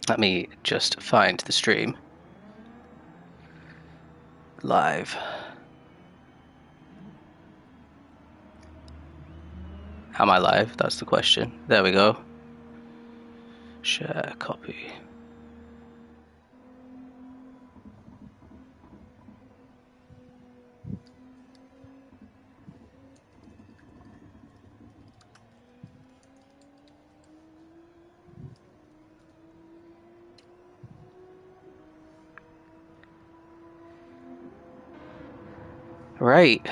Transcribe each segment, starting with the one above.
Let me just find the stream. Live. Am I live? That's the question. There we go. Share, copy. Right.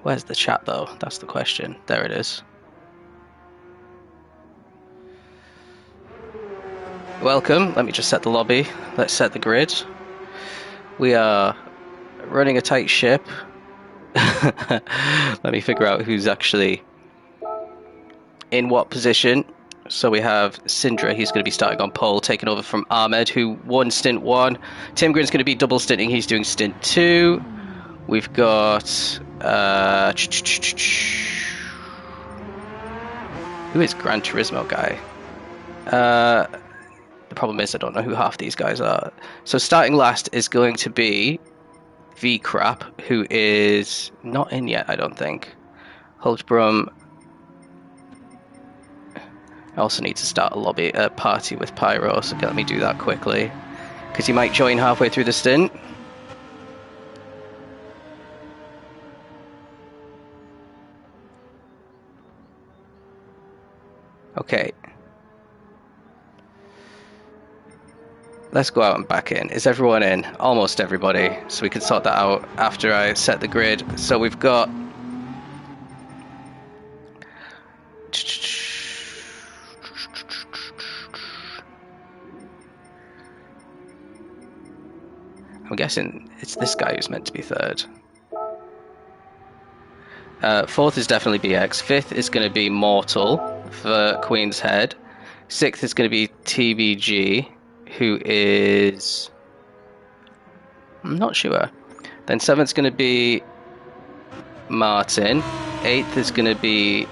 Where's the chat though? That's the question. There it is. Welcome. Let me just set the lobby. Let's set the grid. We are running a tight ship. Let me figure out who's actually in what position. So we have Syndra, he's going to be starting on pole, taking over from Ahmed, who won Stint 1. Tim Grin's going to be double stinting, he's doing Stint 2. We've got... who is Gran Turismo guy? The problem is I don't know who half these guys are. So starting last is going to be V-Crap, who is not in yet, I don't think. Hultbrum. I also need to start a party with Pyro, so let me do that quickly. Because he might join halfway through the stint. Okay. Let's go out and back in. Is everyone in? Almost everybody. So we can sort that out after I set the grid. So we've got... I'm guessing it's this guy who's meant to be third. Fourth is definitely BX. Fifth is going to be Mortal for Queen's Head. Sixth is going to be TBG, who is... I'm not sure. Then seventh's going to be Martin. Eighth is going to be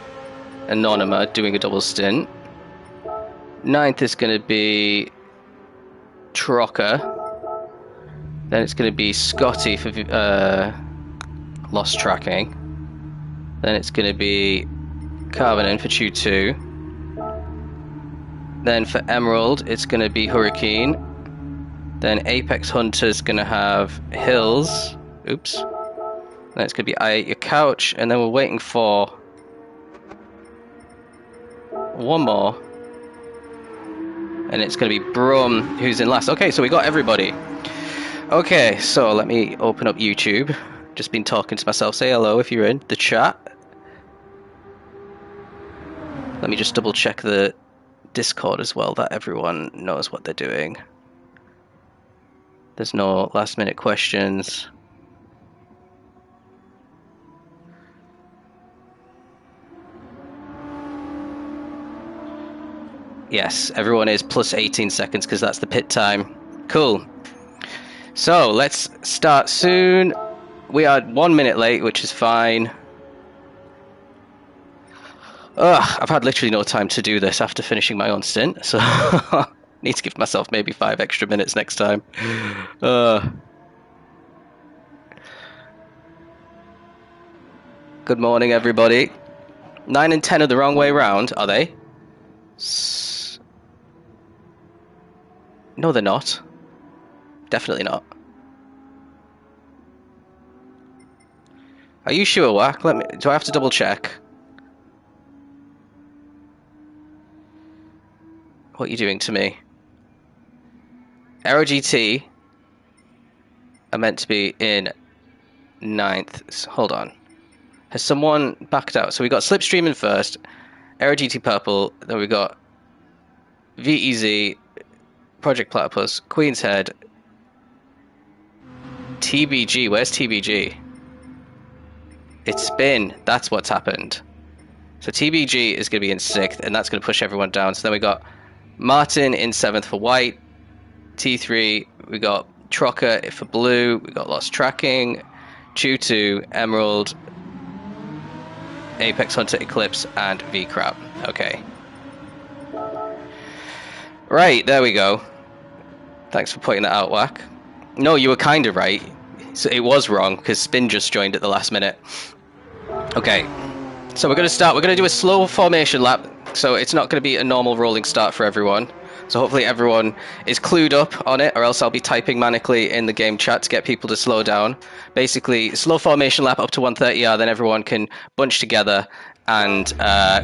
Anonyma doing a double stint. Ninth is going to be Trocker. Then it's going to be Scotty for lost tracking. Then it's going to be Carvenin for Chew 2. Then for Emerald, it's going to be Hurricane. Then Apex Hunter's going to have Hills. Oops. Then it's going to be I Ate Your Couch. And then we're waiting for one more. And it's going to be Brum, who's in last. Okay, so we got everybody. Okay, so let me open up YouTube. Just been talking to myself. Say hello if you're in the chat. Let me just double check the Discord as well, that everyone knows what they're doing. There's no last minute questions. Yes, everyone is plus 18 seconds because that's the pit time. Cool. So let's start soon. We are 1 minute late, which is fine. I've had literally no time to do this after finishing my own stint, so need to give myself maybe 5 extra minutes next time. Good morning, everybody. 9 and 10 are the wrong way round, are they? No, they're not. Definitely not. Are you sure, Wack? Do I have to double check? What are you doing to me? Aero GT are meant to be in 9th. Hold on. Has someone backed out? So we got Slipstream in first, Aero GT Purple, then we got VEZ, Project Platypus, Queen's Head, TBG. Where's TBG? It's spin. That's what's happened. So TBG is going to be in 6th, and that's going to push everyone down. So then we got Martin in 7th for white. T3, we got Trocker for blue. We got Lost Tracking. Chew 2, Emerald. Apex Hunter, Eclipse, and V-Crap. Okay. Right, there we go. Thanks for pointing that out, Whack. No, you were kind of right. So it was wrong, because Spin just joined at the last minute. Okay. So we're going to start. We're going to do a slow formation lap. So it's not going to be a normal rolling start for everyone. So hopefully everyone is clued up on it, or else I'll be typing manically in the game chat to get people to slow down. Basically, slow formation lap up to 130R, then everyone can bunch together and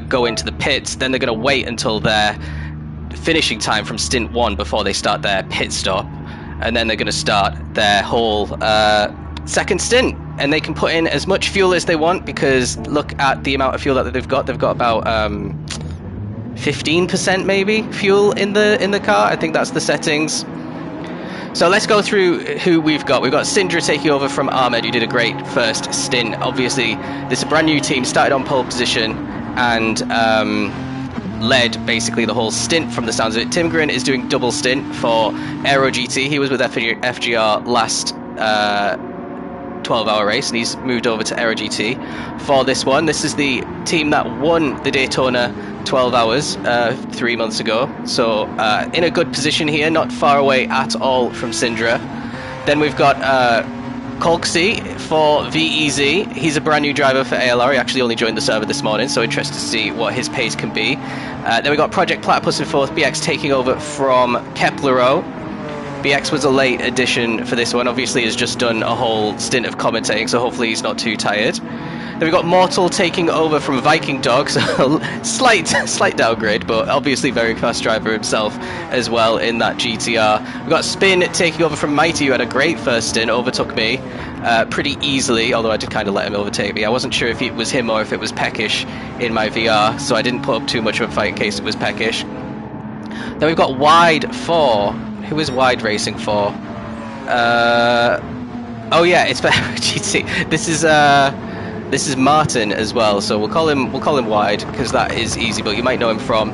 go into the pits. Then they're going to wait until their finishing time from stint 1 before they start their pit stop. And then they're going to start their whole second stint. And they can put in as much fuel as they want, because look at the amount of fuel that they've got. They've got about 15% maybe fuel in the car. I think that's the settings. So let's go through who we've got. We've got Syndra taking over from Ahmed, who did a great first stint. Obviously, this is a brand new team, started on pole position and led basically the whole stint from the sounds of it. Tim Grin is doing double stint for Aero GT. He was with FGR last 12-hour race, and he's moved over to Aero GT for this one. This is the team that won the Daytona 12 hours 3 months ago, so in a good position here, not far away at all from Syndra. Then we've got Colksy for VEZ. He's a brand new driver for ALR. He actually only joined the server this morning, so interested to see what his pace can be. Then we got Project Platypus in fourth, BX taking over from Keplero. BX was a late addition for this one. Obviously, has just done a whole stint of commentating, so hopefully he's not too tired. Then we got Mortal taking over from Viking Dog, so slight downgrade, but obviously very fast driver himself as well in that GTR. We got Spin taking over from Mighty, who had a great first stint, overtook me pretty easily, although I did kind of let him overtake me. I wasn't sure if it was him or if it was Peckish in my VR, so I didn't put up too much of a fight in case it was Peckish. Then we've got Wide for... Who is Wide racing for? Oh yeah, it's for GT. This is Martin as well, so we'll call him Wide because that is easy. But you might know him from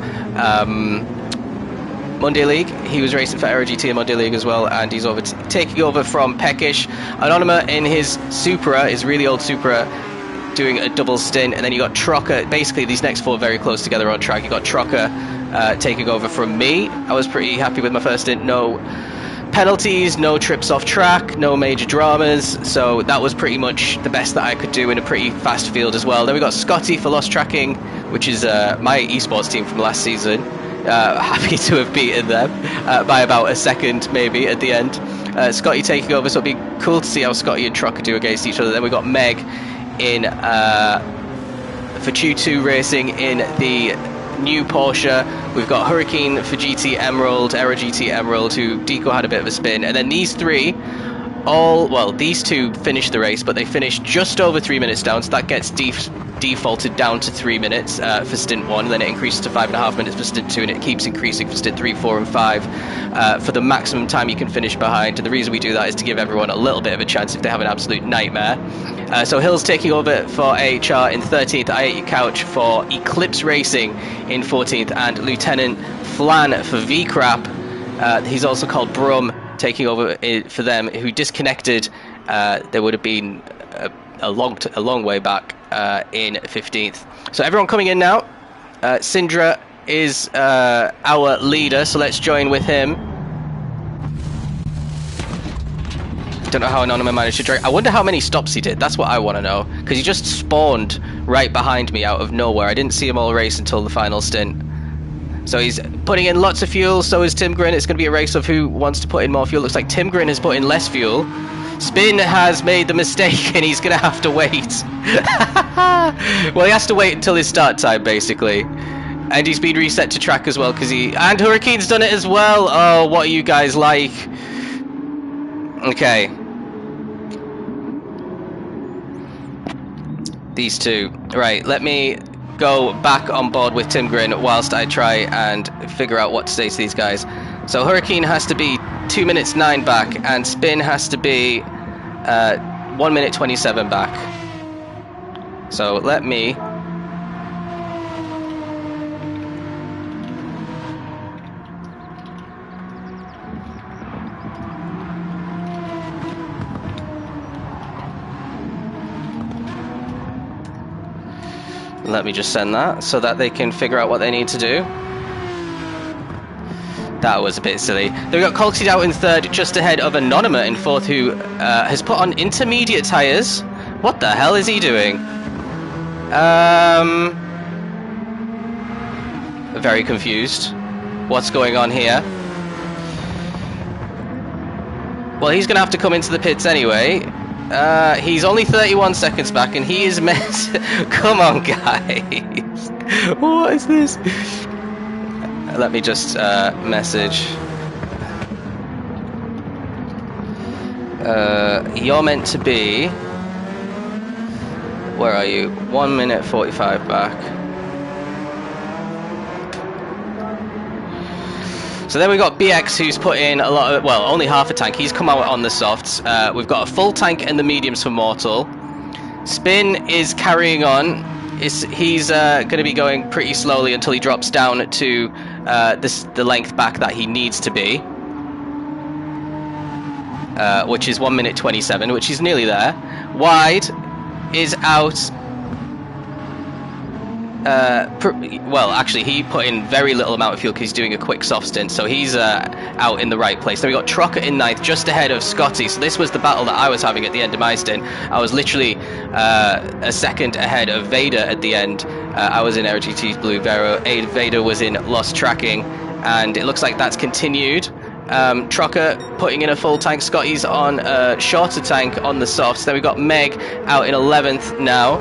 Monday League. He was racing for Aero GT in Monday League as well, and he's taking over from Peckish. Anonyma in his Supra, his really old Supra, doing a double stint, and then you got Trocker. Basically, these next four very close together on track. You got Trocker taking over from me. I was pretty happy with my first stint. No penalties, no trips off track, no major dramas, so that was pretty much the best that I could do in a pretty fast field as well. Then we got Scotty for Lost Tracking, which is my eSports team from last season. Happy to have beaten them by about a second maybe at the end. Scotty taking over, so it'll be cool to see how Scotty and Trocker do against each other. Then we got Meg in for Q2 Racing in the new Porsche. We've got Hurricane for GT Emerald, Aero GT Emerald, who Deco had a bit of a spin, and then these three these two finished the race, but they finished just over 3 minutes down, so that gets defaulted down to 3 minutes for stint 1, and then it increases to 5.5 minutes for stint 2, and it keeps increasing for stint 3, 4 and 5 for the maximum time you can finish behind. And the reason we do that is to give everyone a little bit of a chance if they have an absolute nightmare. So Hill's taking over for AHR in 13th, I Ate Your Couch for Eclipse Racing in 14th, and Lieutenant Flan for V-Crap. He's also called Brum, taking over for them, who disconnected. There would have been a long way back in 15th. So everyone coming in now. Syndra is our leader, so let's join with him. Don't know how Anonyma managed to drag. I wonder how many stops he did. That's what I want to know, because he just spawned right behind me out of nowhere. I didn't see him all race until the final stint. So he's putting in lots of fuel, so is Tim Grin. It's going to be a race of who wants to put in more fuel. Looks like Tim Grin has put in less fuel. Spin has made the mistake, and he's going to have to wait. Well, he has to wait until his start time, basically. And he's been reset to track as well, because and Hurricane's done it as well. Oh, what are you guys like? Okay. These two. Right, let me go back on board with Tim Grin whilst I try and figure out what to say to these guys. So Hurricane has to be 2 minutes 9 back, and Spin has to be 1 minute 27 back. So let me... Let me just send that so that they can figure out what they need to do. That was a bit silly. Then we got Colxied out in third, just ahead of Anonyma in fourth, who has put on intermediate tyres. What the hell is he doing? Very confused. What's going on here? Well, he's going to have to come into the pits anyway. He's only 31 seconds back, and he is meant. Come on, guys. What is this? Let me just message. You're meant to be. Where are you? 1 minute 45 back. So then we've got BX, who's put in a lot of, well, only half a tank. He's come out on the softs. We've got a full tank in the mediums for Mortal. Spin is carrying on. He's going to be going pretty slowly until he drops down to the length back that he needs to be, which is 1 minute 27, which is nearly there. Wide is out. Well, actually, he put in very little amount of fuel because he's doing a quick soft stint, so he's out in the right place. Then we got Trocker in ninth, just ahead of Scotty. So this was the battle that I was having at the end of my stint. I was literally a second ahead of Vader at the end. I was in Aero GT's Blue Vero. Vader was in Lost Tracking, and it looks like that's continued. Trocker putting in a full tank. Scotty's on a shorter tank on the softs. Then we've got Meg out in 11th now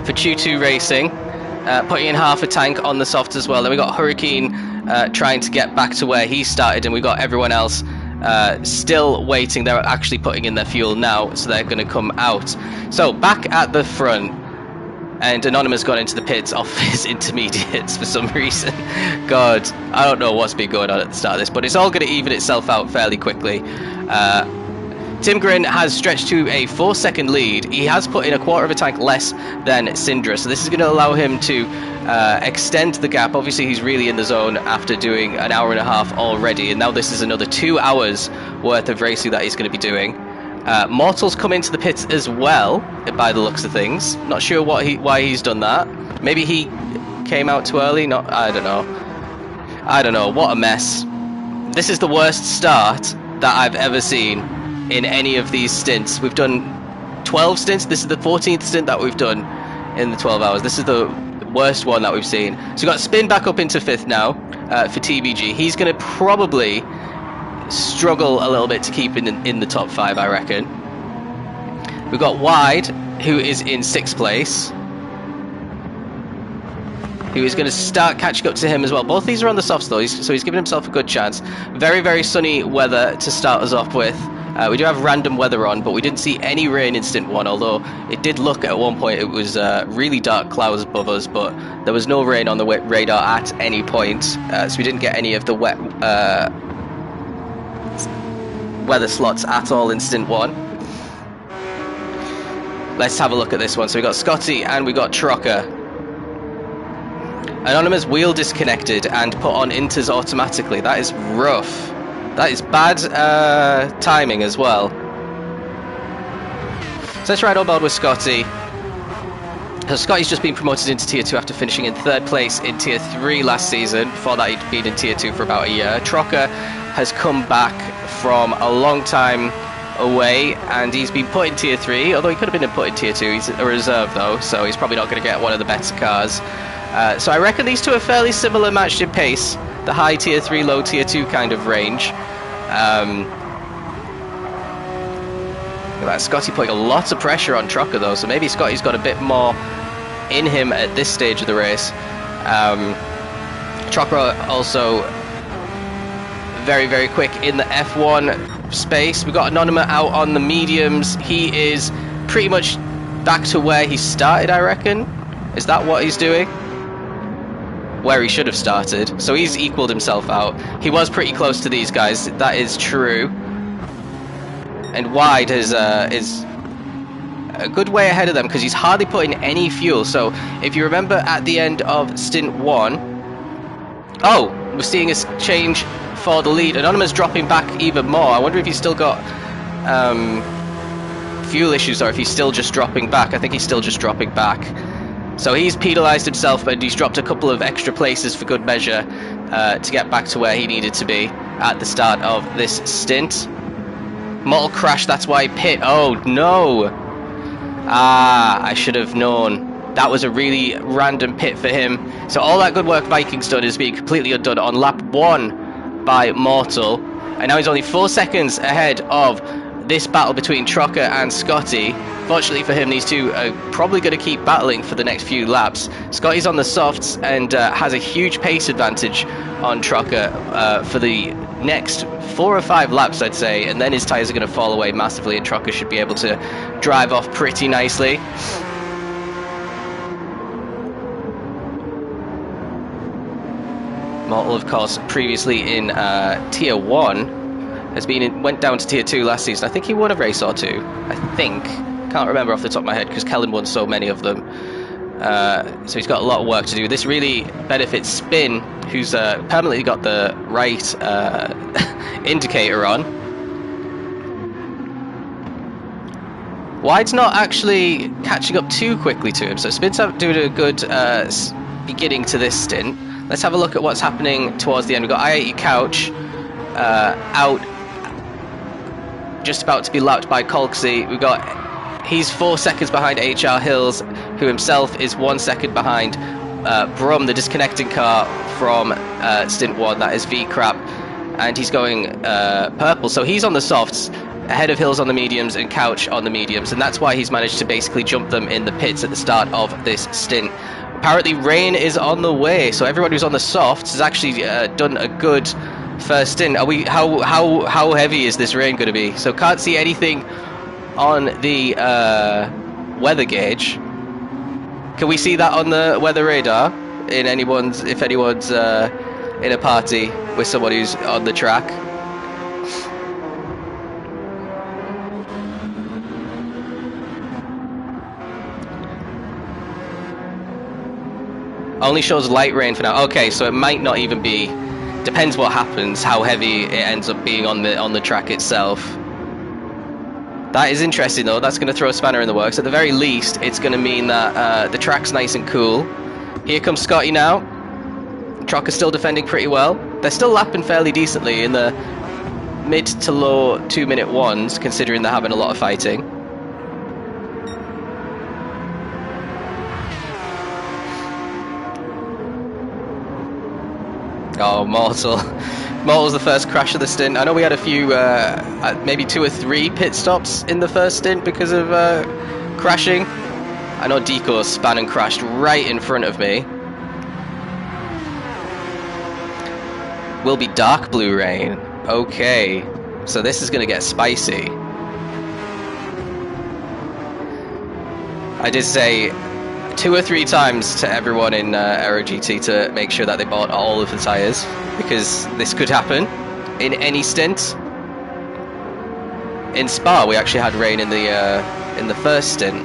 for Choo2 Racing, putting in half a tank on the soft as well. Then we got Hurricane trying to get back to where he started, and we got everyone else still waiting. They're actually putting in their fuel now, so they're going to come out. So back at the front, and Anonymous got into the pits off his intermediates for some reason. God, I don't know what's been going on at the start of this, but it's all going to even itself out fairly quickly. Tim Grin has stretched to a 4-second lead. He has put in a quarter of a tank less than Syndra, so this is going to allow him to extend the gap. Obviously, he's really in the zone after doing an hour and a half already, and now this is another 2 hours worth of racing that he's going to be doing. Mortal's come into the pits as well, by the looks of things. Not sure why he's done that. Maybe he came out too early. No, I don't know. I don't know. What a mess. This is the worst start that I've ever seen in any of these stints. We've done 12 stints. This is the 14th stint that we've done in the 12 hours. This is the worst one that we've seen. So we've got Spin back up into 5th now for TBG. He's going to probably struggle a little bit to keep in the top 5, I reckon. We've got Wide, who is in 6th place, who is going to start catching up to him as well. Both these are on the softs though, so he's giving himself a good chance. Very, very sunny weather to start us off with. We do have random weather on, but we didn't see any rain in Stint 1, although it did look at one point it was really dark clouds above us, but there was no rain on the radar at any point, so we didn't get any of the wet weather slots at all in Stint 1. Let's have a look at this one. So we got Scotty and we got Trocker. Anonymous wheel disconnected and put on inters automatically. That is rough. That is bad timing as well. So let's ride on board with Scotty. So Scotty's just been promoted into Tier 2 after finishing in 3rd place in Tier 3 last season. Before that he'd been in Tier 2 for about a year. Trocker has come back from a long time away and he's been put in Tier 3, although he could have been put in Tier 2. He's a reserve though, so he's probably not going to get one of the better cars. So I reckon these two are fairly similar matched in pace. The high Tier 3, low Tier 2 kind of range. Look at that, Scotty putting a lot of pressure on Trocker though, so maybe Scotty's got a bit more in him at this stage of the race. Trocker also very, very quick in the F1 space. We've got Anonyma out on the mediums. He is pretty much back to where he started, I reckon. Is that what he's doing? Where he should have started. So he's equaled himself out. He was pretty close to these guys, that is true. And Wide is a good way ahead of them because he's hardly putting any fuel. So if you remember at the end of Stint 1, oh, we're seeing a change for the lead. Anonymous dropping back even more. I wonder if he's still got fuel issues or if he's still just dropping back. I think he's still just dropping back. So he's penalised himself, but he's dropped a couple of extra places for good measure to get back to where he needed to be at the start of this stint. Mortal crash, that's why pit. Oh no! Ah, I should have known. That was a really random pit for him. So all that good work Viking's done is being completely undone on lap 1 by Mortal. And now he's only 4 seconds ahead of this battle between Trucker and Scotty. Fortunately for him, these two are probably going to keep battling for the next few laps. Scotty's on the softs and has a huge pace advantage on Trucker for the next 4 or 5 laps, I'd say, and then his tyres are going to fall away massively and Trucker should be able to drive off pretty nicely. Mortal, of course, previously in Tier 1, went down to Tier 2 last season. I think he won a race or two, I think. Can't remember off the top of my head because Kellen won so many of them. So he's got a lot of work to do. This really benefits Spin, who's permanently got the right indicator on. Wide's not actually catching up too quickly to him, so Spin's doing a good beginning to this stint. Let's have a look at what's happening towards the end. We've got I80 Couch out, just about to be lapped by Colksy. He's 4 seconds behind HR Hills, who himself is 1 second behind Brum, the disconnecting car from Stint 1, that is V-Crap, and he's going purple. So he's on the softs, ahead of Hills on the mediums and Couch on the mediums, and that's why he's managed to basically jump them in the pits at the start of this stint. Apparently rain is on the way, so everyone who's on the softs has actually done a good first stint. How heavy is this rain going to be? So can't see anything on the weather gauge. Can we see that on the weather radar if anyone's in a party with someone who's on the track? Only shows light rain for now. Okay, so it might not even be. Depends what happens, how heavy it ends up being on the track itself. That is interesting though. That's going to throw a spanner in the works. At the very least, it's going to mean that the track's nice and cool. Here comes Scotty now. Trucker's still defending pretty well. They're still lapping fairly decently in the mid to low 2-minute ones, considering they're having a lot of fighting. Oh, Mortal. Mortal's the first crash of the stint. I know we had a few, maybe 2 or 3 pit stops in the first stint because of crashing. I know Deco span and crashed right in front of me. Will be dark blue rain. Okay, so this is going to get spicy. I did say 2 or 3 times to everyone in Aero GT to make sure that they bought all of the tyres, because this could happen in any stint. In Spa, we actually had rain in the first stint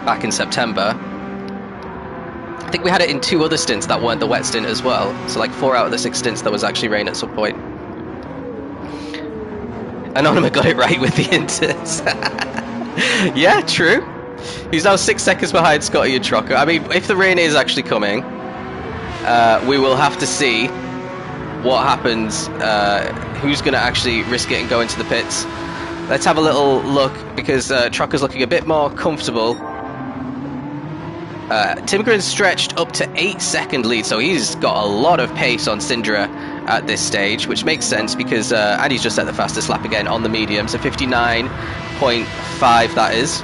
back in September. I think we had it in 2 other stints that weren't the wet stint as well. So like 4 out of the 6 stints there was actually rain at some point. Anonymous got it right with the inters. Yeah, true. He's now 6 seconds behind Scotty and Trucker. I mean, if the rain is actually coming, we will have to see what happens, who's going to actually risk it and go into the pits. Let's have a little look, because Trucker's looking a bit more comfortable. Tim Grin's stretched up to 8-second lead, so he's got a lot of pace on Syndra at this stage, which makes sense because Andy's just set the fastest lap again on the medium, so 59.5 that is.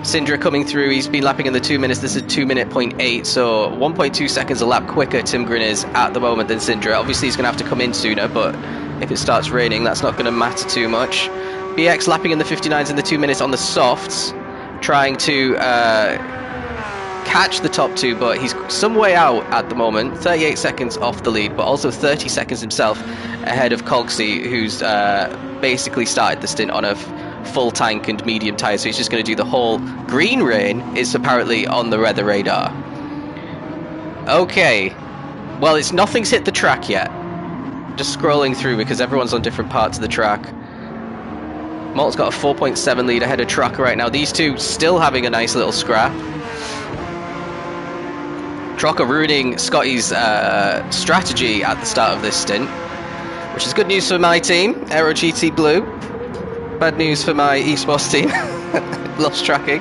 Syndra coming through, he's been lapping in the 2 minutes, this is 2:08, so 1.2 seconds a lap quicker Tim Grin is at the moment than Syndra. Obviously he's going to have to come in sooner, but if it starts raining that's not going to matter too much. BX lapping in the 59s in the 2 minutes on the softs, trying to catch the top 2, but he's some way out at the moment, 38 seconds off the lead, but also 30 seconds himself ahead of Colksy, who's basically started the stint on a full tank and medium tyres, so he's just going to do the whole. Green rain is apparently on the weather radar. Okay, well, nothing's hit the track yet. Just scrolling through because everyone's on different parts of the track. Malt's got a 4.7 lead ahead of Trucker right now. These two still having a nice little scrap. Trocker ruining Scotty's strategy at the start of this stint, which is good news for my team, Aero GT Blue. Bad news for my eSports team. Lost tracking.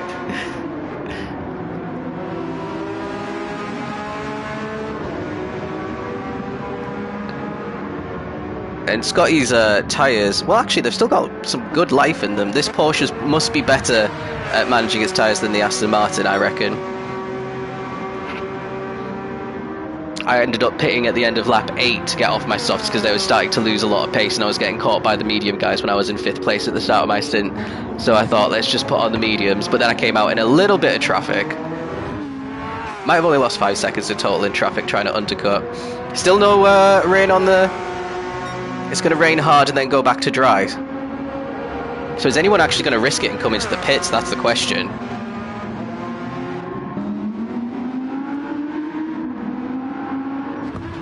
And Scotty's tyres, well actually they've still got some good life in them. This Porsche must be better at managing its tyres than the Aston Martin, I reckon. I ended up pitting at the end of lap 8 to get off my softs because they were starting to lose a lot of pace and I was getting caught by the medium guys when I was in 5th place at the start of my stint. So I thought, let's just put on the mediums, but then I came out in a little bit of traffic. Might have only lost 5 seconds in total in traffic trying to undercut. Still no rain on the... It's going to rain hard and then go back to dry. So is anyone actually going to risk it and come into the pits? That's the question.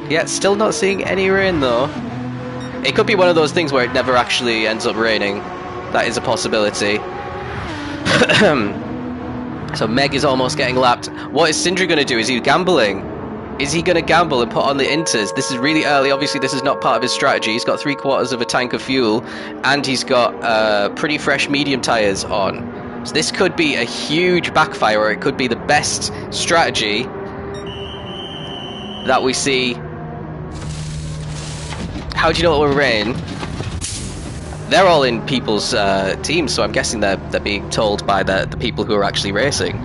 Yeah, still not seeing any rain though. It could be one of those things where it never actually ends up raining. That is a possibility. So Meg is almost getting lapped. What is Sindri going to do? Is he gambling? Is he going to gamble and put on the inters? This is really early. Obviously, this is not part of his strategy. He's got 3/4 of a tank of fuel, and he's got pretty fresh medium tyres on. So this could be a huge backfire, or it could be the best strategy that we see. How do you know it will rain? They're all in people's teams, so I'm guessing they're being told by the people who are actually racing.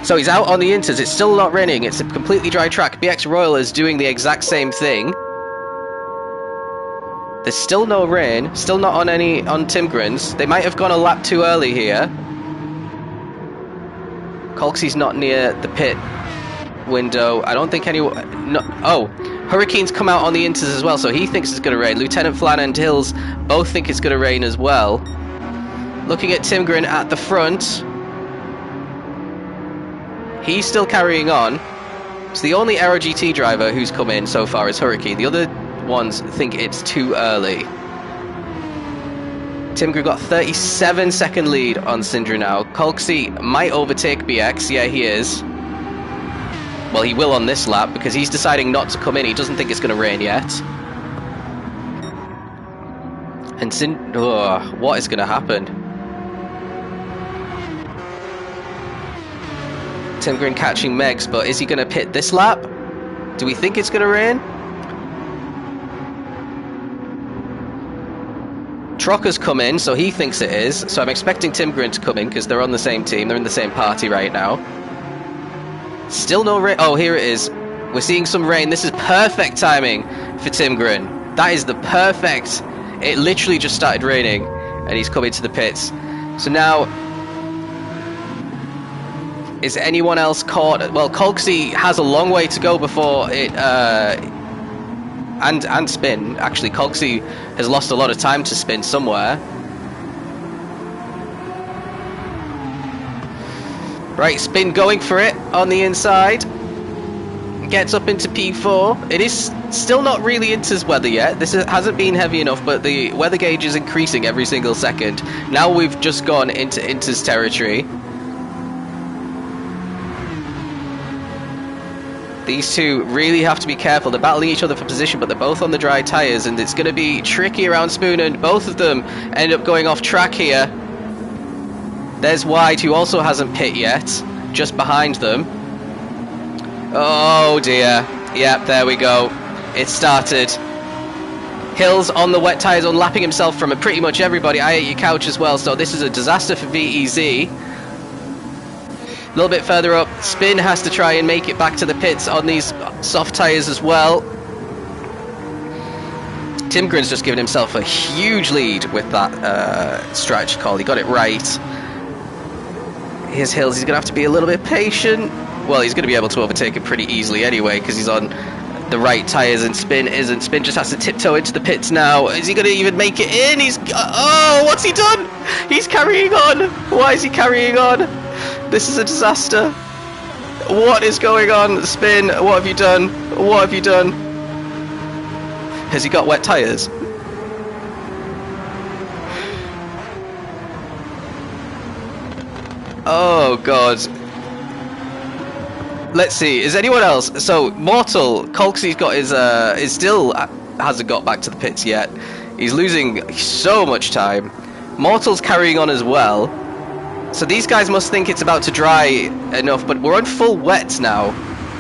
So he's out on the inters, it's still not raining, it's a completely dry track. BX Royal is doing the exact same thing. There's still no rain, still not on Timgren's. They might have gone a lap too early here. Colksy's not near the pit window. I don't think anyone... No, oh, Hurricane's come out on the inters as well, so he thinks it's going to rain. Lieutenant Flan and Hills both think it's going to rain as well. Looking at Timgren at the front... He's still carrying on. So the only Aero GT driver who's come in so far is Hurricane. The other ones think it's too early. Timgren got 37-second lead on Sindri now. Colksy might overtake BX. Yeah, he is. Well, he will on this lap because he's deciding not to come in. He doesn't think it's going to rain yet. And what is going to happen? Timgren catching Megs, but is he going to pit this lap? Do we think it's going to rain? Trocker's come in, so he thinks it is. So I'm expecting Timgren to come in because they're on the same team. They're in the same party right now. Still no rain. Oh, here it is. We're seeing some rain. This is perfect timing for Timgren. That is the perfect... It literally just started raining and he's coming to the pits. So now... Is anyone else caught? Well, Colksy has a long way to go before it... And Spin. Actually, Colksy has lost a lot of time to Spin somewhere. Right, Spin going for it on the inside. Gets up into P4. It is still not really Inter's weather yet. This hasn't been heavy enough, but the weather gauge is increasing every single second. Now we've just gone into Inter's territory. These two really have to be careful. They're battling each other for position, but they're both on the dry tyres, and it's going to be tricky around Spoon, and both of them end up going off track here. There's White, who also hasn't pit yet, just behind them. Oh dear. Yep, there we go. It started. Hills on the wet tyres, unlapping himself from pretty much everybody. I ate your couch as well, so this is a disaster for VEZ. A little bit further up, Spin has to try and make it back to the pits on these soft tyres as well. Timgren's just given himself a huge lead with that strategy call. He got it right. Here's Hills. He's going to have to be a little bit patient. Well, he's going to be able to overtake it pretty easily anyway because he's on the right tyres and Spin isn't. Spin just has to tiptoe into the pits now. Is he going to even make it in? He's... Oh, what's he done? He's carrying on. Why is he carrying on? This is a disaster. What is going on? Spin, what have you done? What have you done? Has he got wet tyres? Oh god. Let's see. Is anyone else? So Mortal Colksy's got his is still hasn't got back to the pits yet. He's losing so much time. Mortal's carrying on as well. So these guys must think it's about to dry enough, but we're on full wet now.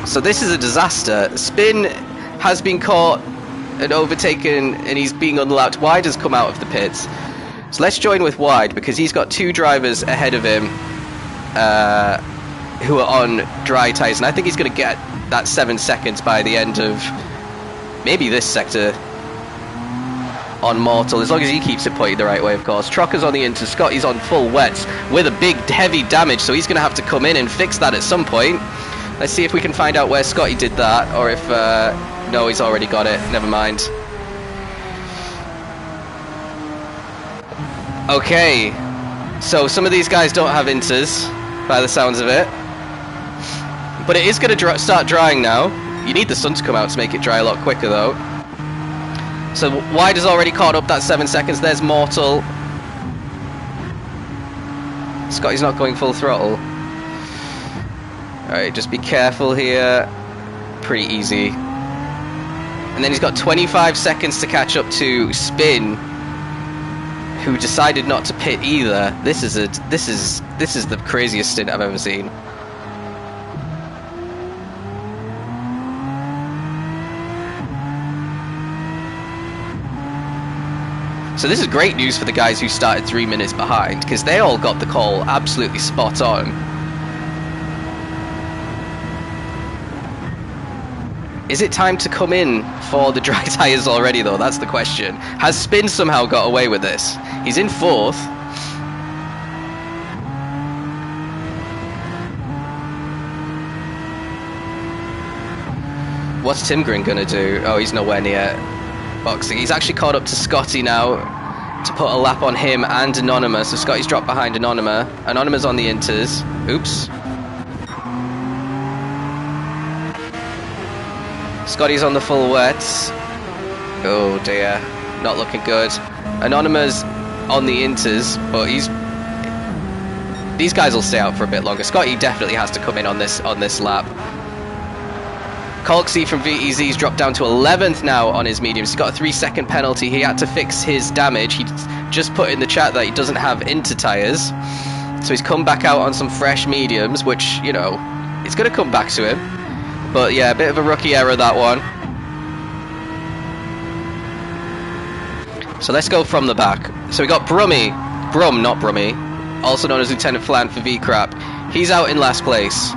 So this is a disaster. Spin has been caught and overtaken, and he's being unlapped. Wide has come out of the pits. So let's join with Wide, because he's got 2 drivers ahead of him who are on dry tyres, and I think he's going to get that 7 seconds by the end of maybe this sector on Mortal, as long as he keeps it pointed the right way, of course. Trocker's on the inter, Scotty's on full wets with a big heavy damage, so he's going to have to come in and fix that at some point. Let's see if we can find out where Scotty did that, or if no, he's already got it, never mind. Okay, so some of these guys don't have inters by the sounds of it, but it is going to start drying now. You need the sun to come out to make it dry a lot quicker though. So Wide has already caught up that 7 seconds. There's Mortal. Scotty's not going full throttle. Alright, just be careful here. Pretty easy. And then he's got 25 seconds to catch up to Spin, who decided not to pit either. This is the craziest stint I've ever seen. So this is great news for the guys who started 3 minutes behind, because they all got the call absolutely spot on. Is it time to come in for the dry tyres already though? That's the question. Has Spin somehow got away with this? He's in 4th. What's Tim Grin gonna do? Oh, he's nowhere near boxing. He's actually caught up to Scotty now to put a lap on him and Anonymous. So Scotty's dropped behind Anonymous. Anonymous on the inters. Oops. Scotty's on the full wets. Oh dear, not looking good. Anonymous on the inters, but these guys will stay out for a bit longer. Scotty definitely has to come in on this lap. Colksy from VEZ's dropped down to 11th now on his mediums. He's got a 3-second penalty. He had to fix his damage. He just put in the chat that he doesn't have inter tyres. So he's come back out on some fresh mediums, which, you know, it's going to come back to him. But yeah, a bit of a rookie error, that one. So let's go from the back. So we got Brum, not Brummy, also known as Lieutenant Flant for V-Crap. He's out in last place.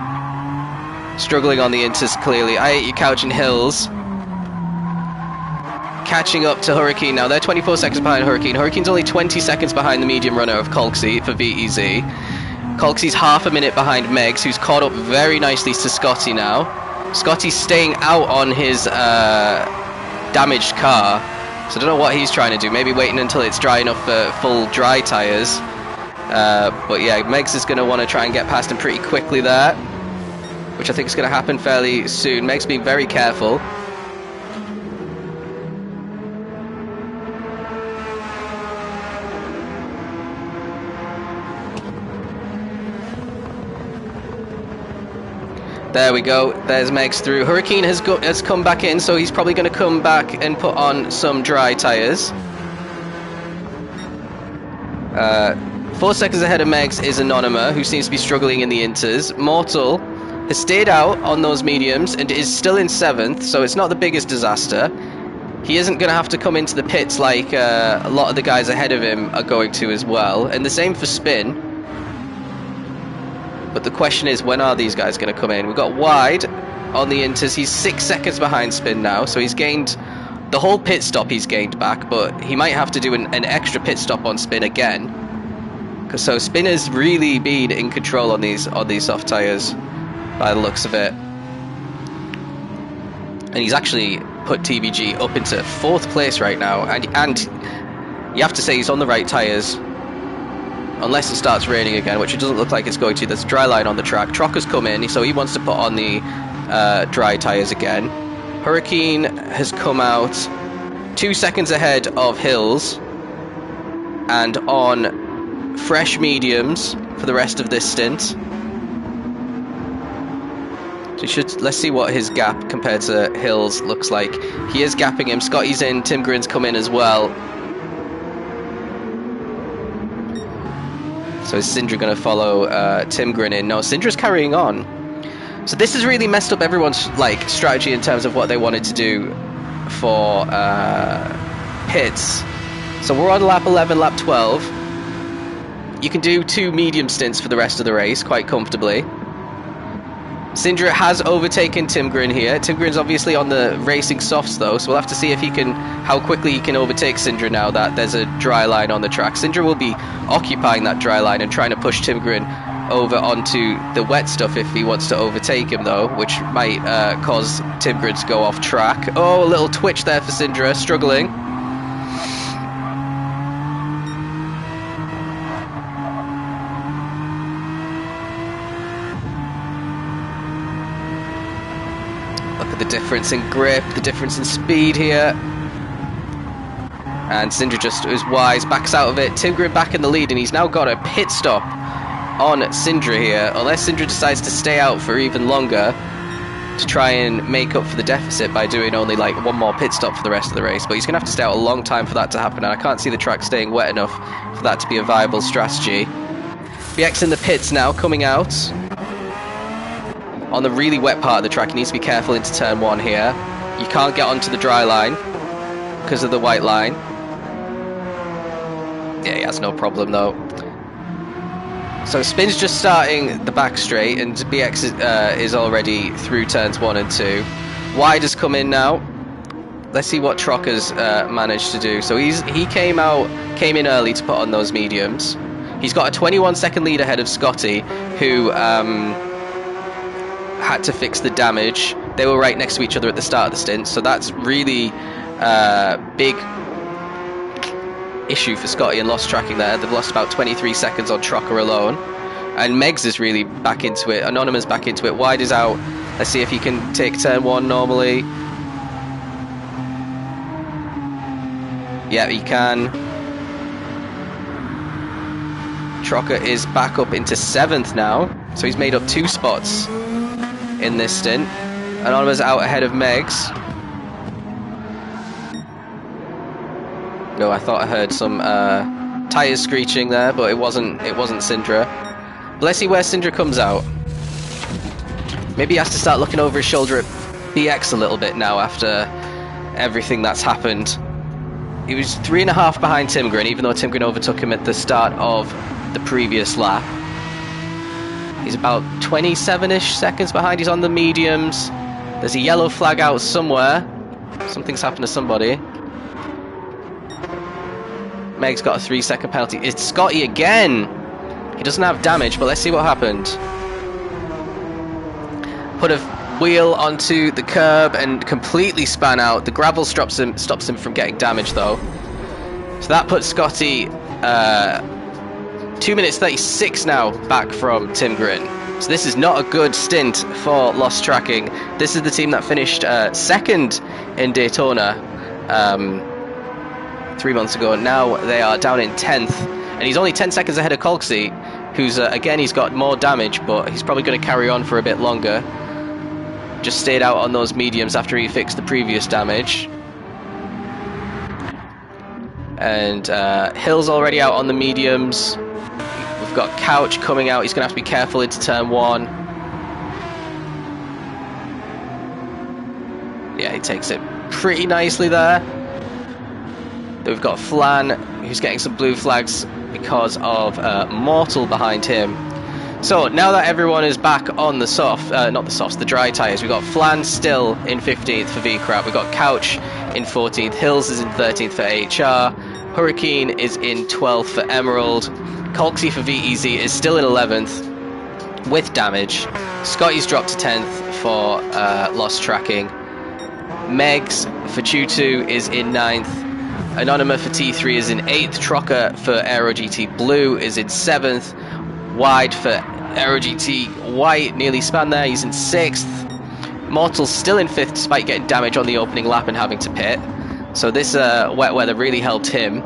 Struggling on the inters clearly. I Hate You Couch and Hills. Catching up to Hurricane now. They're 24 seconds behind Hurricane. Hurricane's only 20 seconds behind the medium runner of Colksy for VEZ. Colksy's half a minute behind Megs, who's caught up very nicely to Scotty now. Scotty's staying out on his damaged car. So I don't know what he's trying to do. Maybe waiting until it's dry enough for full dry tyres. But yeah, Megs is going to want to try and get past him pretty quickly there, which I think is going to happen fairly soon. Megs being very careful. There we go. There's Megs through. Hurricane has come back in, so he's probably going to come back and put on some dry tyres. 4 seconds ahead of Megs is Anonyma, who seems to be struggling in the inters. Mortal has stayed out on those mediums and is still in 7th, so it's not the biggest disaster. He isn't going to have to come into the pits like a lot of the guys ahead of him are going to as well. And the same for Spin. But the question is, when are these guys going to come in? We've got Wide on the inters. He's 6 seconds behind Spin now, so he's gained the whole pit stop. He's gained back, but he might have to do an extra pit stop on Spin again. So Spin has really been in control on these soft tyres, by the looks of it. And he's actually put TVG up into 4th place right now, and you have to say he's on the right tyres. Unless it starts raining again, which it doesn't look like it's going to. There's a dry line on the track. Trocker's come in, so he wants to put on the dry tyres again. Hurricane has come out 2 seconds ahead of Hills and on fresh mediums for the rest of this stint. So Let's see what his gap compared to Hills looks like. He is gapping him. Scotty's in. Tim Grin's come in as well. So is Syndra going to follow Tim Grin in? No, Syndra's carrying on. So this has really messed up everyone's like strategy in terms of what they wanted to do for pits. So we're on lap 11, lap 12. You can do 2 medium stints for the rest of the race quite comfortably. Syndra has overtaken Tim Grin here. Tim Grin's obviously on the racing softs though, so we'll have to see if how quickly he can overtake Syndra now that there's a dry line on the track. Syndra will be occupying that dry line and trying to push Tim Grin over onto the wet stuff if he wants to overtake him though, which might cause Tim Grin to go off track. Oh, a little twitch there for Syndra, struggling. Look at the difference in grip, the difference in speed here. And Syndra just is wise, backs out of it. Tim Grin back in the lead, and he's now got a pit stop on Syndra here, unless Syndra decides to stay out for even longer to try and make up for the deficit by doing only like 1 more pit stop for the rest of the race. But he's going to have to stay out a long time for that to happen, and I can't see the track staying wet enough for that to be a viable strategy. BX in the pits now, coming out. On the really wet part of the track, he needs to be careful into turn 1 here. You can't get onto the dry line because of the white line. Yeah, he has no problem though. So Spin's just starting the back straight, and BX is already through turns 1 and 2. Wide has come in now. Let's see what Trocker's managed to do. So he came in early to put on those mediums. He's got a 21-second lead ahead of Scotty, who had to fix the damage. They were right next to each other at the start of the stint, so that's really big issue for Scotty and lost tracking there. They've lost about 23 seconds on Trocker alone. And Megs is really back into it. Anonymous back into it. Wide is out. Let's see if he can take turn 1 normally. Yeah, he can. Trocker is back up into 7th now. So he's made up 2 spots in this stint. Anonymous out ahead of Megs. No, I thought I heard some tyres screeching there, but it wasn't Syndra. But let's see where Syndra comes out. Maybe he has to start looking over his shoulder at BX a little bit now after everything that's happened. He was 3.5 behind Tim Grin, even though Tim Grin overtook him at the start of the previous lap. He's about 27-ish seconds behind. He's on the mediums. There's a yellow flag out somewhere. Something's happened to somebody. Meg's got a 3-second penalty. It's Scotty again! He doesn't have damage, but let's see what happened. Put a wheel onto the curb and completely span out. The gravel stops him from getting damage though. So that puts Scotty 2 minutes 36 now back from Tim Grin. So this is not a good stint for lost tracking. This is the team that finished 2nd in Daytona 3 months ago, and now they are down in 10th, and he's only 10 seconds ahead of Colksy, who's again, he's got more damage, but he's probably going to carry on for a bit longer. Just stayed out on those mediums after he fixed the previous damage. And Hill's already out on the mediums. We've got Couch coming out. He's going to have to be careful into turn 1. Yeah, he takes it pretty nicely there. We've got Flan, who's getting some blue flags because of Mortal behind him. So now that everyone is back on the the dry tyres, we've got Flan still in 15th for VCrap. We've got Couch in 14th. Hills is in 13th for AHR. Hurricane is in 12th for Emerald. Colksy for VEZ is still in 11th with damage. Scotty's dropped to 10th for lost tracking. Megs for Tutu is in 9th. Anonymous for T3 is in 8th. Trocker for Aero GT Blue is in 7th. Wide for Aero GT White, nearly span there, he's in 6th. Mortal's still in 5th despite getting damage on the opening lap and having to pit. So this wet weather really helped him.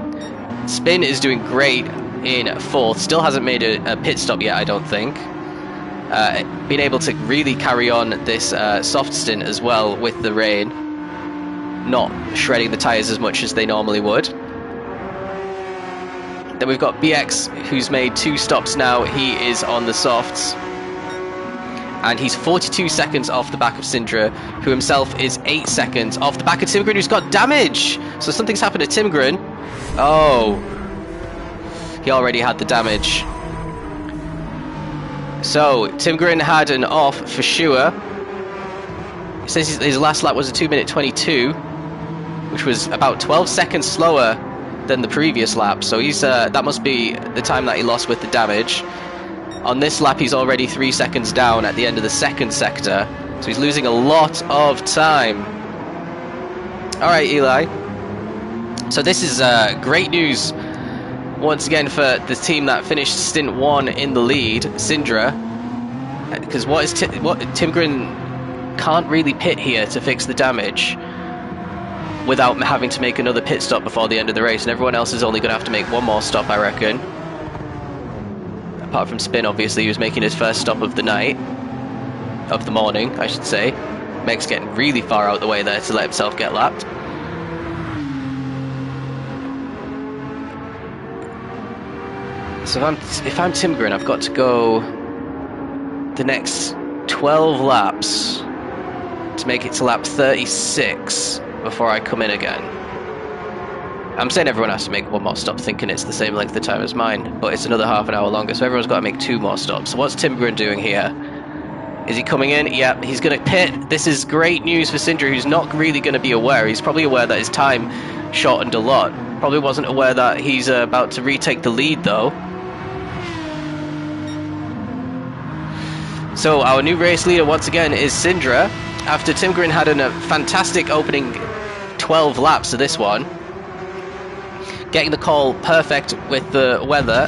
Spin is doing great in 4th, still hasn't made a pit stop yet, I don't think. Being able to really carry on this soft stint as well with the rain, not shredding the tyres as much as they normally would. Then we've got BX, who's made 2 stops now. He is on the softs, and he's 42 seconds off the back of Syndra, who himself is 8 seconds off the back of Tim Gr3, who's got damage. So something's happened to Tim Gr3. Oh, he already had the damage. So Tim Gr3 had an off for sure. It says his last lap was a 2:22, which was about 12 seconds slower than the previous lap. So he's that must be the time that he lost with the damage. On this lap, he's already 3 seconds down at the end of the second sector, so he's losing a lot of time. All right, Eli. So this is great news once again for the team that finished stint 1 in the lead, Syndra, because Tim Gr3 can't really pit here to fix the damage without having to make another pit stop before the end of the race, and everyone else is only going to have to make 1 more stop, I reckon. Apart from Spin, obviously, he was making his first stop of the night, of the morning, I should say. Meg's getting really far out the way there to let himself get lapped. So if I'm Tim Gr3, I've got to go the next 12 laps to make it to lap 36 before I come in again. I'm saying everyone has to make 1 more stop, thinking it's the same length of time as mine, but it's another half an hour longer, so everyone's got to make 2 more stops. So what's Tim Gr3 doing here? Is he coming in? Yep, he's going to pit. This is great news for Syndra, who's not really going to be aware. He's probably aware that his time shortened a lot. Probably wasn't aware that he's about to retake the lead, though. So our new race leader once again is Syndra, after Tim Gr3 had a fantastic opening 12 laps of this one. Getting the call perfect with the weather.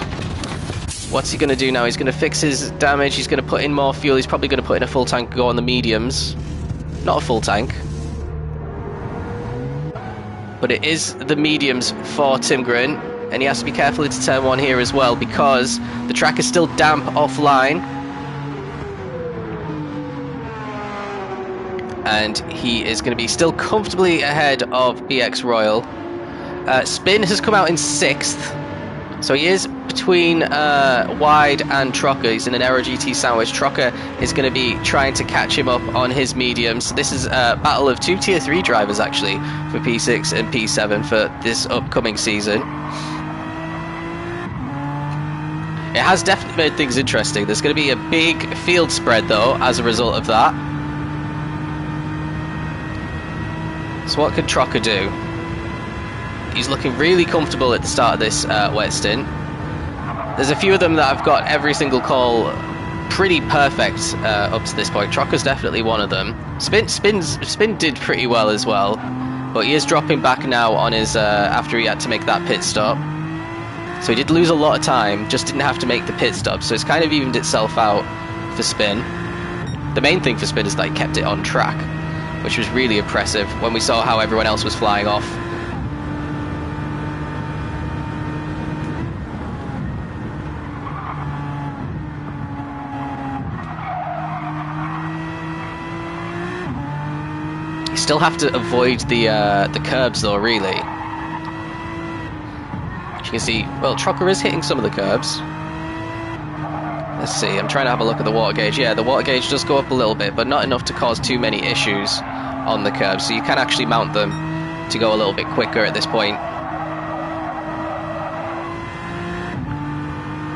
What's he going to do now? He's going to fix his damage, he's going to put in more fuel, he's probably going to put in a full tank, go on the mediums. Not a full tank, but it is the mediums for Tim Gr3, and he has to be careful into turn 1 here as well, because the track is still damp offline. And he is going to be still comfortably ahead of BX Royal. Spin has come out in 6th, so he is between Wide and Trocker. He's in an Aero GT sandwich. Trocker is going to be trying to catch him up on his mediums. This is a battle of 2 Tier 3 drivers, actually, for P6 and P7 for this upcoming season. It has definitely made things interesting. There's going to be a big field spread, though, as a result of that. So what can Trocker do? He's looking really comfortable at the start of this wet stint. There's a few of them that have got every single call pretty perfect up to this point. Trocker's definitely one of them. Spin did pretty well as well, but he is dropping back now on his after he had to make that pit stop. So he did lose a lot of time, just didn't have to make the pit stop, so it's kind of evened itself out for Spin. The main thing for Spin is that he kept it on track, which was really impressive when we saw how everyone else was flying off. You still have to avoid the curbs though, really. As you can see, well, Trocker is hitting some of the curbs. Let's see, I'm trying to have a look at the water gauge. Yeah, the water gauge does go up a little bit, but not enough to cause too many issues on the curbs, so you can actually mount them to go a little bit quicker at this point.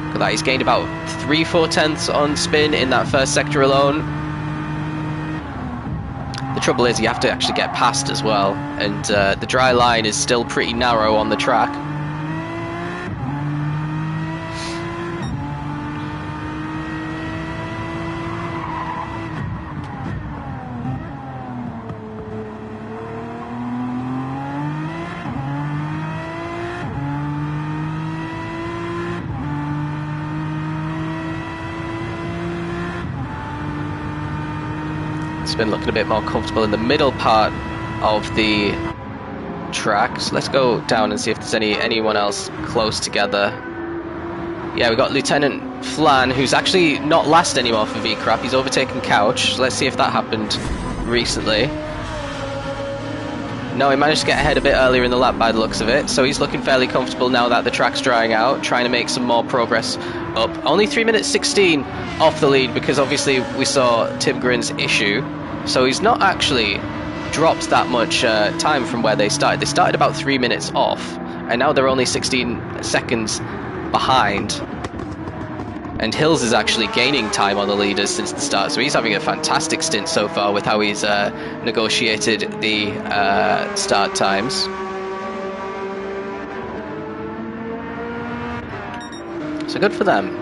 Look at that, he's gained about 3/4 tenths on Spin in that first sector alone. The trouble is you have to actually get past as well, and the dry line is still pretty narrow on the track. Been looking a bit more comfortable in the middle part of the track, so let's go down and see if there's anyone else close together. Yeah, we got Lieutenant Flan, who's actually not last anymore for V-Crap. He's overtaken Couch. Let's see if that happened recently. No, he managed to get ahead a bit earlier in the lap by the looks of it, so he's looking fairly comfortable now that the track's drying out, trying to make some more progress up. Only 3 minutes 16 off the lead, because obviously we saw Tim Grin's issue, so he's not actually dropped that much time from where they started. They started about 3 minutes off, and now they're only 16 seconds behind. And Hills is actually gaining time on the leaders since the start, so he's having a fantastic stint so far with how he's negotiated the start times. So good for them.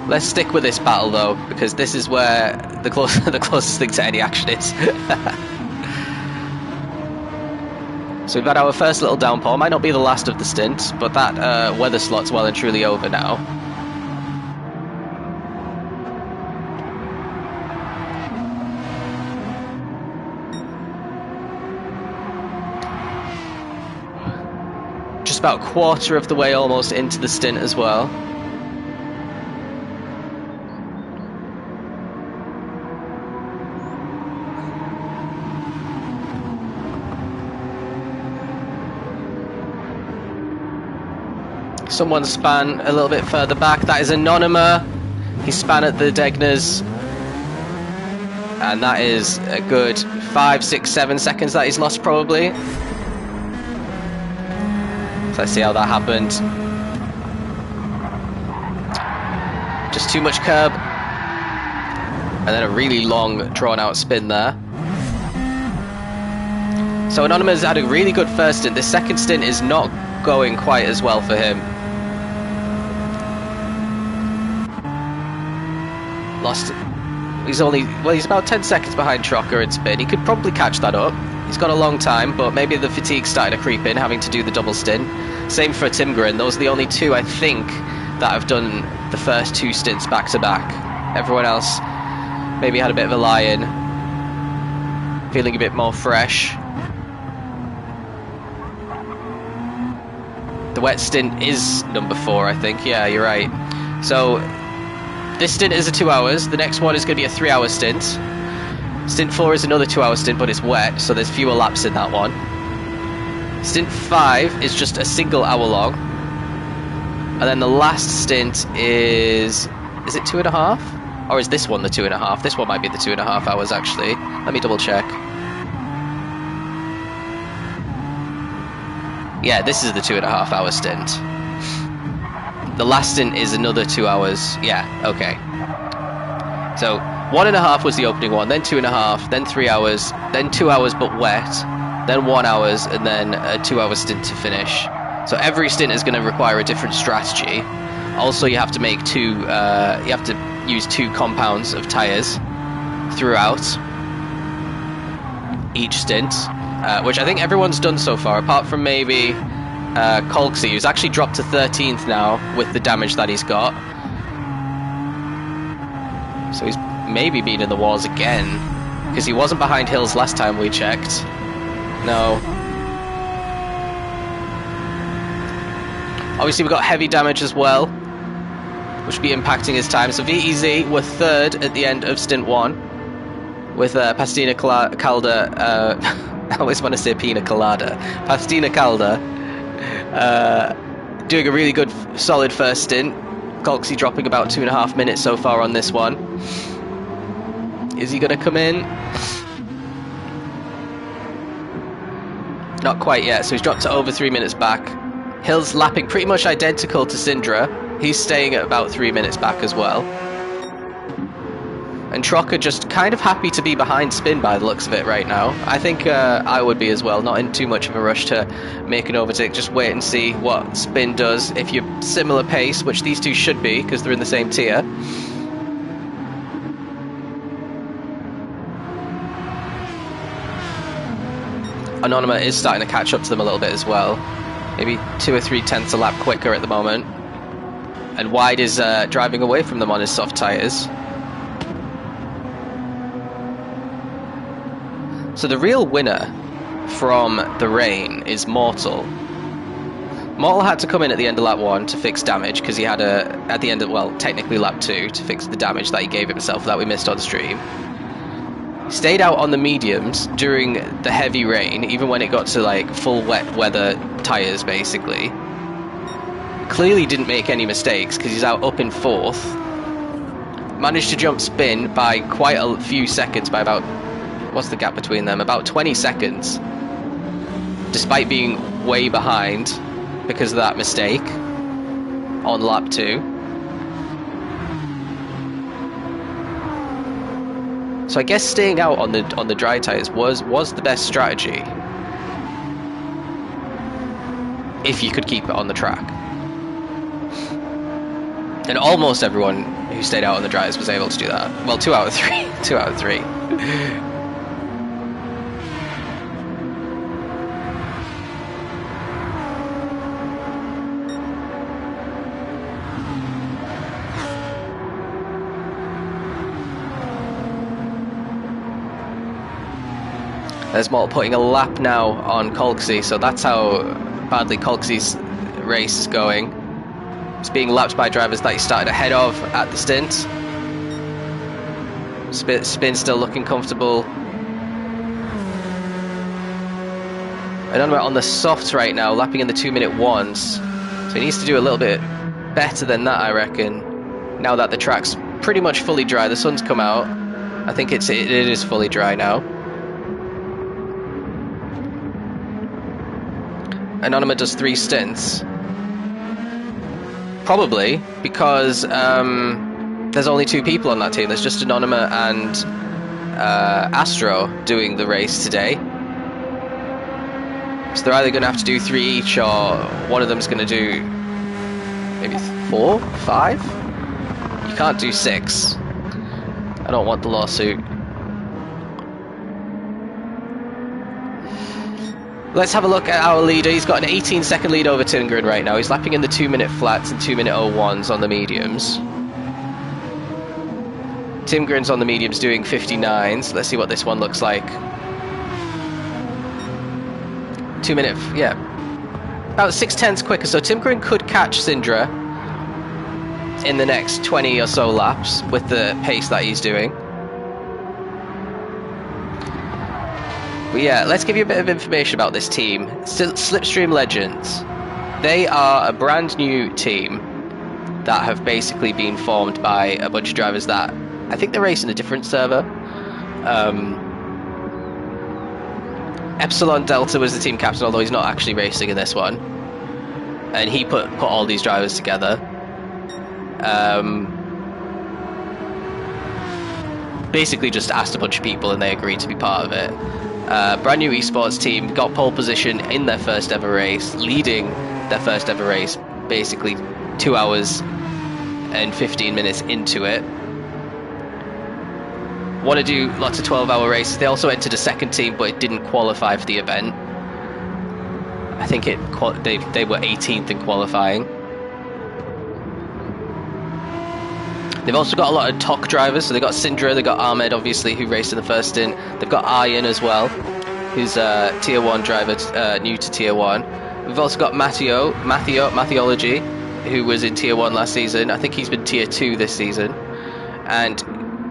Let's stick with this battle though, because this is where the closest thing to any action is. So we've had our first little downpour. Might not be the last of the stint, but that weather slot's well and truly over now. Just about a quarter of the way almost into the stint as well. Someone span a little bit further back. That is Anonyma. He span at the Degners. And that is a good 5, 6, 7 seconds that he's lost probably. So let's see how that happened. Just too much curb. And then a really long drawn out spin there. So Anonyma's had a really good first stint. This second stint is not going quite as well for him. Lost. He's about 10 seconds behind Trocker in spin. He could probably catch that up. He's got a long time, but maybe the fatigue's starting to creep in, having to do the double stint. Same for Tim Grin. Those are the only two, I think, that have done the first 2 stints back to back. Everyone else maybe had a bit of a lie-in, feeling a bit more fresh. The wet stint is number 4, I think. Yeah, you're right. So this stint is a 2 hours. The next one is going to be a 3-hour stint. Stint 4 is another 2-hour stint, but it's wet, so there's fewer laps in that one. Stint 5 is just a single hour long. And then the last stint is it 2.5? Or is this one the 2.5? This one might be the 2.5 hours, actually. Let me double check. Yeah, this is the 2.5 hour stint. The last stint is another 2 hours. Yeah, okay. So 1.5 was the opening one, then 2.5, then 3 hours, then 2 hours but wet, then 1 hour, and then a 2-hour stint to finish. So every stint is going to require a different strategy. Also, you have to make you have to use 2 compounds of tires throughout each stint, which I think everyone's done so far, apart from maybe Colksy, who's actually dropped to 13th now with the damage that he's got. So he's maybe been in the wars again, because he wasn't behind Hills last time we checked. No. Obviously we've got heavy damage as well, which will be impacting his time. So VEZ were 3rd at the end of stint 1, with Pastina Calda, I always want to say Pina Colada. Pastina Calda doing a really good, solid first stint. Colksy dropping about 2.5 minutes so far on this one. Is he going to come in? Not quite yet, so he's dropped to over 3 minutes back. Hill's lapping pretty much identical to Syndra. He's staying at about 3 minutes back as well. And Trocker just kind of happy to be behind Spin by the looks of it right now. I think I would be as well, not in too much of a rush to make an overtake. Just wait and see what Spin does. If you're similar pace, which these two should be because they're in the same tier. Anonyma is starting to catch up to them a little bit as well. Maybe 2 or 3 tenths a lap quicker at the moment. And Wide is driving away from them on his soft tyres. So the real winner from the rain is Mortal. Mortal had to come in at the end of lap 1 to fix damage because he had at the end of, well, technically lap 2 to fix the damage that he gave himself that we missed on stream. Stayed out on the mediums during the heavy rain, even when it got to like full wet weather tyres basically. Clearly didn't make any mistakes because he's out up in 4th. Managed to jump spin by quite a few seconds, by about, what's the gap between them? About 20 seconds. Despite being way behind because of that mistake on lap 2. So I guess staying out on the dry tyres was the best strategy. If you could keep it on the track. And almost everyone who stayed out on the dries was able to do that. Well, 2 out of 3. 2 out of 3. There's Mortal putting a lap now on Colksy, so that's how badly Colksy's race is going. It's being lapped by drivers that he started ahead of at the stint. Spin still looking comfortable. And on the softs right now, lapping in the 2-minute ones. So he needs to do a little bit better than that, I reckon. Now that the track's pretty much fully dry, the sun's come out. I think it is fully dry now. Anonyma does 3 stints. Probably because there's only 2 people on that team. There's just Anonyma and Astro doing the race today. So they're either going to have to do 3 each, or one of them's going to do maybe 4, 5. You can't do 6. I don't want the lawsuit. Let's have a look at our leader. He's got an 18-second lead over Tim Gr3 right now. He's lapping in the 2-minute flats and 2-minute 01s on the mediums. Tim Gr3's on the mediums doing 59s. Let's see what this one looks like. 2-minute, yeah. About 6/10 quicker, so Tim Gr3 could catch Syndra in the next 20 or so laps with the pace that he's doing. But yeah, let's give you a bit of information about this team. Slipstream Legends. They are a brand new team that have basically been formed by a bunch of drivers that I think they're racing a different server. Epsilon Delta was the team captain, although he's not actually racing in this one. And he put all these drivers together. Basically just asked a bunch of people and they agreed to be part of it. Brand new eSports team, got pole position in their first ever race, leading their first ever race, basically 2 hours and 15 minutes into it. Want to do lots of 12-hour races. They also entered a second team, but it didn't qualify for the event. I think they were 18th in qualifying. They've also got a lot of TOC drivers, so they've got Syndra, they've got Ahmed, obviously, who raced in the first stint. They've got Iron as well, who's a Tier 1 driver, new to Tier 1. We've also got Mattheology, who was in Tier 1 last season. I think he's been Tier 2 this season. And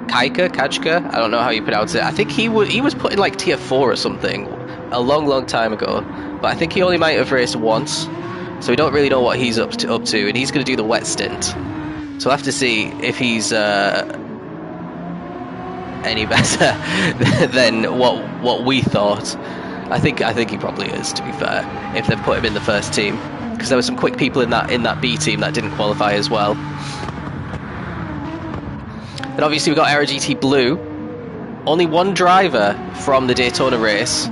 Kajka, I don't know how you pronounce it. I think he was put in like Tier 4 or something a long time ago. But I think he only might have raced once, so we don't really know what he's up to, and he's going to do the wet stint. So we'll have to see if he's any better than what we thought. I think he probably is, to be fair, if they've put him in the first team, because there were some quick people in that B team that didn't qualify as well. Then obviously we've got Aero GT Blue. Only one driver from the Daytona race.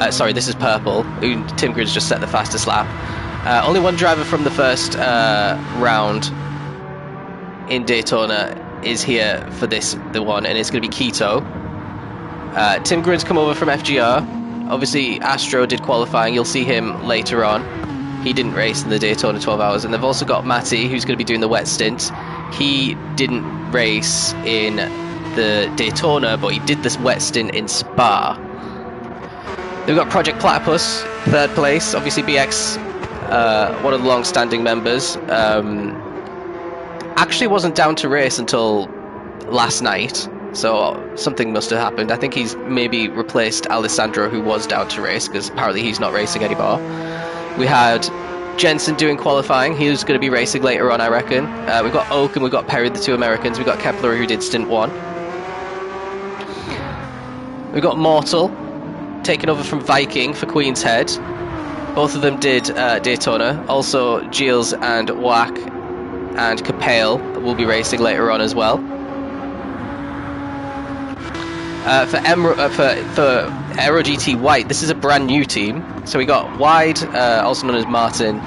Sorry, this is purple. Tim Gr3's just set the fastest lap. Only one driver from the first round in Daytona is here for the one, and it's going to be Keto. Tim Gr3's come over from FGR. Obviously, Astro did qualifying. You'll see him later on. He didn't race in the Daytona 12 hours. And they've also got Matty, who's going to be doing the wet stint. He didn't race in the Daytona, but he did this wet stint in Spa. They've got Project Platypus, third place. Obviously, BX one of the long-standing members. Actually wasn't down to race until last night, so something must have happened. I think he's maybe replaced Alessandro, who was down to race, because apparently he's not racing anymore. We had Jensen doing qualifying. He was going to be racing later on, I reckon. We've got Oak and we've got Perry, the two Americans. We've got Kepler, who did Stint 1. We've got Mortal taking over from Viking for Queen's Head. Both of them did Daytona. Also, Gilles and Wack and Capale will be racing later on as well. For Aero GT White, this is a brand new team. So we got Wide, also known as Martin,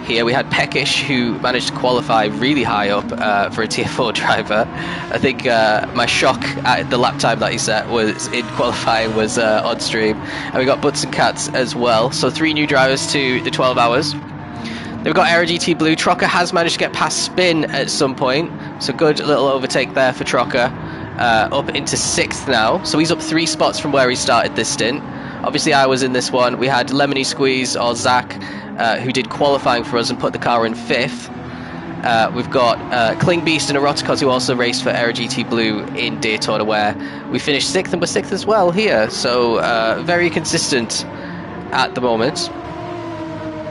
here. We had Peckish, who managed to qualify really high up for a Tier 4 driver. I think my shock at the lap time that he set was in qualifying was on stream. And we got Butts and Cats as well. So 3 new drivers to the 12 hours. Then we've got Aero GT Blue. Trocker has managed to get past Spin at some point. So good little overtake there for Trocker. Up into 6th now. So he's up 3 spots from where he started this stint. Obviously I was in this one. We had Lemony Squeeze, or Zach, who did qualifying for us and put the car in 5th. We've got Kling Beast and Eroticos, who also raced for Aero GT Blue in Daytona, where we finished 6th and we're 6th as well here. So very consistent at the moment.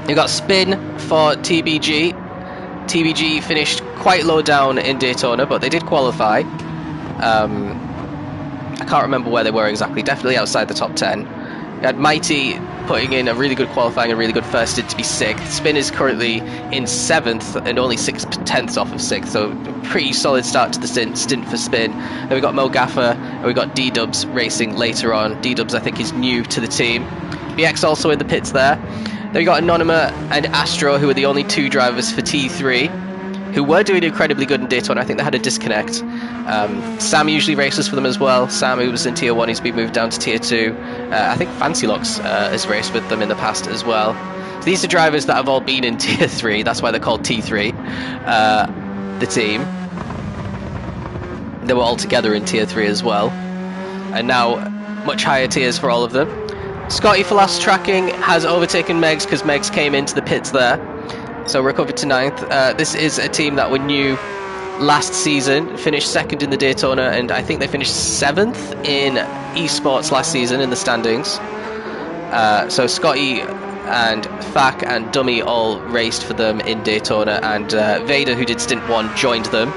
We've got Spin for TBG. TBG finished quite low down in Daytona, but they did qualify. I can't remember where they were exactly, definitely outside the top 10. We had Mighty putting in a really good qualifying and a really good first stint to be 6th. Spin is currently in 7th and only 6/10 off of 6th, so pretty solid start to the stint for Spin. Then we got Mo Gaffer and we got D-Dubs racing later on. D-Dubs I think is new to the team. BX also in the pits there. Then we got Anonyma and Astro, who are the only 2 drivers for T3, who were doing incredibly good in Daytona. I think they had a disconnect. Sam usually races for them as well. Sam, who was in Tier 1, he's been moved down to Tier 2. I think Fancy Locks has raced with them in the past as well. So these are drivers that have all been in Tier 3. That's why they're called T3, the team. They were all together in Tier 3 as well. And now much higher tiers for all of them. Scotty for last tracking has overtaken Megs because Megs came into the pits there. So recovered to 9th. This is a team that were new last season, finished 2nd in the Daytona, and I think they finished 7th in eSports last season in the standings. So Scotty and Fak and Dummy all raced for them in Daytona, and Vader, who did Stint 1, joined them.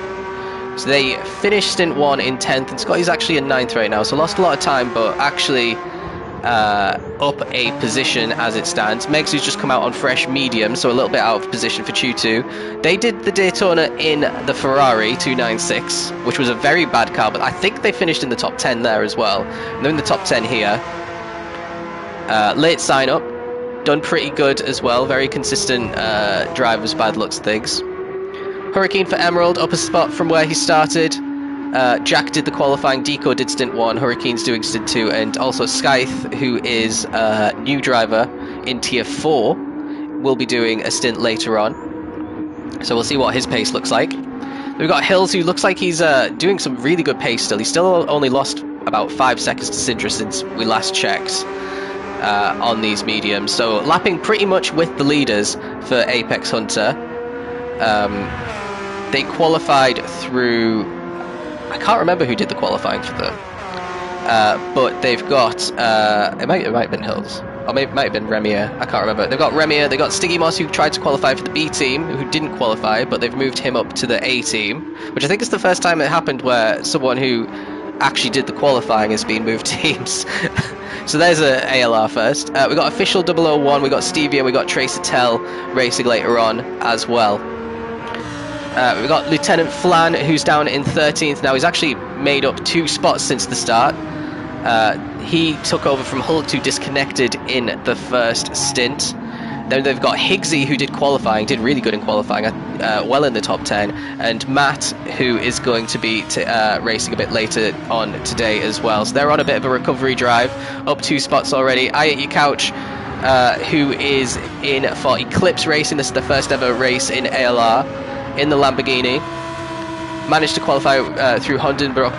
So they finished Stint 1 in 10th, and Scotty's actually in 9th right now, so lost a lot of time, but actually up a position as it stands. Megs, who's just come out on fresh medium, so a little bit out of position for Tutu. They did the Daytona in the Ferrari 296, which was a very bad car, but I think they finished in the top 10 there as well. And they're in the top 10 here. Late sign up, done pretty good as well. Very consistent drivers by the looks of things. Hurricane for Emerald, up a spot from where he started. Jack did the qualifying, Deco did Stint 1, Hurricane's doing Stint 2, and also Scythe, who is a new driver in Tier 4, will be doing a stint later on. So we'll see what his pace looks like. We've got Hills, who looks like he's doing some really good pace still. He's still only lost about 5 seconds to Syndra since we last checked on these mediums. So lapping pretty much with the leaders for Apex Hunter. They qualified through... I can't remember who did the qualifying for them, but they've got it might have been Hills, or maybe it might have been Remier. I can't remember. They've got Remier, they got Stiggy Moss, who tried to qualify for the B team, who didn't qualify, but they've moved him up to the A team, which I think is the first time it happened where someone who actually did the qualifying has been moved teams. So there's a ALR first. We got Official 001, we got Stevia, we got Tracer Tell racing later on as well. We've got Lieutenant Flan, who's down in 13th now. He's actually made up 2 spots since the start. He took over from Hulk, who disconnected in the first stint. Then they've got Higgsy, who did qualifying, did really good in qualifying, well in the top 10. And Matt, who is going to be racing a bit later on today as well. So they're on a bit of a recovery drive, up 2 spots already. I At Your Couch, who is in for Eclipse Racing. This is the first ever race in ALR. In the Lamborghini, managed to qualify through Hondenbrook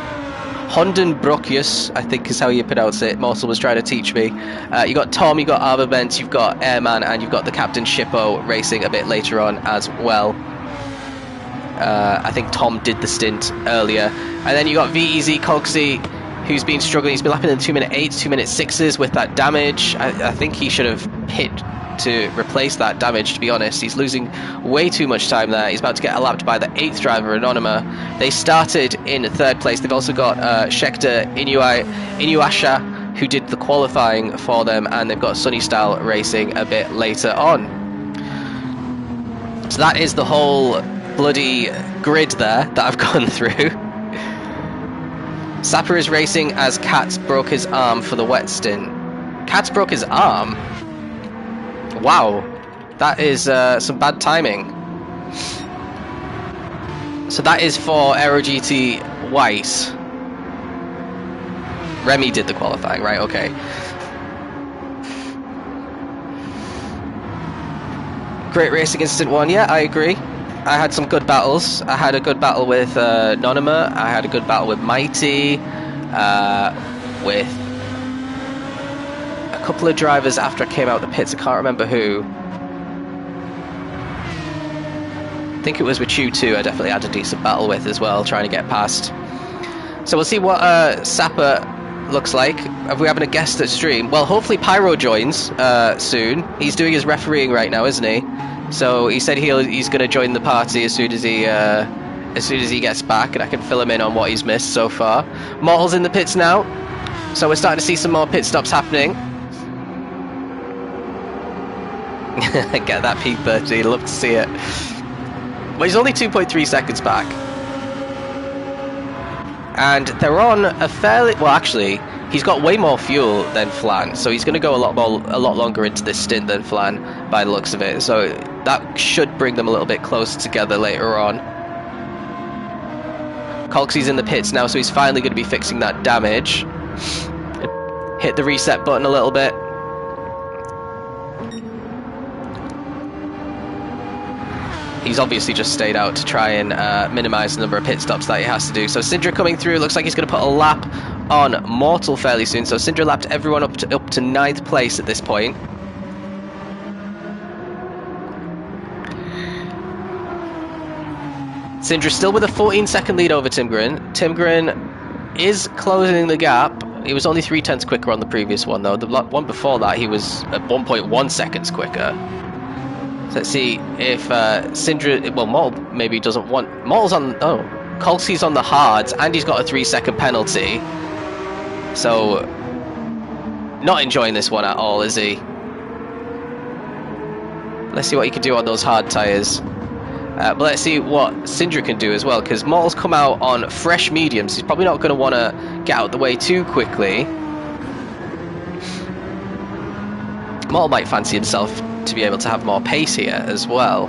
Hondenbrokius, I think is how you pronounce it. Mortal was trying to teach me. You got Tom, you got Armament, you've got Airman, and you've got the Captain Shippo racing a bit later on as well. I think Tom did the stint earlier. And then you got VEZ Cogsy, who's been struggling. He's been lapping in the 2-minute 8s, 2-minute 6s with that damage. I think he should have hit to replace that damage, to be honest. He's losing way too much time there. He's about to get lapped by the 8th driver, Anonyma. They started in 3rd place. They've also got Schechter Inuasha, who did the qualifying for them, and they've got Sunny Style racing a bit later on. So that is the whole bloody grid there that I've gone through. Sapper is racing as Katz broke his arm for the wet stint. Katz broke his arm? Wow, that is some bad timing. So that is for Aero GT White. Remy did the qualifying, right? Okay. Great racing in Stint 1, yeah, I agree. I had some good battles. I had a good battle with Nonima. I had a good battle with Mighty. With a couple of drivers after I came out the pits. I can't remember who. I think it was with you too. I definitely had a decent battle with as well, trying to get past. So we'll see what Sapper looks like. Are we having a guest at stream? Well, hopefully Pyro joins soon. He's doing his refereeing right now, isn't he? So he said he's going to join the party as soon as he gets back, and I can fill him in on what he's missed so far. Mortal's in the pits now, so we're starting to see some more pit stops happening. Get that P30, love to see it. Well, he's only 2.3 seconds back. And they're on a fairly... Well, actually, he's got way more fuel than Flan, so he's going to go a lot longer into this stint than Flan, by the looks of it. So that should bring them a little bit closer together later on. Colxy's in the pits now, so he's finally going to be fixing that damage. Hit the reset button a little bit. He's obviously just stayed out to try and minimise the number of pit stops that he has to do. So Syndra coming through, looks like he's going to put a lap on Mortal fairly soon. So Syndra lapped everyone up to 9th place at this point. Syndra still with a 14-second lead over Timgren. Timgren is closing the gap. He was only 0.3 quicker on the previous one, though. The one before that, he was at 1.1 seconds quicker. So let's see if Syndra... Well, Mortal maybe doesn't want... Mortal's on... Oh, Colxy's on the hards, and he's got a 3-second penalty. So, not enjoying this one at all, is he? Let's see what he can do on those hard tyres. But let's see what Syndra can do as well, because Mortal's come out on fresh mediums. He's probably not going to want to get out the way too quickly. Mortal might fancy himself to be able to have more pace here as well.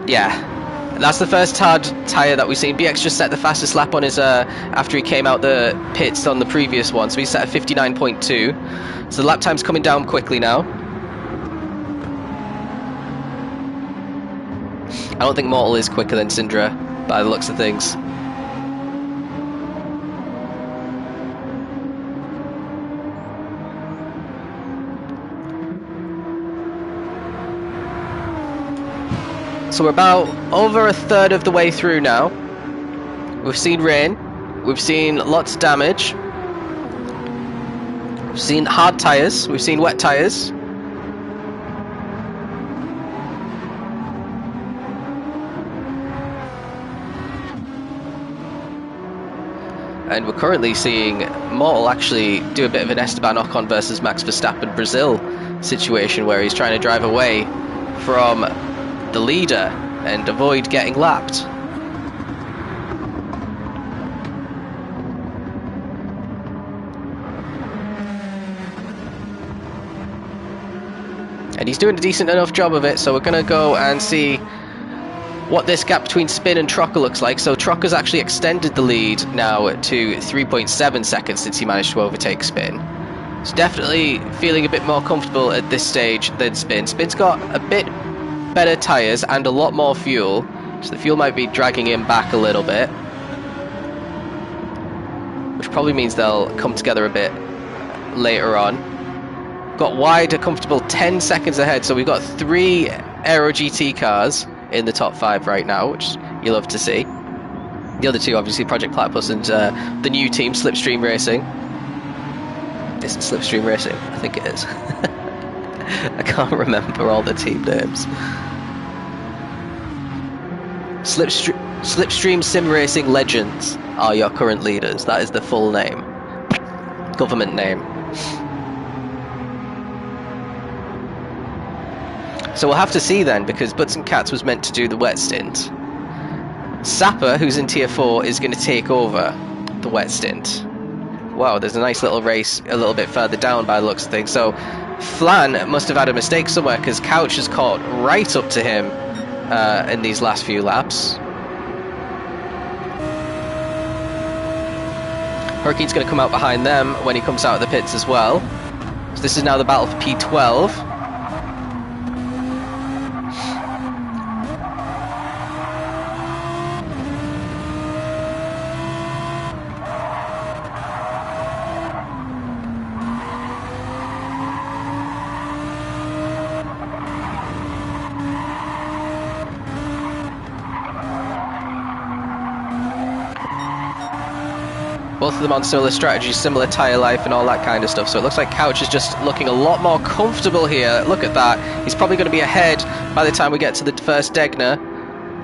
Yeah, that's the first hard tyre that we've seen. BX just set the fastest lap on his after he came out the pits on the previous one, so he set a 59.2. So the lap time's coming down quickly now. I don't think Mortal is quicker than Syndra by the looks of things. So we're about over a third of the way through now. We've seen rain, we've seen lots of damage, we've seen hard tyres, we've seen wet tyres. And we're currently seeing Mortal actually do a bit of an Esteban Ocon versus Max Verstappen Brazil situation, where he's trying to drive away from the leader and avoid getting lapped. And he's doing a decent enough job of it, so we're going to go and see what this gap between Spin and Trocker looks like. So Trocker's actually extended the lead now to 3.7 seconds since he managed to overtake Spin. He's definitely feeling a bit more comfortable at this stage than Spin. Spin's got a bit better tyres and a lot more fuel So the fuel might be dragging him back a little bit, which probably means they'll come together a bit later on. Got wide, a comfortable 10 seconds ahead, so we've got 3 Aero GT cars in the top 5 right now, which you love to see. The other 2, obviously, Project Platypus and the new team, Slipstream Racing. Isn't Slipstream Racing? I think it is. I can't remember all the team names. Slipstream Sim Racing Legends are your current leaders. That is the full name. Government name. So we'll have to see then, because Butts and Cats was meant to do the wet stint. Sapper, who's in tier 4, is going to take over the wet stint. Wow, there's a nice little race a little bit further down by the looks of things. So Flan must have had a mistake somewhere, because Couch has caught right up to him in these last few laps. Hurricane's going to come out behind them when he comes out of the pits as well. So this is now the battle for P12. Both of them on similar strategies, similar tyre life and all that kind of stuff. So it looks like Couch is just looking a lot more comfortable here. Look at that. He's probably going to be ahead by the time we get to the first Degner.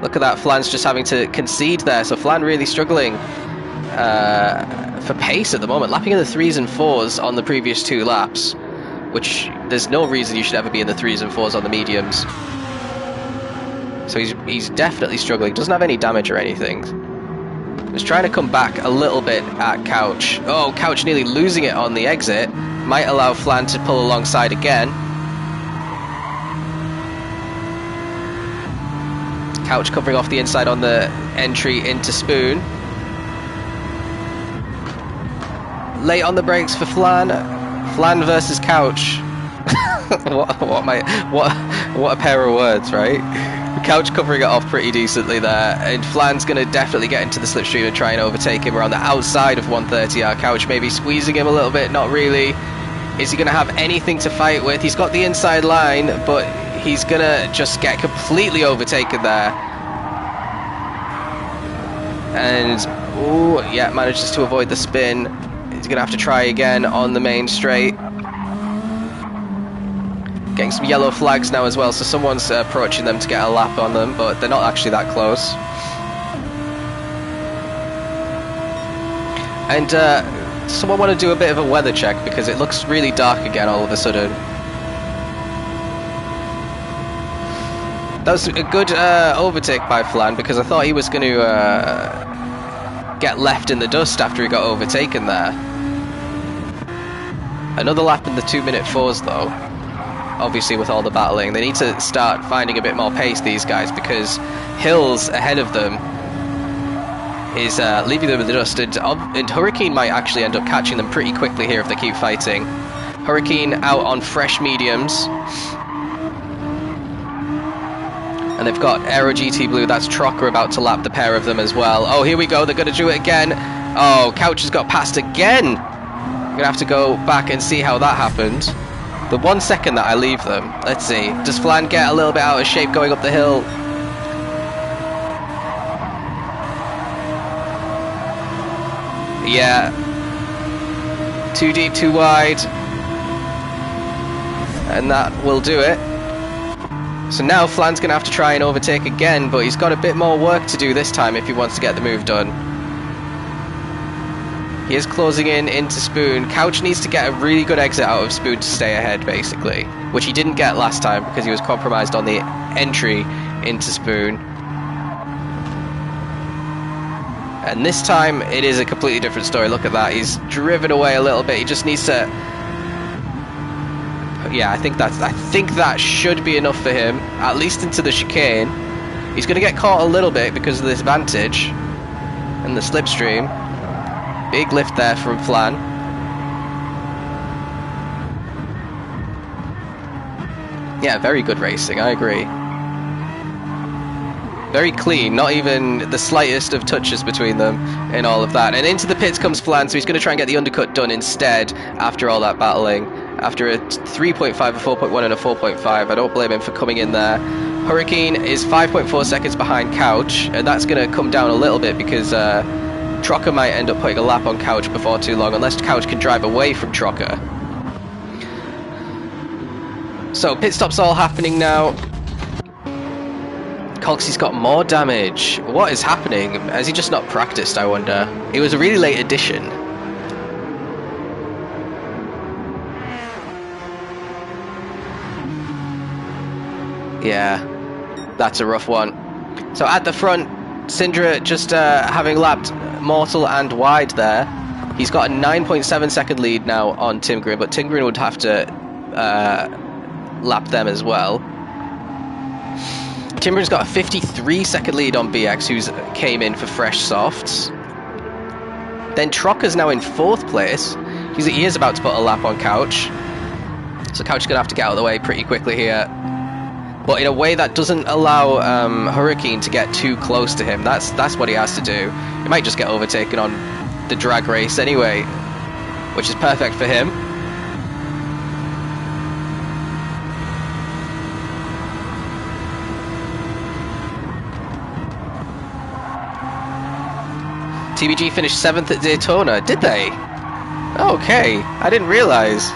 Look at that. Flan's just having to concede there. So Flan really struggling for pace at the moment. Lapping in the 3s and 4s on the previous 2 laps, which there's no reason you should ever be in the 3s and 4s on the mediums. So he's definitely struggling. Doesn't have any damage or anything. Just trying to come back a little bit at Couch. Oh, Couch nearly losing it on the exit. Might allow Flan to pull alongside again. Couch covering off the inside on the entry into Spoon. Late on the brakes for Flan. Flan versus Couch. what a pair of words, right? Couch covering it off pretty decently there, and Flan's going to definitely get into the slipstream and try and overtake him around the outside of 130R. Couch maybe squeezing him a little bit, not really. Is he going to have anything to fight with? He's got the inside line, but he's going to just get completely overtaken there. And, oh, yeah, manages to avoid the spin. He's going to have to try again on the main straight. Getting some yellow flags now as well, so someone's approaching them to get a lap on them, but they're not actually that close. And someone want to do a bit of a weather check, because it looks really dark again all of a sudden. That was a good overtake by Flan, because I thought he was going to get left in the dust after he got overtaken there. Another lap in the 2-minute 4s though. Obviously, with all the battling, they need to start finding a bit more pace, these guys, because Hills ahead of them is leaving them in the dust, and Hurricane might actually end up catching them pretty quickly here if they keep fighting. Hurricane out on fresh mediums, and they've got Aero GT Blue. That's Trocker about to lap the pair of them as well. Oh, here we go, they're going to do it again. Oh, Couch has got passed again. I'm going to have to go back and see how that happened. The 1 second that I leave them. Let's see. Does Flan get a little bit out of shape going up the hill? Yeah. Too deep, too wide. And that will do it. So now Flan's going to have to try and overtake again, but he's got a bit more work to do this time if he wants to get the move done. He is closing in into Spoon. Couch needs to get a really good exit out of Spoon to stay ahead, basically, which he didn't get last time because he was compromised on the entry into Spoon. And this time it is a completely different story. Look at that. He's driven away a little bit. He just needs to... Yeah, I think that should be enough for him, at least into the chicane. He's going to get caught a little bit because of this vantage and the slipstream. Big lift there from Flan. Yeah, very good racing, I agree. Very clean, not even the slightest of touches between them in all of that. And into the pits comes Flan, so he's going to try and get the undercut done instead after all that battling. After a 3.5, a 4.1 and a 4.5, I don't blame him for coming in there. Hurricane is 5.4 seconds behind Couch, and that's going to come down a little bit because Trocker might end up putting a lap on Couch before too long, unless Couch can drive away from Trocker. So pit stops all happening now. Colxy's got more damage. What is happening? Has he just not practiced, I wonder? It was a really late addition. Yeah, that's a rough one. So at the front, Syndra just having lapped Mortal and Wide there. He's got a 9.7 second lead now on Tim Green, but Tim Green would have to lap them as well. Tim Green's got a 53 second lead on BX, who's came in for fresh softs. Then Trocker's now in 4th place. He is about to put a lap on Couch. So Couch is going to have to get out of the way pretty quickly here. But in a way that doesn't allow Hurricane to get too close to him. That's what he has to do. He might just get overtaken on the drag race anyway, which is perfect for him. TBG finished 7th at Daytona, did they? Okay, I didn't realise.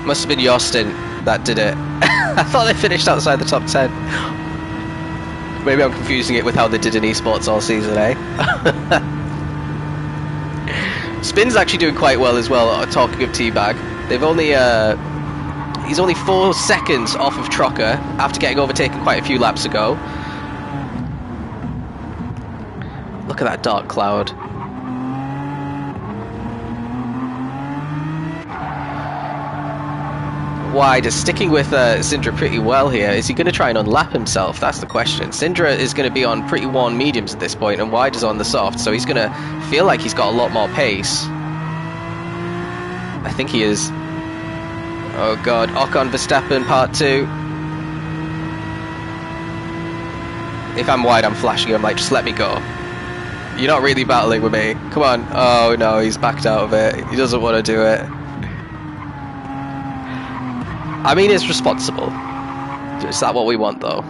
Must have been your stint that did it. I thought they finished outside the top 10. Maybe I'm confusing it with how they did in eSports all season, eh? Spin's actually doing quite well as well, talking of Teabag. They've only... he's only 4 seconds off of Trocker after getting overtaken quite a few laps ago. Look at that dark cloud. Wide is sticking with Syndra pretty well here. Is he going to try and unlap himself? That's the question. Syndra is going to be on pretty worn mediums at this point, and Wide is on the soft, so he's going to feel like he's got a lot more pace. I think he is. Oh god, Ocon Verstappen part 2. If I'm Wide, I'm flashing him like, just let me go. You're not really battling with me. Come on. Oh no, he's backed out of it. He doesn't want to do it. I mean, it's responsible. Is that what we want, though?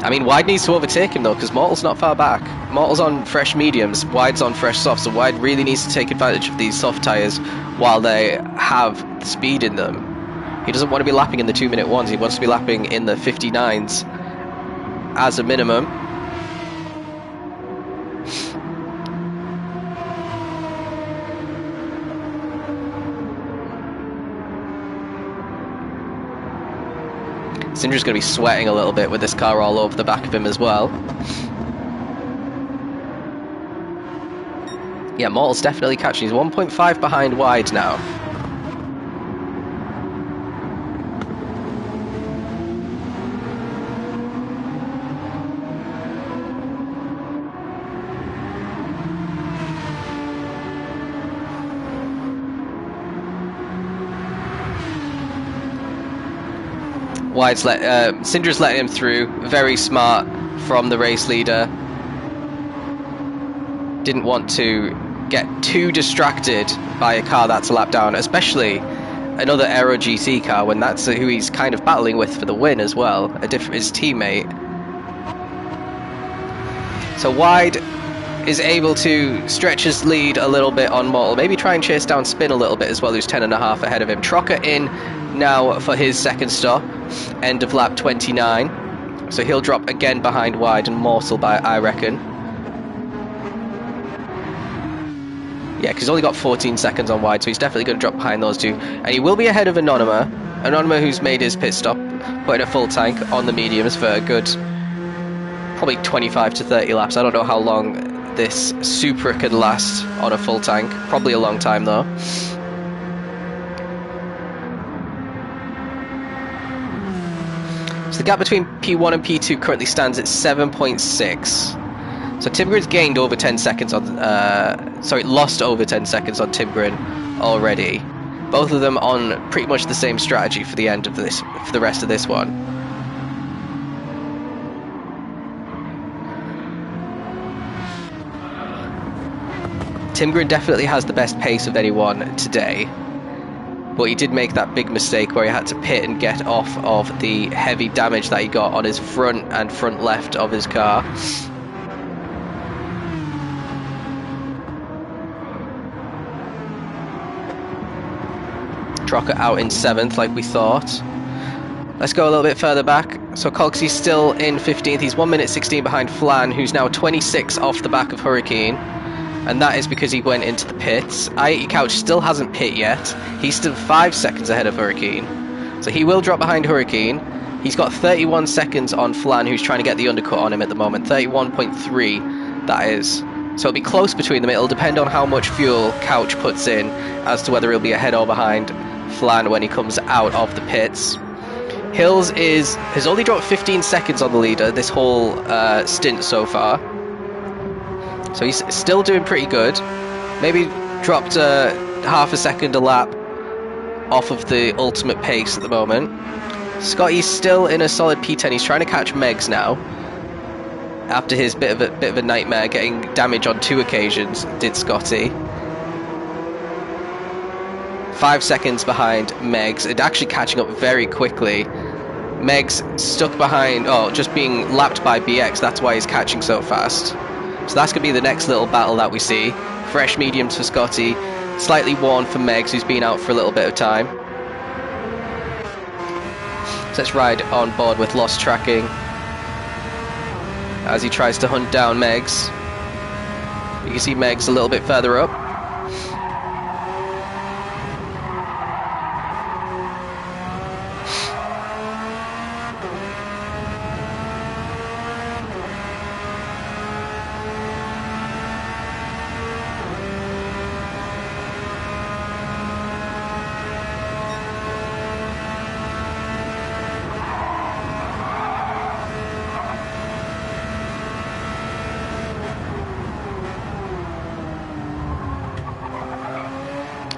I mean, Wide needs to overtake him, though, because Mortal's not far back. Mortal's on fresh mediums, Wide's on fresh softs, so Wide really needs to take advantage of these soft tyres while they have speed in them. He doesn't want to be lapping in the 2-minute ones, he wants to be lapping in the 59s as a minimum. Syndra's going to be sweating a little bit with this car all over the back of him as well. Yeah, Mortal's definitely catching. He's 1.5 behind Wide now. Syndra's letting him through. Very smart from the race leader. Didn't want to get too distracted by a car that's a lap down, especially another Aero GT car when that's who he's kind of battling with for the win as well, his teammate. So Wide is able to stretch his lead a little bit on Mortal, maybe try and chase down Spin a little bit as well, who's 10.5 ahead of him. Trocker in now for his second stop, end of lap 29, so he'll drop again behind Wide and Mortal by, I reckon. Yeah, because he's only got 14 seconds on Wide, so he's definitely going to drop behind those two, and he will be ahead of Anonymous, who's made his pit stop, putting a full tank on the mediums for a good probably 25 to 30 laps. I don't know how long this Supra could last on a full tank, probably a long time though. So the gap between P1 and P2 currently stands at 7.6. So Tim Grin's gained over 10 seconds on, lost over 10 seconds on Tim Grin already. Both of them on pretty much the same strategy for the end of this, for the rest of this one. Timgren definitely has the best pace of anyone today, but he did make that big mistake where he had to pit and get off of the heavy damage that he got on his front and front left of his car. Trocker out in 7th like we thought. Let's go a little bit further back. So Colxie's still in 15th. He's 1 minute 16 behind Flan, who's now 26 off the back of Hurricane. And that is because he went into the pits. I80 Couch still hasn't pit yet. He's still 5 seconds ahead of Hurricane. So he will drop behind Hurricane. He's got 31 seconds on Flan, who's trying to get the undercut on him at the moment. 31.3, that is. So it'll be close between them. It'll depend on how much fuel Couch puts in as to whether he'll be ahead or behind Flan when he comes out of the pits. Hills has only dropped 15 seconds on the leader this whole stint so far. So he's still doing pretty good. Maybe dropped half a second a lap off of the ultimate pace at the moment. Scotty's still in a solid P10. He's trying to catch Megs now. After his bit of a nightmare, getting damage on 2 occasions, did Scotty. 5 seconds behind Megs, and actually catching up very quickly. Megs stuck behind, just being lapped by BX, that's why he's catching so fast. So that's going to be the next little battle that we see. Fresh mediums for Scotty, slightly worn for Megs, who's been out for a little bit of time. So let's ride on board with Lost Tracking as he tries to hunt down Megs. You can see Megs a little bit further up.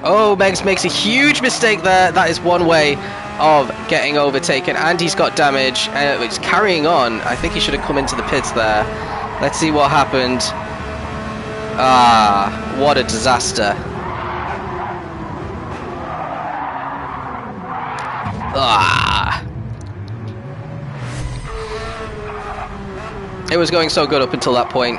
Oh, Megs makes a huge mistake there. That is one way of getting overtaken, and he's got damage. It's carrying on. I think he should have come into the pits there. Let's see what happened. Ah, what a disaster. Ah. It was going so good up until that point.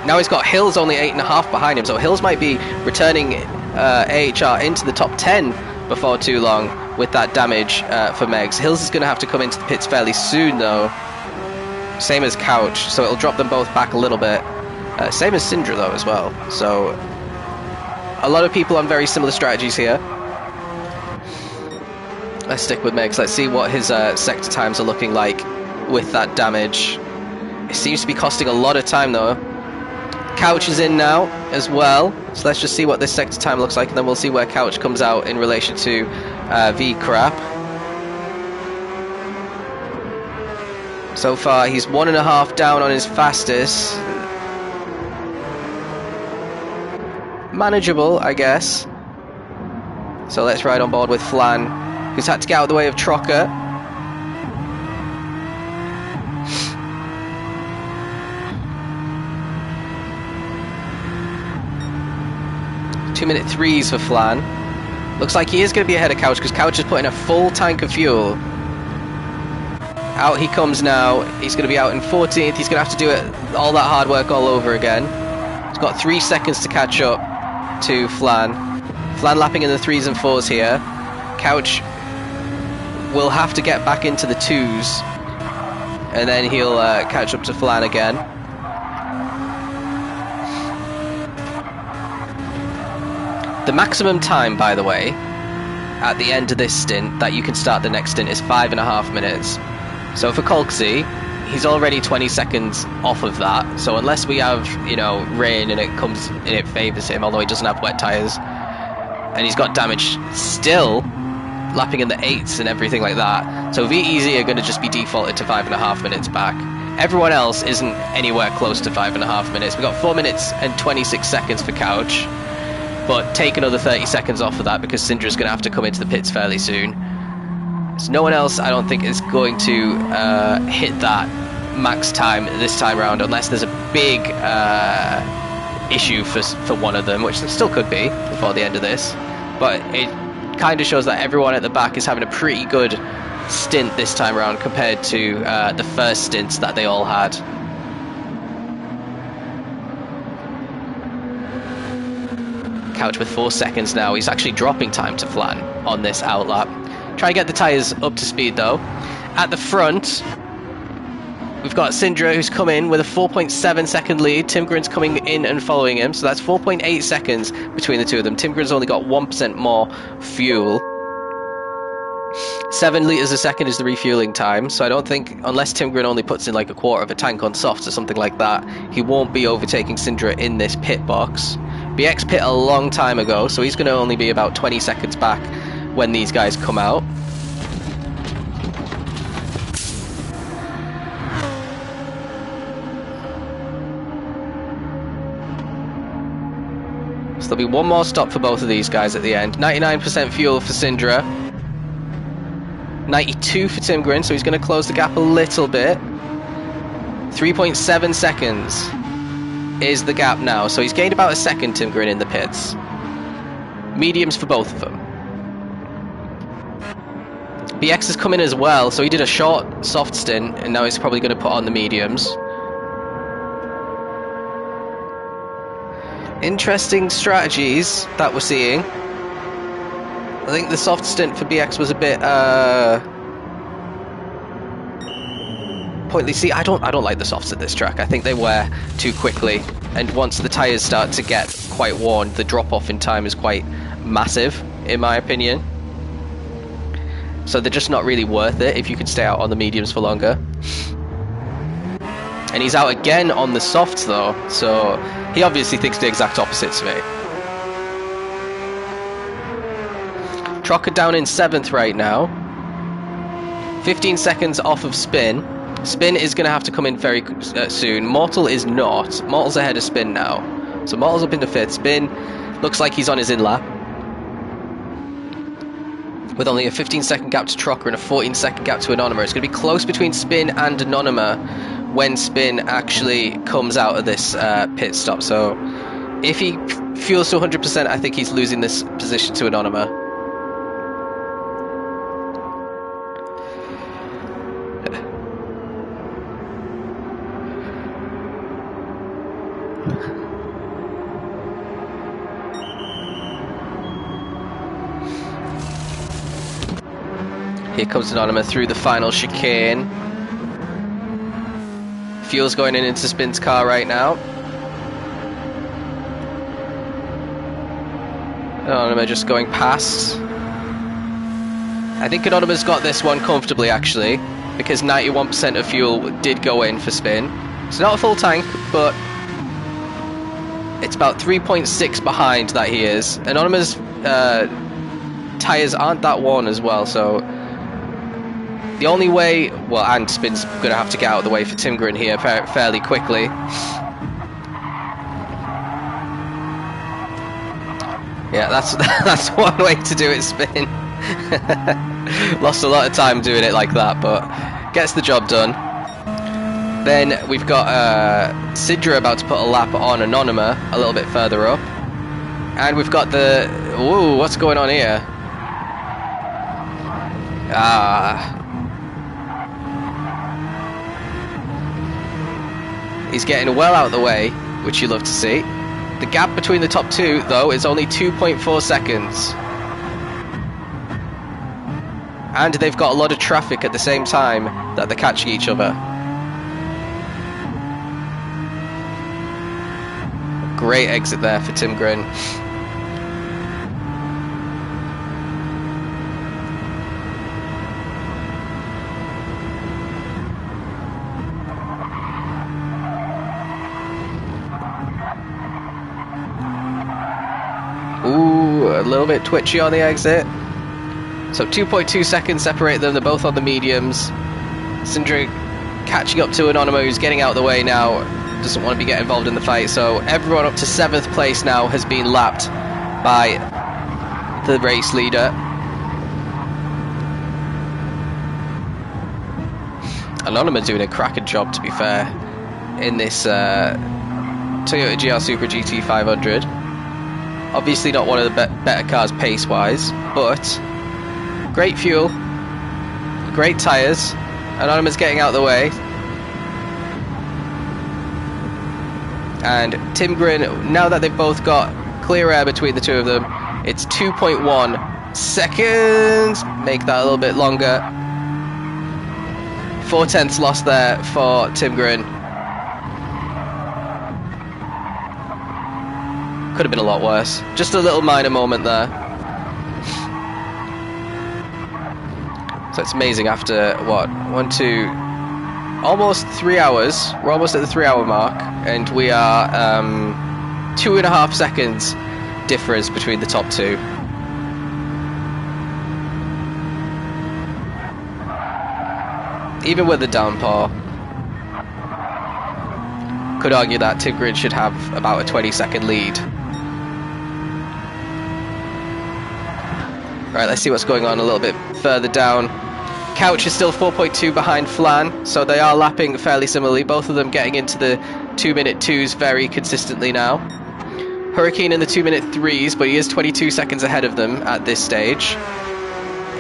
Now he's got Hills only 8.5 behind him, so Hills might be returning AHR into the top 10 before too long with that damage for Megs. Hills is going to have to come into the pits fairly soon though. Same as Couch, so it'll drop them both back a little bit. Same as Syndra though as well. So a lot of people on very similar strategies here. Let's stick with Megs. Let's see what his sector times are looking like with that damage. It seems to be costing a lot of time though. Couch is in now as well, so let's just see what this sector time looks like, and then we'll see where Couch comes out in relation to V-Crap. So far he's 1.5 down on his fastest. Manageable, I guess. So let's ride on board with Flan, who's had to get out of the way of Trocker. 2-minute 3s for Flan. Looks like he is going to be ahead of Couch because Couch is putting a full tank of fuel. Out he comes now. He's going to be out in 14th. He's going to have to do all that hard work all over again. He's got 3 seconds to catch up to Flan. Flan lapping in the 3s and 4s here. Couch will have to get back into the 2s, and then he'll catch up to Flan again. The maximum time, by the way, at the end of this stint that you can start the next stint is 5.5 minutes. So for Colxie, he's already 20 seconds off of that. So unless we have, rain and it favours him, although he doesn't have wet tyres, and he's got damage still, lapping in the 8s and everything like that. So VEZ are going to just be defaulted to 5.5 minutes back. Everyone else isn't anywhere close to 5.5 minutes. We've got 4 minutes and 26 seconds for Couch. but take another 30 seconds off of that because Syndra's going to have to come into the pits fairly soon. So no one else, I don't think, is going to hit that max time this time around unless there's a big issue for one of them, which there still could be before the end of this. But it kind of shows that everyone at the back is having a pretty good stint this time around compared to the first stints that they all had. Couch with 4 seconds now. He's actually dropping time to flatten on this outlap. Try and get the tyres up to speed though. At the front, we've got Syndra who's come in with a 4.7 second lead. Tim Grin's coming in and following him, so that's 4.8 seconds between the two of them. Tim Grin's only got 1% more fuel. 7 litres a second is the refueling time, so I don't think, unless Tim Grin only puts in like a quarter of a tank on softs or something like that, he won't be overtaking Syndra in this pit box. BX pit a long time ago, so he's going to only be about 20 seconds back when these guys come out. So there'll be one more stop for both of these guys at the end. 99% fuel for Syndra. 92 for Tim Grin, so he's going to close the gap a little bit. 3.7 seconds is the gap now, so he's gained about a second, Tim Grin, in the pits. Mediums for both of them. BX has come in as well, so he did a short soft stint, and now he's probably going to put on the mediums. Interesting strategies that we're seeing. I think the soft stint for BX was a bit pointless. See, I don't like the softs at this track. I think they wear too quickly, and once the tyres start to get quite worn, the drop off in time is quite massive, in my opinion. So they're just not really worth it if you could stay out on the mediums for longer. And he's out again on the softs though, so he obviously thinks the exact opposite to me. Trocker down in 7th right now. 15 seconds off of Spin. Spin is going to have to come in very soon. Mortal is not. Mortal's ahead of Spin now. So Mortal's up into 5th. Spin looks like he's on his in-lap. With only a 15-second gap to Trocker and a 14-second gap to Anonyma. It's going to be close between Spin and Anonyma when Spin actually comes out of this pit stop. So if he fuels to 100%, I think he's losing this position to Anonyma. Here comes Anonyma through the final chicane. Fuel's going into Spin's car right now. Anonyma just going past. I think Anonyma's got this one comfortably actually, because 91% of fuel did go in for Spin. It's not a full tank, but it's about 3.6 behind that he is. Anonyma's tyres aren't that worn as well, so the only way, well, and Spin's going to have to get out of the way for Tim Grin here fairly quickly. Yeah, that's one way to do it, Spin. Lost a lot of time doing it like that, but gets the job done. Then we've got Sidra about to put a lap on Anonyma a little bit further up. And we've got the... Ooh, what's going on here? He's getting well out of the way, which you love to see. The gap between the top two, though, is only 2.4 seconds. And they've got a lot of traffic at the same time that they're catching each other. Great exit there for Tim Grin. Ooh, a little bit twitchy on the exit. So 2.2 seconds separate them, they're both on the mediums. Syndra catching up to Anonyma, who's getting out of the way now. Doesn't want to be getting involved in the fight, so everyone up to 7th place now has been lapped by the race leader. Anonymous doing a cracking job, to be fair, in this Toyota GR Supra GT500. Obviously not one of the better cars pace-wise, but great fuel, great tyres. Anonymous getting out of the way. And Tim Grin, now that they've both got clear air between the two of them, it's 2.1 seconds. Make that a little bit longer. 4/10 lost there for Tim Grin. Could have been a lot worse. Just a little minor moment there. So it's amazing after, what, almost 3 hours. We're almost at the 3-hour mark, and we are 2.5 seconds difference between the top two. Even with the downpour, could argue that Tim Grin should have about a 20-second lead. Right, let's see what's going on a little bit further down. Couch is still 4.2 behind Flan, so they are lapping fairly similarly. Both of them getting into the 2-minute 2s very consistently now. Hurricane in the 2-minute 3s, but he is 22 seconds ahead of them at this stage.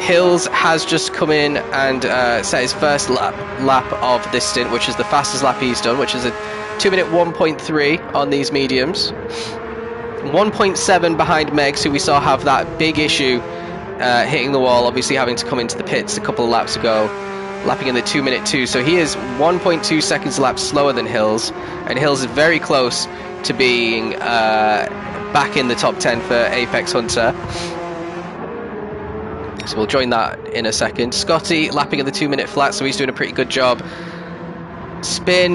Hills has just come in and set his first lap of this stint, which is the fastest lap he's done, which is a 2-minute 1.3 on these mediums. 1.7 behind Megs, who we saw have that big issue hitting the wall, obviously having to come into the pits a couple of laps ago, lapping in the 2-minute 2. So he is 1.2 seconds a lap slower than Hills, and Hills is very close to being back in the top 10 for Apex Hunter. So we'll join that in a second. Scotty lapping in the 2-minute flat, so he's doing a pretty good job. Spin,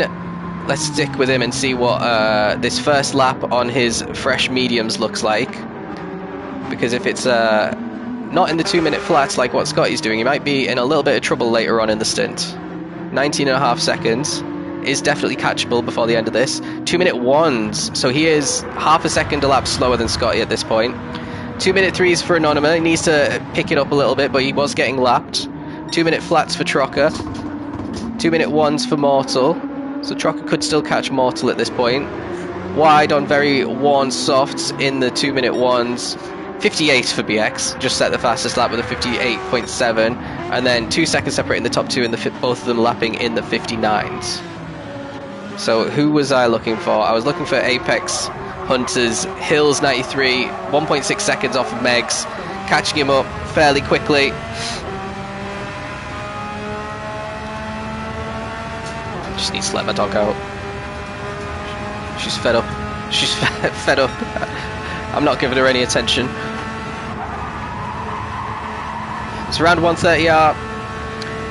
let's stick with him and see what this first lap on his fresh mediums looks like. Because if it's not in the 2-minute flats like what Scotty's doing, he might be in a little bit of trouble later on in the stint. 19.5 seconds is definitely catchable before the end of this. 2-minute 1s, so he is half a second a lap slower than Scotty at this point. 2-minute 3s for Anonymous, he needs to pick it up a little bit, but he was getting lapped. 2-minute flats for Trocker. 2-minute 1s for Mortal, so Trocker could still catch Mortal at this point. Wide on very worn softs in the 2-minute 1s. 58 for BX, just set the fastest lap with a 58.7, and then 2 seconds separating the top two, and both of them lapping in the 59s. So who was I looking for? I was looking for Apex Hunters, Hills 93, 1.6 seconds off of Megs, catching him up fairly quickly. Just need to let my dog out. She's fed up. She's fed up. I'm not giving her any attention. It's around 130R.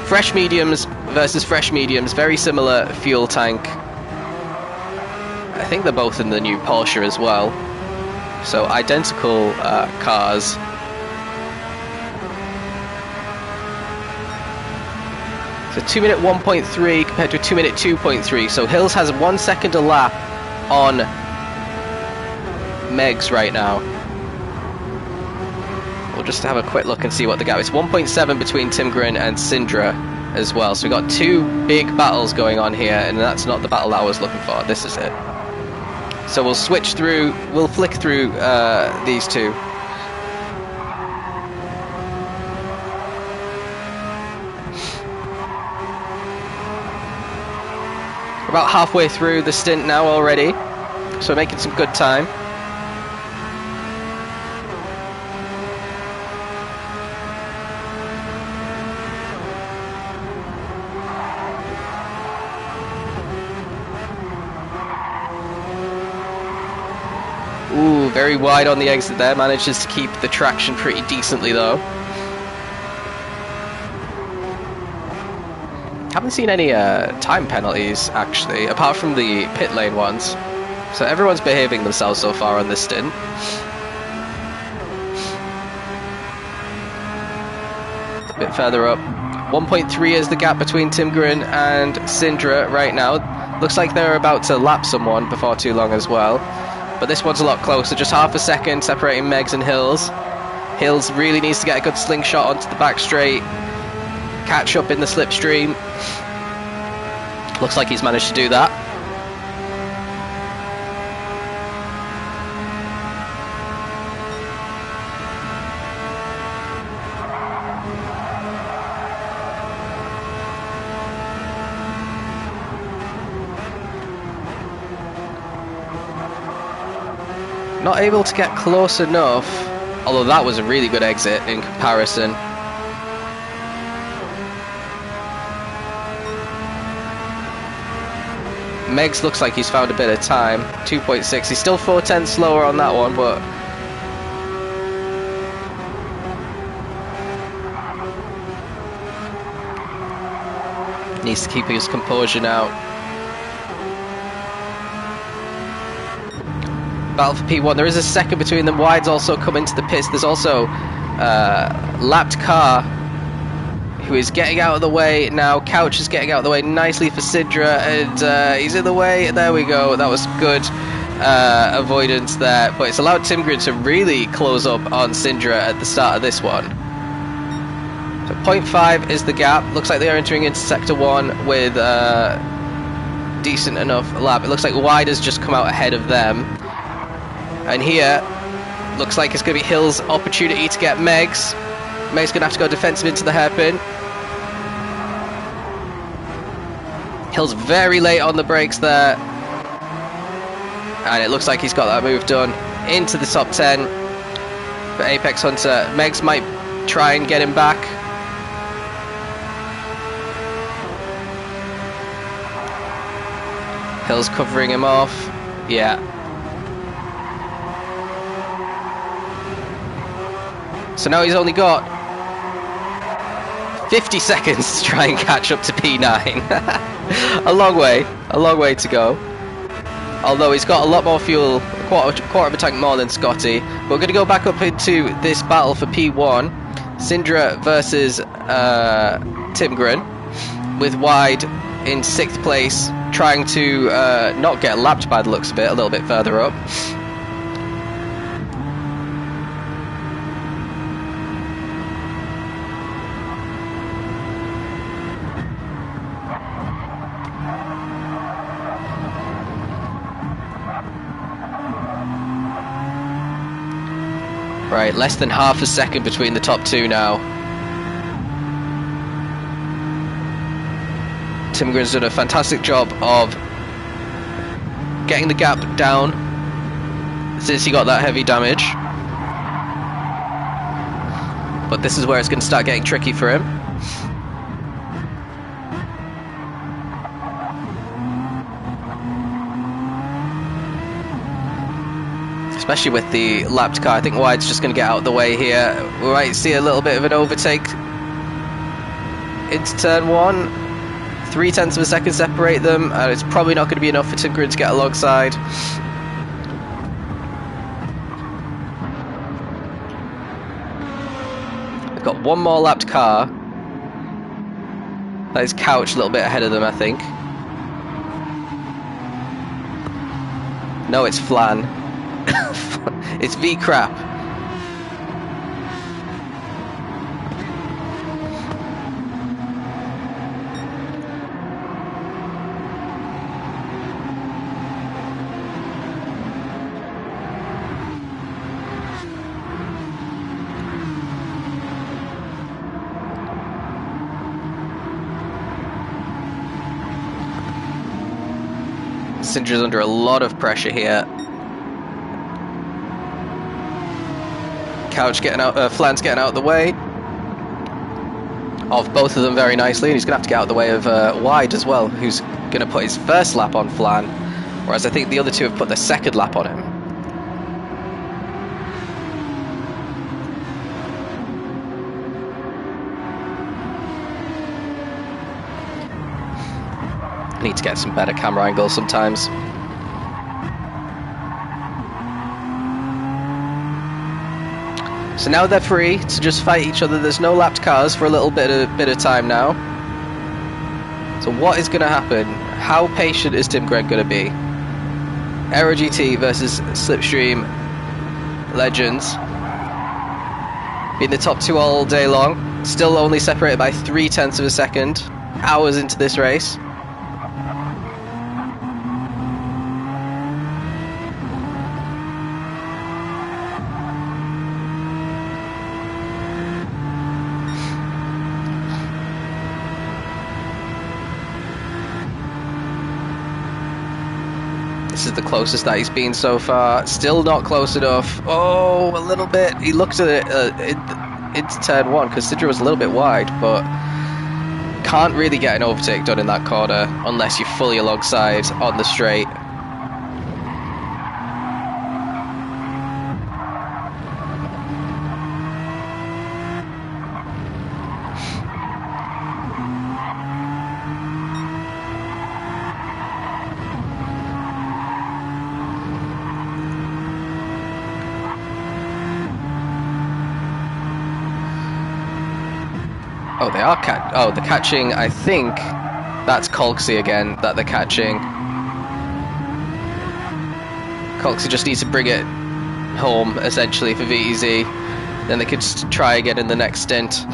Fresh mediums versus fresh mediums, very similar fuel tank. I think they're both in the new Porsche as well, so identical cars. So 2-minute 1.3 compared to a 2-minute 2.3, so Hills has 1 second a lap on Megs right now. We'll just have a quick look and see what the gap is. 1.7 between Tim Grin and Syndra as well, so we've got two big battles going on here, and that's not the battle I was looking for. This is it. So we'll switch through, we'll flick through these two. We're about halfway through the stint now already, so we're making some good time. Ooh, very wide on the exit there, manages to keep the traction pretty decently though. Haven't seen any time penalties actually, apart from the pit lane ones. So everyone's behaving themselves so far on this stint. A bit further up. 1.3 is the gap between Tim Grin and Syndra right now. Looks like they're about to lap someone before too long as well. But this one's a lot closer, just half a second separating Megs and Hills. Hills really needs to get a good slingshot onto the back straight, catch up in the slipstream. Looks like he's managed to do that. Not able to get close enough, although that was a really good exit in comparison. Megs looks like he's found a bit of time, 2.6. He's still 4/10 slower on that one, but needs to keep his composure now. Battle for P1. There is a second between them. Wide's also come into the pits. There's also lapped car who is getting out of the way now. Couch is getting out of the way nicely for Syndra, and he's in the way. There we go. That was good avoidance there, but it's allowed Tim Gr3 to really close up on Syndra at the start of this one. So 0.5 is the gap. Looks like they are entering into Sector 1 with decent enough lap. It looks like Wide has just come out ahead of them. And here, looks like it's going to be Hill's opportunity to get Megs. Meg's going to have to go defensive into the hairpin. Hill's very late on the brakes there. And it looks like he's got that move done into the top 10 for Apex Hunter. Megs might try and get him back. Hill's covering him off. Yeah. So now he's only got 50 seconds to try and catch up to P9. a long way to go. Although he's got a lot more fuel, quarter of a tank more than Scotty. But we're going to go back up into this battle for P1. Syndra versus Tim Gr3, with Wide in 6th place, trying to not get lapped by the looks of it, a little bit further up. Right, less than half a second between the top two now. Tim Gr3's done a fantastic job of getting the gap down since he got that heavy damage. But this is where it's going to start getting tricky for him. Especially with the lapped car. I think Wide's just going to get out of the way here. We might see a little bit of an overtake into turn 1. 0.3 of a second separate them, and it's probably not going to be enough for Tim Gr3 to get alongside. We've got one more lapped car. That is Couch a little bit ahead of them, I think. No, it's Flan. It's V-Crap. Syndra's under a lot of pressure here. Couch getting out, Flan's getting out of the way of both of them very nicely, and he's going to have to get out of the way of Wide as well, who's going to put his first lap on Flan, whereas I think the other two have put their second lap on him. Need to get some better camera angles sometimes. So now they're free to just fight each other. There's no lapped cars for a little bit of time now. So what is going to happen? How patient is Tim Gr3 going to be? Aero GT versus Slipstream Legends. Been the top two all day long. Still only separated by 0.3 of a second. Hours into this race. This is the closest that he's been so far. Still not close enough. Oh, a little bit. He looked at it into turn one because Sidra was a little bit wide, but can't really get an overtake done in that corner unless you're fully alongside on the straight. Oh, they are they're catching. I think that's Colksy again that they're catching. Colksy just needs to bring it home essentially for VEZ. Then they could try again in the next stint.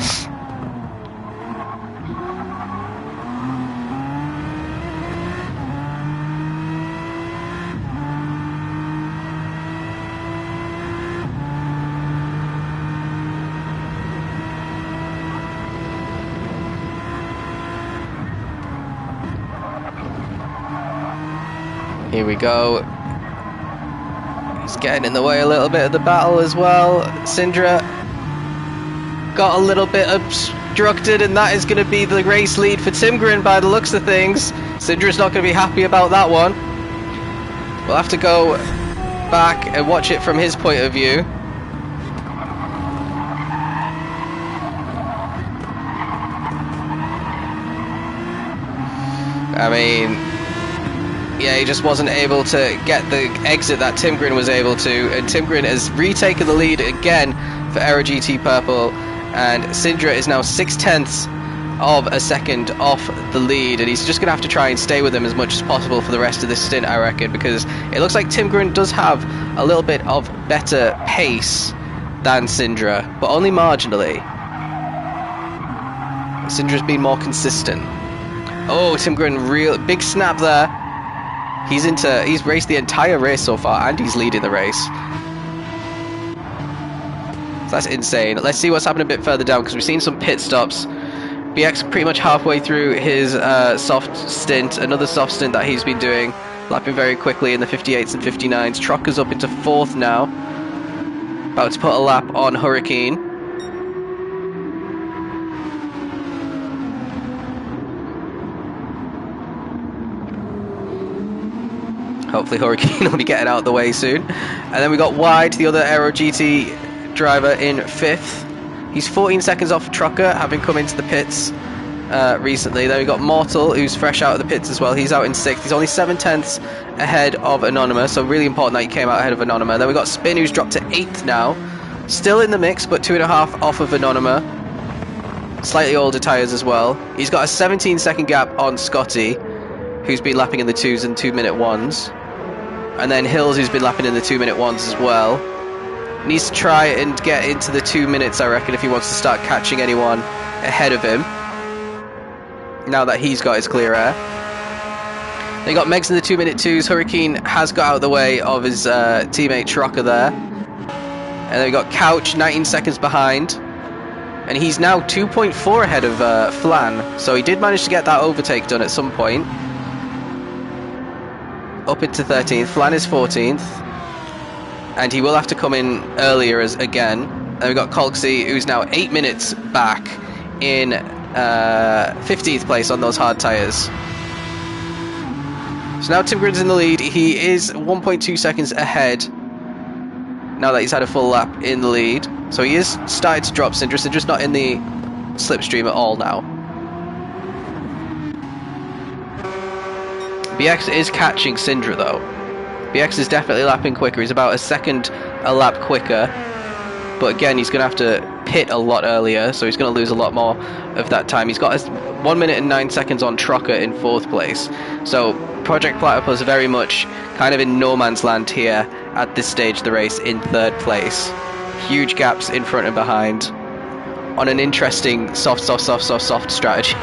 Here we go. He's getting in the way a little bit of the battle as well. Syndra got a little bit obstructed, and that is going to be the race lead for Timgren by the looks of things. Syndra's not going to be happy about that one. We'll have to go back and watch it from his point of view. I mean, yeah, he just wasn't able to get the exit that Timgren was able to, and Timgren has retaken the lead again for Aero GT Purple, and Syndra is now 0.6 of a second off the lead, and he's just going to have to try and stay with him as much as possible for the rest of this stint, I reckon, because it looks like Timgren does have a little bit of better pace than Syndra, but only marginally. Syndra's been more consistent. Oh, Timgren, real big snap there. He's raced the entire race so far, and he's leading the race. So that's insane. Let's see what's happening a bit further down, because we've seen some pit stops. BX pretty much halfway through his soft stint, another soft stint that he's been doing, lapping very quickly in the 58s and 59s. Trocker's up into 4th now, about to put a lap on Hurricane. Hopefully Hurricane will be getting out of the way soon. And then we got Wide, the other Aero GT driver, in 5th. He's 14 seconds off Trucker, having come into the pits recently. Then we got Mortal, who's fresh out of the pits as well. He's out in 6th. He's only 0.7 ahead of Anonymous, so really important that he came out ahead of Anonymous. Then we got Spin, who's dropped to 8th now. Still in the mix, but 2.5 off of Anonymous. Slightly older tyres as well. He's got a 17-second gap on Scotty, who's been lapping in the 2s and 2-minute 1s. And then Hills, who's been lapping in the 2-minute 1s as well. Needs to try and get into the 2 minutes, I reckon, if he wants to start catching anyone ahead of him, now that he's got his clear air. They got Megs in the 2-minute 2s. Hurricane has got out of the way of his teammate Trocker there. And then we got Couch, 19 seconds behind. And he's now 2.4 ahead of Flan. So he did manage to get that overtake done at some point. Up into 13th. Flan is 14th. And he will have to come in earlier again. And we've got Colksy, who's now 8 minutes back in 15th place on those hard tyres. So now Timgren's in the lead. He is 1.2 seconds ahead now that he's had a full lap in the lead. So he is starting to drop Syndra. Syndra's not in the slipstream at all now. BX is catching Syndra though. BX is definitely lapping quicker. He's about a second a lap quicker. But again, he's going to have to pit a lot earlier, so he's going to lose a lot more of that time. He's got 1 minute and 9 seconds on Trocker in 4th place. So Project Platypus very much kind of in no man's land here at this stage of the race in 3rd place. Huge gaps in front and behind on an interesting soft strategy.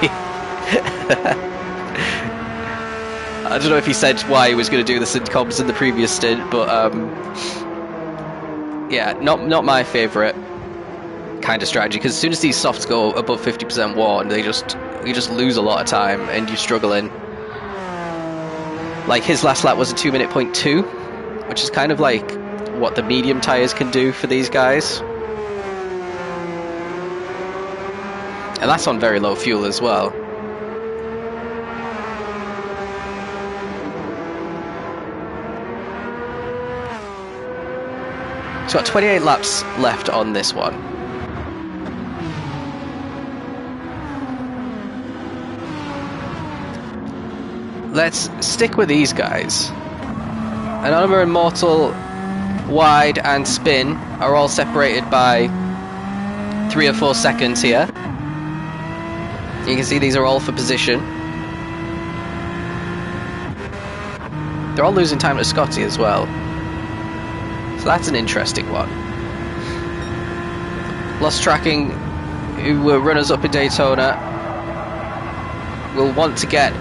I don't know if he said why he was going to do the Stint comps in the previous stint, but yeah, not my favourite kind of strategy, because as soon as these softs go above 50% worn, you just lose a lot of time and you're struggling. Like his last lap was a 2:02, which is kind of like what the medium tyres can do for these guys. And that's on very low fuel as well. So got 28 laps left on this one. Let's stick with these guys. Anonymous, Immortal, Wide and Spin are all separated by 3 or 4 seconds here. You can see these are all for position. They're all losing time to Scotty as well. So that's an interesting one. Lost Tracking, who were runners-up in Daytona, will want to get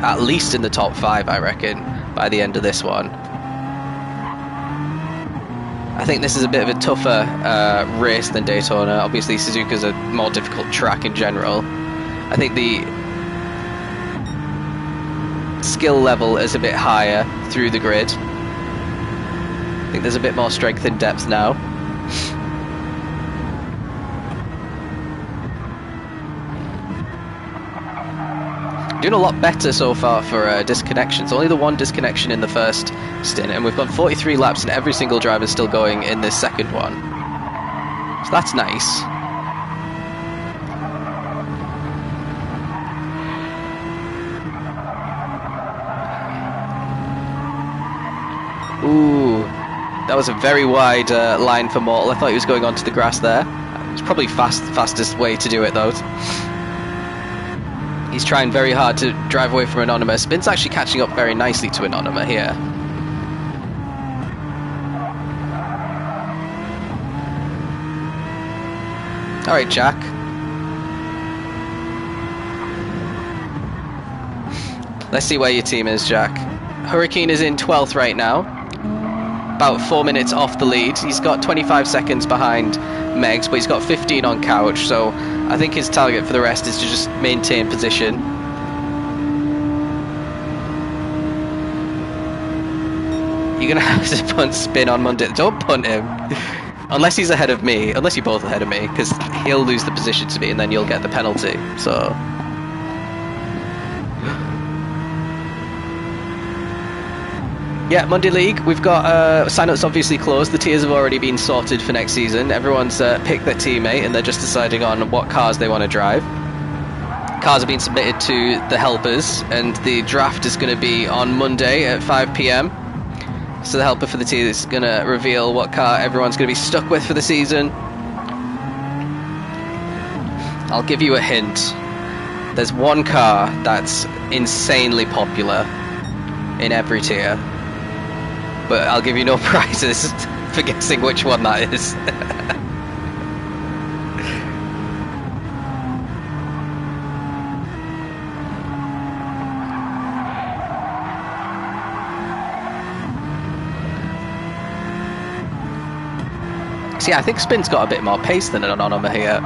at least in the top 5, I reckon, by the end of this one. I think this is a bit of a tougher race than Daytona. Obviously, Suzuka's a more difficult track in general. I think the skill level is a bit higher through the grid. I think there's a bit more strength and depth now. Doing a lot better so far for disconnections. Only the 1 disconnection in the first stint, and we've gone 43 laps and every single driver is still going in this second one. So that's nice. Ooh, that was a very wide line for Mortal. I thought he was going onto the grass there. It's probably fastest way to do it though. He's trying very hard to drive away from Anonymous. Spin's actually catching up very nicely to Anonymous here. Alright, Jack. Let's see where your team is, Jack. Hurricane is in 12th right now. About 4 minutes off the lead. He's got 25 seconds behind Megs, but he's got 15 on Couch, so I think his target for the rest is to just maintain position. You're going to have to punt Spin on Monday. Don't punt him. Unless he's ahead of me. Unless you're both ahead of me, because he'll lose the position to me and then you'll get the penalty. So... yeah, Monday League, we've got sign-ups obviously closed. The tiers have already been sorted for next season. Everyone's picked their teammate and they're just deciding on what cars they want to drive. Cars have been submitted to the helpers and the draft is going to be on Monday at 5 PM. So the helper for the team is going to reveal what car everyone's going to be stuck with for the season. I'll give you a hint. There's one car that's insanely popular in every tier. But I'll give you no prizes for guessing which one that is. See, I think Spin's got a bit more pace than an Anonymous here.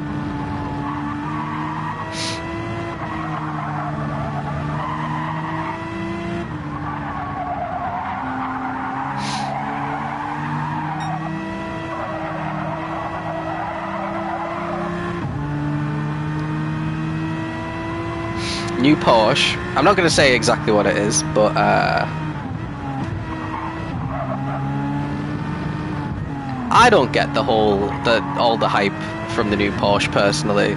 New Porsche. I'm not going to say exactly what it is, but I don't get all the hype from the new Porsche personally.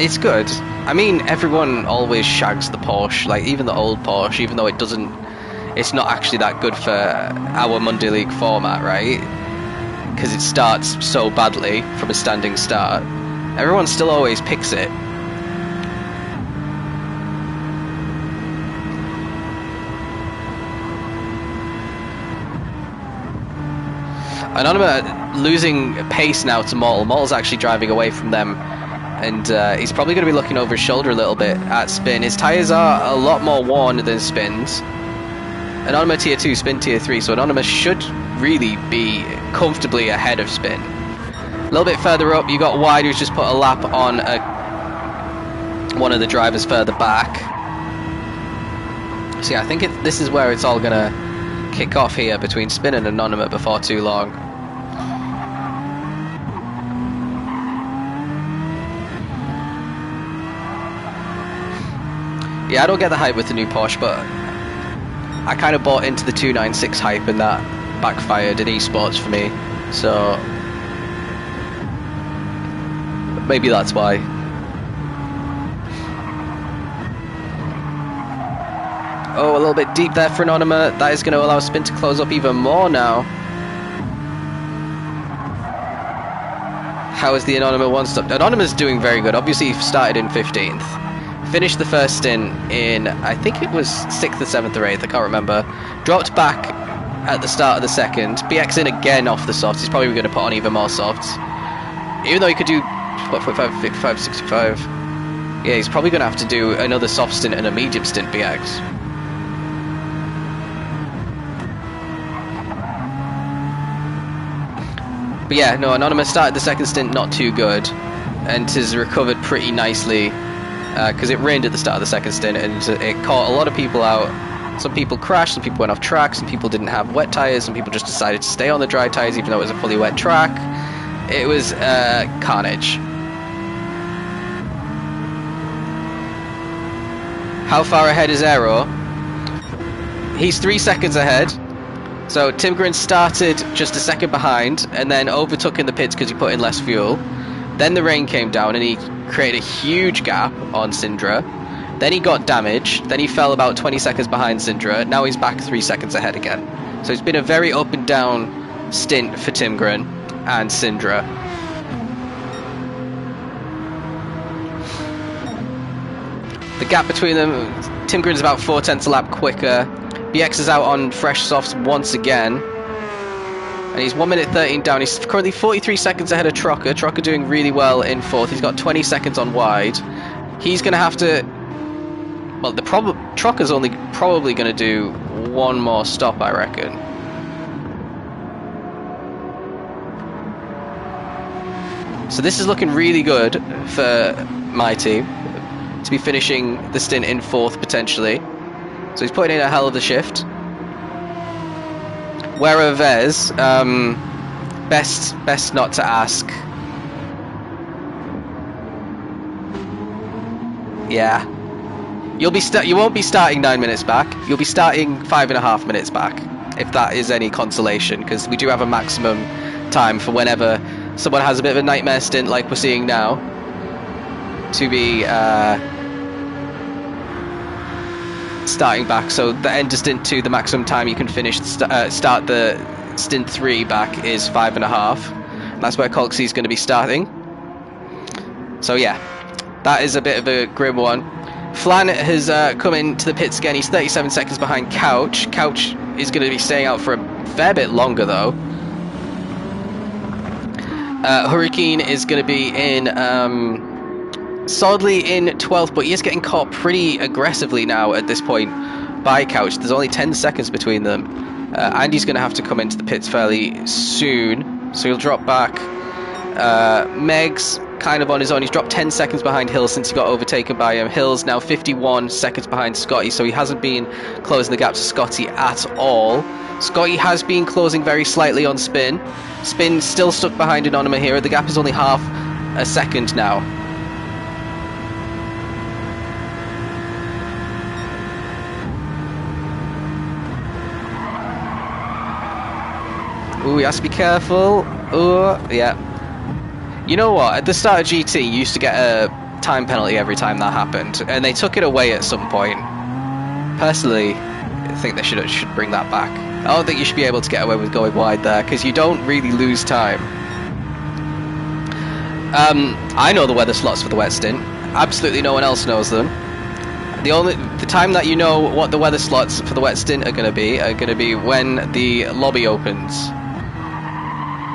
It's good. I mean, everyone always shags the Porsche, like even the old Porsche, even though it's not actually that good for our Monday League format, right? because it starts so badly from a standing start, everyone still always picks it. Anonymous losing pace now to Mortal. Mortal's actually driving away from them, and he's probably going to be looking over his shoulder a little bit at Spin. His tyres are a lot more worn than Spin's. Anonymous tier 2, Spin tier 3, so Anonymous should really be comfortably ahead of Spin. A little bit further up, you got Wide, who's just put a lap on one of the drivers further back. So yeah, I think this is where it's all going to kick off here between Spin and Anonymous before too long. Yeah, I don't get the hype with the new Porsche, but I kind of bought into the 296 hype and that backfired in eSports for me, so maybe that's why. Oh, a little bit deep there for Anonymous. That is going to allow Spin to close up even more now. How is the Anonymous one stop? Anonymous doing very good. Obviously, he started in 15th. Finished the first stint in, I think it was 6th or 7th or 8th, I can't remember. Dropped back at the start of the second. BX in again off the softs. He's probably going to put on even more softs. Even though he could do, what, 45, 55, 65. Yeah, he's probably going to have to do another soft stint and a medium stint, BX. But yeah, no, Anonymous started the second stint not too good, and has recovered pretty nicely. Because it rained at the start of the second stint and it caught a lot of people out. Some people crashed, some people went off track, some people didn't have wet tyres, some people just decided to stay on the dry tyres even though it was a fully wet track. It was carnage. How far ahead is Aero? He's 3 seconds ahead. So Tim Grin started just a second behind and then overtook in the pits because he put in less fuel. Then the rain came down and he created a huge gap on Syndra. Then he got damaged. Then he fell about 20 seconds behind Syndra. Now he's back 3 seconds ahead again. So it's been a very up and down stint for Tim Grin and Syndra. The gap between them, Tim Grin's about 4/10 a lap quicker. BX is out on fresh softs once again. And he's 1 minute 13 down. He's currently 43 seconds ahead of Trocker. Trocker doing really well in 4th. He's got 20 seconds on Wide. He's going to have to... Well, Trocker's only probably going to do one more stop, I reckon. So this is looking really good for my team, to be finishing the stint in 4th potentially. So he's putting in a hell of a shift. Where are Vez? Best not to ask. Yeah, you won't be starting 9 minutes back. You'll be starting 5.5 minutes back, if that is any consolation, because we do have a maximum time for whenever someone has a bit of a nightmare stint, like we're seeing now, to be starting back. So the end of stint 2, the maximum time you can finish start the stint 3 back is 5.5. That's where Colxy is going to be starting. So yeah, that is a bit of a grim one. Flan has come into the pits again. He's 37 seconds behind Couch. Couch is going to be staying out for a fair bit longer though. Hurricane is going to be in solidly in 12th, but he is getting caught pretty aggressively now at this point by Couch. There's only 10 seconds between them. Andy's going to have to come into the pits fairly soon, so he'll drop back. Meg's kind of on his own. He's dropped 10 seconds behind Hills since he got overtaken by him. Hills now 51 seconds behind Scotty, so he hasn't been closing the gap to Scotty at all. Scotty has been closing very slightly on Spin. Spin still stuck behind Anonymous here. The gap is only half a second now. Ooh, he has to be careful. Ooh, yeah. You know what? At the start of GT, you used to get a time penalty every time that happened, and they took it away at some point. Personally, I think they should bring that back. I don't think you should be able to get away with going wide there, because you don't really lose time. I know the weather slots for the wet stint. Absolutely no one else knows them. The time that you know what the weather slots for the wet stint are going to be when the lobby opens.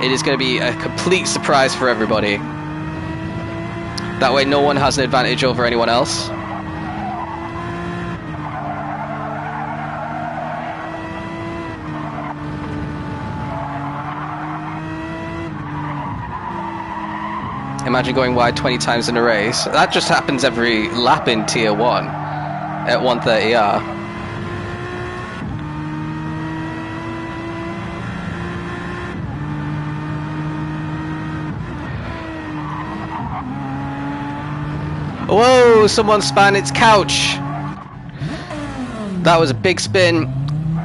It is going to be a complete surprise for everybody. That way no one has an advantage over anyone else. Imagine going wide 20 times in a race. That just happens every lap in Tier 1 at 130R. Whoa, someone spanned its couch. That was a big spin,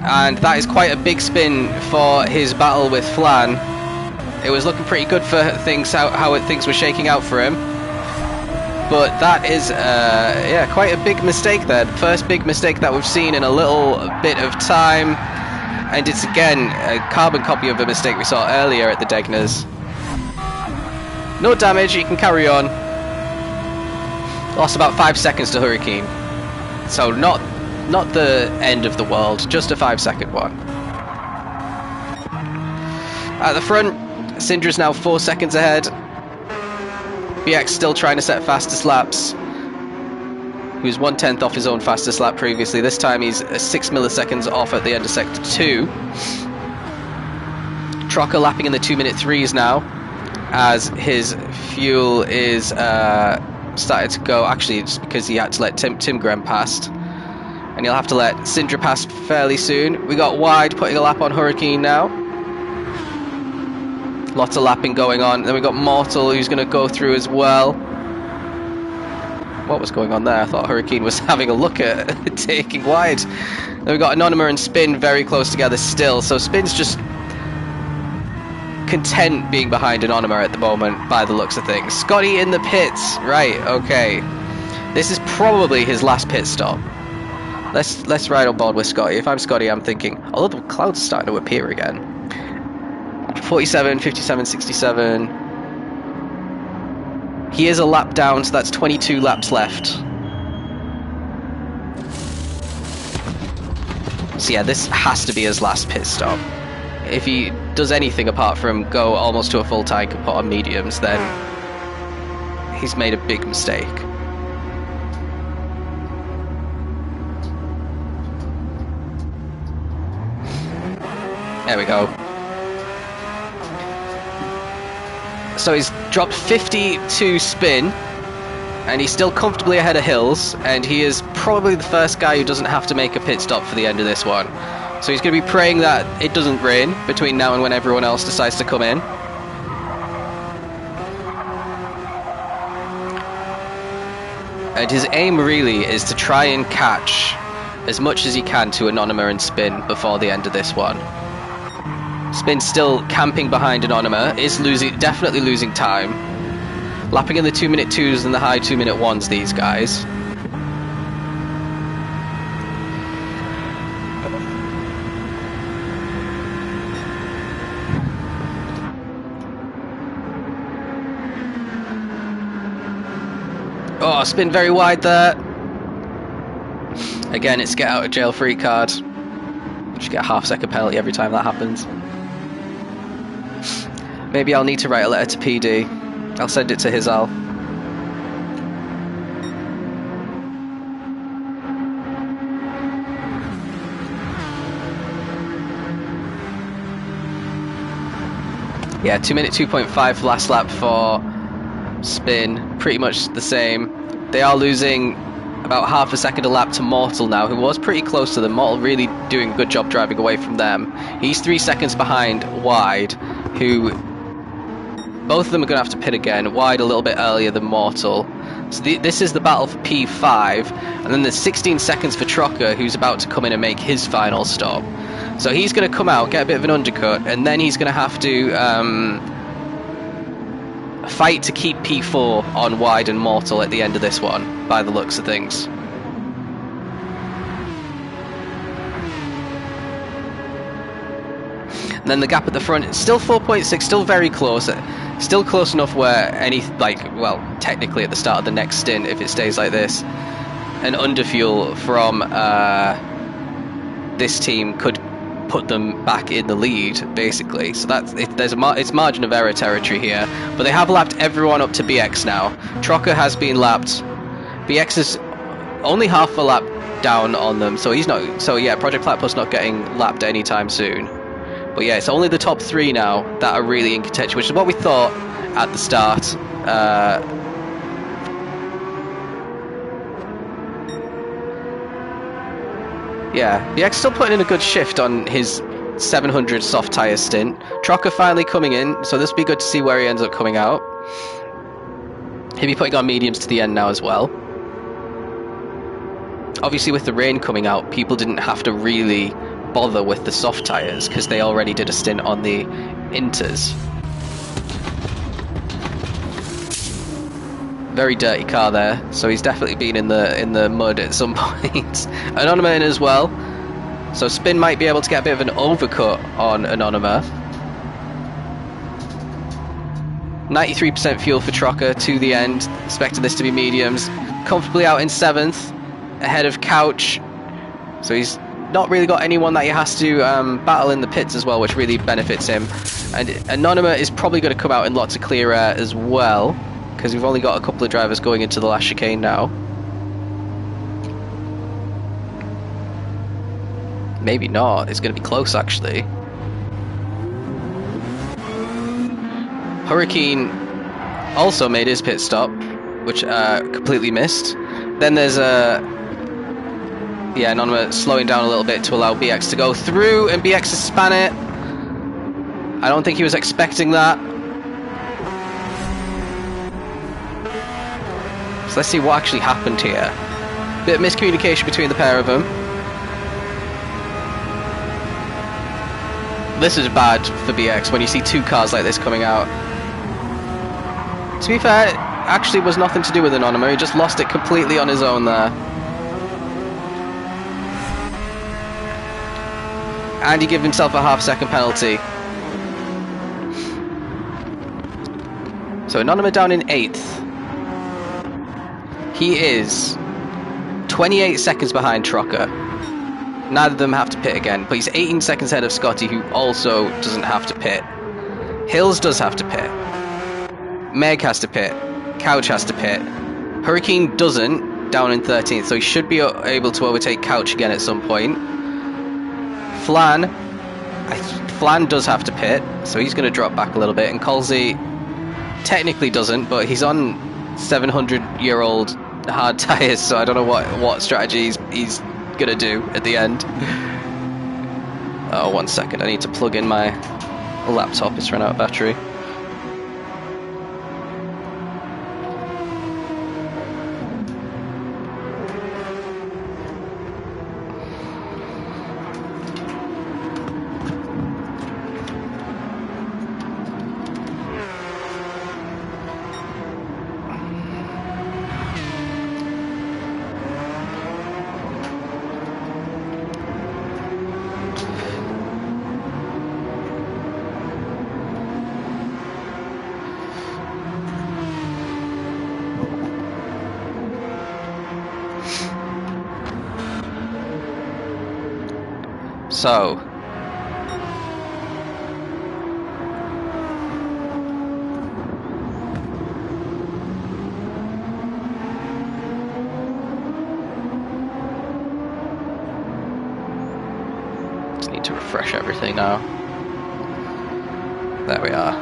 and that is quite a big spin for his battle with Flan. It was looking pretty good for things, how things were shaking out for him. But that is, yeah, quite a big mistake there. The first big mistake that we've seen in a little bit of time. And it's, again, a carbon copy of a mistake we saw earlier at the Degners. No damage, he can carry on. Lost about 5 seconds to Hurricane. So not the end of the world, just a 5-second one. At the front, Syndra's now 4 seconds ahead. BX still trying to set fastest laps. He was 1/10 off his own fastest lap previously. This time he's 6 milliseconds off at the end of Sector 2. Trocker lapping in the 2-minute 3s now, as his fuel is started to go. Actually, it's because he had to let Tim Graham past. And he'll have to let Syndra pass fairly soon. We got Wide putting a lap on Hurricane now. Lots of lapping going on. Then we got Mortal, who's going to go through as well. What was going on there? I thought Hurricane was having a look at taking Wide. Then we got Anonyma and Spin very close together still. So Spin's just content being behind Anonyma at the moment, by the looks of things. Scotty in the pits. Right, okay. This is probably his last pit stop. Let's ride on board with Scotty. If I'm Scotty, I'm thinking, although the clouds are starting to appear again. 47, 57, 67. He is a lap down, so that's 22 laps left. So yeah, this has to be his last pit stop. If he does anything apart from go almost to a full tank and put on mediums, then he's made a big mistake. There we go. So he's dropped 52 spin, and he's still comfortably ahead of Hills, and he is probably the first guy who doesn't have to make a pit stop for the end of this one. So he's going to be praying that it doesn't rain between now and when everyone else decides to come in. And his aim really is to try and catch as much as he can to Anonyma and Spin before the end of this one. Spin's still camping behind Anonyma, is definitely losing time. Lapping in the 2-minute 2s and the high 2-minute 1s, these guys. Oh, Spin very wide there. Again, it's get out of jail free card. You should get a half-second penalty every time that happens. Maybe I'll need to write a letter to PD. I'll send it to Hizal. Yeah, 2-minute 2.5 last lap for Spin. Pretty much the same. They are losing about half a second a lap to Mortal now, who was pretty close to them. Mortal really doing a good job driving away from them. He's 3 seconds behind Wide, who both of them are going to have to pit again. Wide a little bit earlier than Mortal. So this is the battle for P5, and then there's 16 seconds for Trocker, who's about to come in and make his final stop. So he's going to come out, get a bit of an undercut, and then he's going to have to fight to keep P4 on Wide and Mortal at the end of this one, by the looks of things. And then the gap at the front, it's still 4.6, still very close. Still close enough where any, like, well, technically at the start of the next stint, if it stays like this, an underfuel from this team could put them back in the lead, basically. So that's it's margin of error territory here. But they have lapped everyone up to BX now. Trocker has been lapped. BX is only half a lap down on them, so he's not. So yeah, Project Platypus not getting lapped anytime soon. But yeah, it's only the top three now that are really in contention, which is what we thought at the start. Yeah, BX still putting in a good shift on his 700 soft tyre stint. Trocker finally coming in, so this will be good to see where he ends up coming out. He'll be putting on mediums to the end now as well. Obviously with the rain coming out, people didn't have to really bother with the soft tyres because they already did a stint on the inters. Very dirty car there, so he's definitely been in the mud at some point. Anonymous in as well, so Spin might be able to get a bit of an overcut on Anonymous. 93% fuel for Trocker to the end, expecting this to be mediums. Comfortably out in 7th, ahead of Couch, so he's not really got anyone that he has to battle in the pits as well, which really benefits him. And Anonymous is probably going to come out in lots of clear air as well, because we've only got a couple of drivers going into the last chicane now. Maybe not, it's going to be close actually. Hurricane also made his pit stop, which completely missed. Then there's yeah, Anonymous slowing down a little bit to allow BX to go through, and BX has span it. I don't think he was expecting that. So let's see what actually happened here. Bit of miscommunication between the pair of them. This is bad for BX when you see two cars like this coming out. To be fair, it actually was nothing to do with Anonymous, he just lost it completely on his own there. And he gave himself a half-second penalty. So Anonymous down in 8th. He is 28 seconds behind Trocker. Neither of them have to pit again, but he's 18 seconds ahead of Scotty, who also doesn't have to pit. Hills does have to pit. Meg has to pit. Couch has to pit. Hurricane doesn't, down in 13th, so he should be able to overtake Couch again at some point. Flan does have to pit, so he's going to drop back a little bit, and Colsey technically doesn't, but he's on 700-year-old hard tyres, so I don't know what strategy he's going to do at the end. Oh, 1 second, I need to plug in my laptop, it's run out of battery. So, just need to refresh everything now. There we are.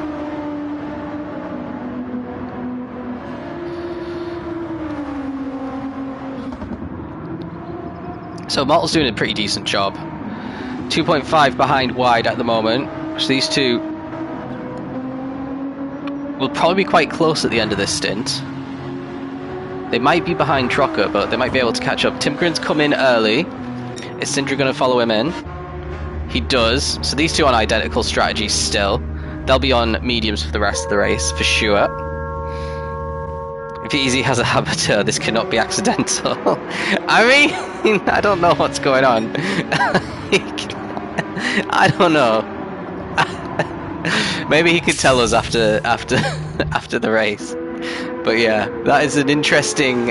So Mortal's doing a pretty decent job. 2.5 behind wide at the moment, so these two will probably be quite close at the end of this stint. They might be behind Trocker, but they might be able to catch up. Timgren's come in early. Is Sindri going to follow him in? He does, so these two on identical strategies still. They'll be on mediums for the rest of the race, for sure. If Easy has a habiteur, this cannot be accidental. I mean, I don't know what's going on. I don't know. Maybe he could tell us after after the race. But yeah, that is an interesting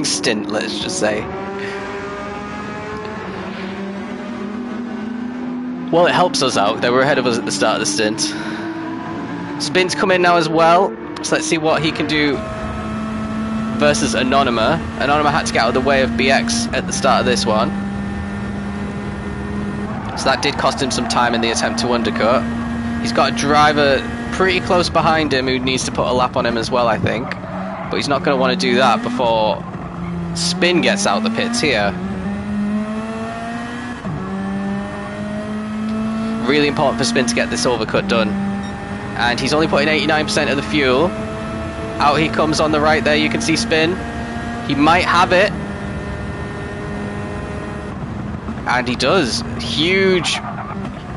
stint, let's just say. Well, it helps us out. They were ahead of us at the start of the stint. Spin's come in now as well, so let's see what he can do versus Anonyma. Anonyma had to get out of the way of BX at the start of this one, so that did cost him some time in the attempt to undercut. He's got a driver pretty close behind him who needs to put a lap on him as well, I think, but he's not going to want to do that before Spin gets out the pits here. Really important for Spin to get this overcut done, and he's only putting 89% of the fuel. Out he comes on the right there, you can see Spin. He might have it, and he does. Huge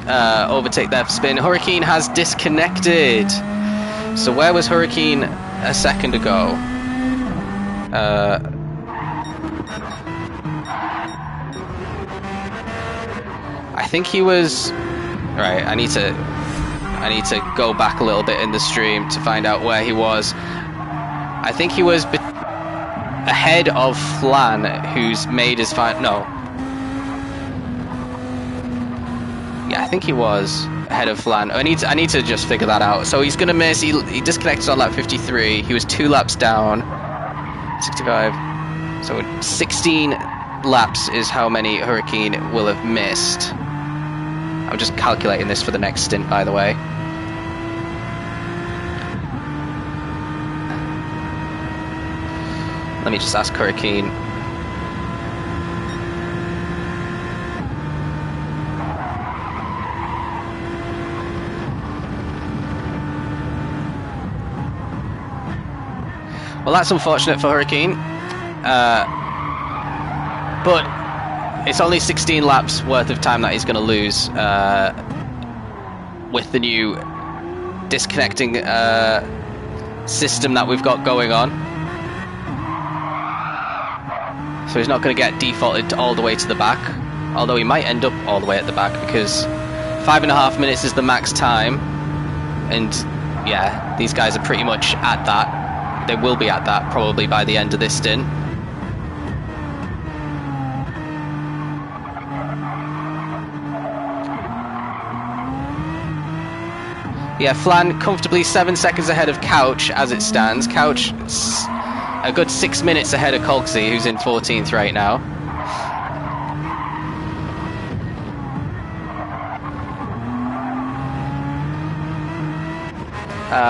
overtake there for Spin. Hurricane has disconnected. So where was Hurricane a second ago? I think he was... Right, I need to go back a little bit in the stream to find out where he was. I think he was ahead of Flan, who's made his final... No. Yeah, I think he was ahead of Flan. I need to just figure that out. So he's going to miss. He disconnected on lap 53. He was 2 laps down. 65. So 16 laps is how many Hurricane will have missed. I'm just calculating this for the next stint, by the way. Let me just ask Hurricane. Well, that's unfortunate for Hurricane. But it's only 16 laps worth of time that he's going to lose with the new disconnecting system that we've got going on. So he's not going to get defaulted all the way to the back, although he might end up all the way at the back, because 5.5 minutes is the max time, and yeah, these guys are pretty much at that. They will be at that probably by the end of this stint. Yeah, Flan comfortably 7 seconds ahead of Couch as it stands. Couch a good 6 minutes ahead of Colksy, who's in 14th right now.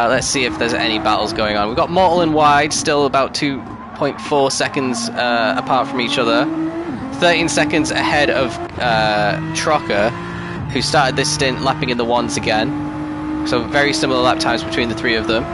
Let's see if there's any battles going on. We've got Mortal and Wide still about 2.4 seconds apart from each other. 13 seconds ahead of Trocker, who started this stint lapping in the ones again. So very similar lap times between the three of them.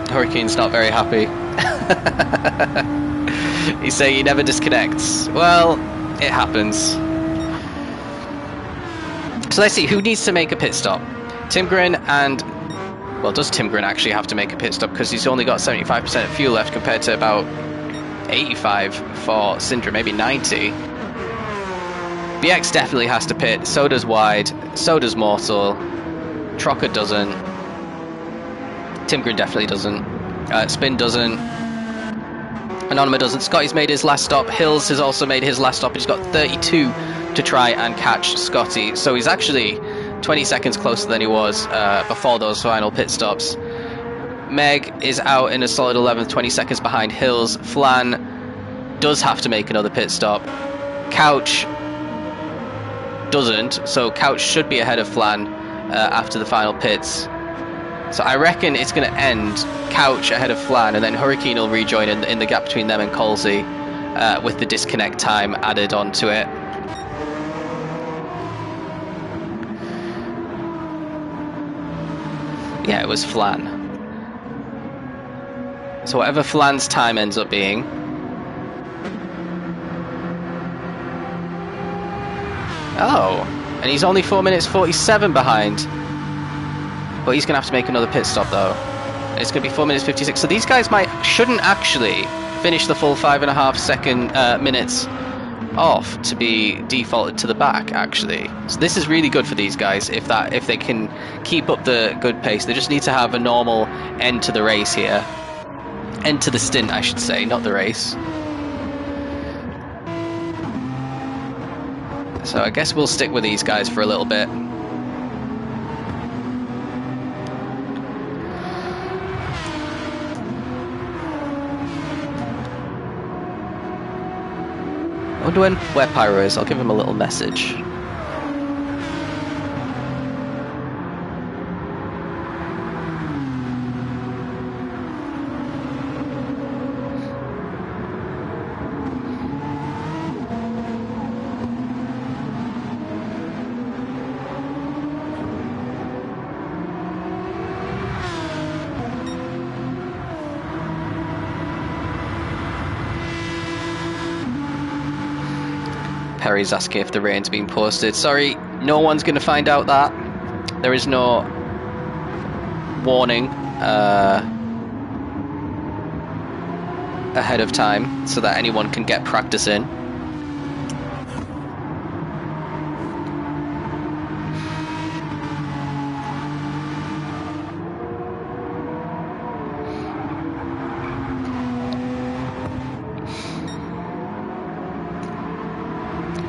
Hurricane's not very happy. He's saying he never disconnects. Well, it happens. So let's see, who needs to make a pit stop? Timgren and... Well, does Timgren actually have to make a pit stop? Because he's only got 75% of fuel left compared to about 85 for Syndra, maybe 90. BX definitely has to pit, so does Wide, so does Mortal. Trocker doesn't. Timgren definitely doesn't. Spin doesn't. Anonyma doesn't. Scotty's made his last stop. Hills has also made his last stop. He's got 32 to try and catch Scotty. So he's actually 20 seconds closer than he was before those final pit stops. Meg is out in a solid 11th, 20 seconds behind Hills. Flan does have to make another pit stop. Couch doesn't. So Couch should be ahead of Flan after the final pits. So I reckon it's going to end Couch ahead of Flan, and then Hurricane will rejoin in the gap between them and Colsey with the disconnect time added onto it. Yeah, it was Flan. So whatever Flan's time ends up being, Oh, and he's only 4 minutes 47 behind. But he's going to have to make another pit stop though. It's going to be 4 minutes 56. So these guys shouldn't actually finish the full 5.5 minutes off to be defaulted to the back actually. So this is really good for these guys if they can keep up the good pace. They just need to have a normal end to the race here. End to the stint, I should say, not the race. So I guess we'll stick with these guys for a little bit. I wonder where Pyro is. I'll give him a little message. Perry's asking if the rain's been posted. Sorry, no one's going to find out that. There is no warning ahead of time so that anyone can get practice in.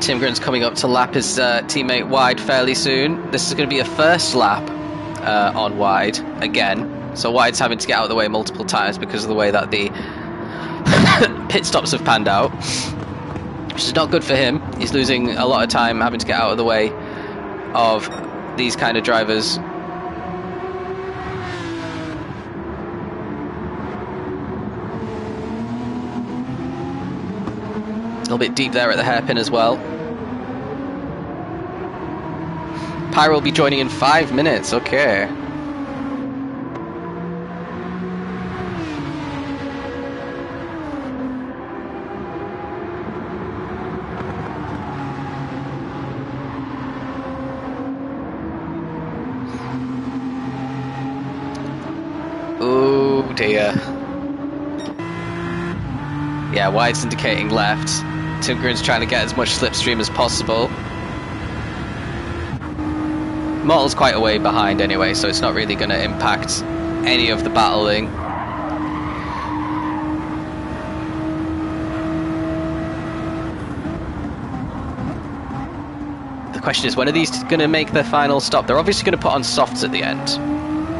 Tim Grun's coming up to lap his teammate Wide fairly soon. This is going to be a first lap on Wide again. So Wide's having to get out of the way multiple times because of the way that the pit stops have panned out, which is not good for him. He's losing a lot of time having to get out of the way of these kind of drivers. A little bit deep there at the hairpin as well. Pyro will be joining in 5 minutes, okay. Oh dear. Yeah, Wide's indicating left. Tim Grun's trying to get as much slipstream as possible. Mortal's quite a way behind anyway, so it's not really going to impact any of the battling. The question is, when are these going to make their final stop? They're obviously going to put on softs at the end.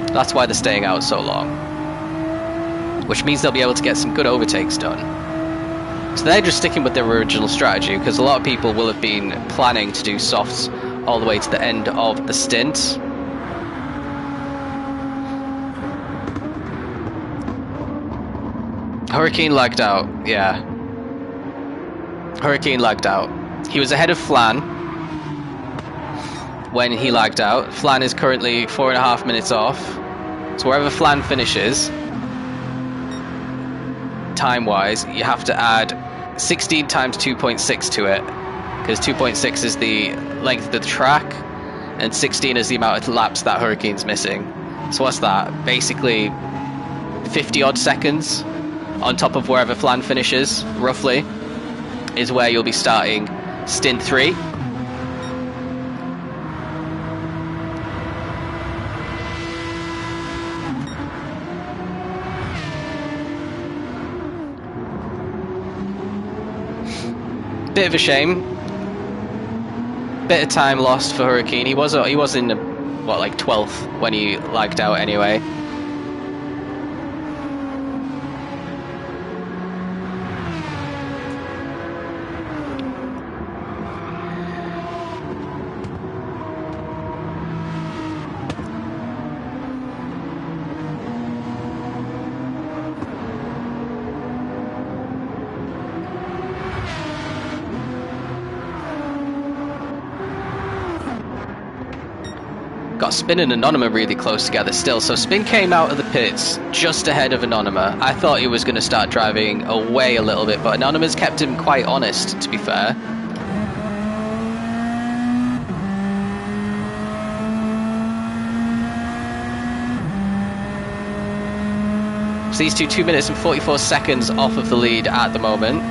That's why they're staying out so long. Which means they'll be able to get some good overtakes done. So they're just sticking with their original strategy, because a lot of people will have been planning to do softs all the way to the end of the stint. Hurricane lagged out, yeah. Hurricane lagged out. He was ahead of Flan when he lagged out. Flan is currently 4.5 minutes off. So wherever Flan finishes, time-wise, you have to add 16 times 2.6 to it, because 2.6 is the length of the track, and 16 is the amount of laps that Hurricane's missing. So what's that? Basically 50 odd seconds on top of wherever Flan finishes, roughly, is where you'll be starting Stint 3. Bit of a shame. Bit of time lost for Hurricane. He was in the, what, like 12th when he lagged out anyway. Got Spin and Anonyma really close together still. So Spin came out of the pits just ahead of Anonyma. I thought he was going to start driving away a little bit, but Anonyma's kept him quite honest, to be fair. So these 2 minutes and 44 seconds off of the lead at the moment.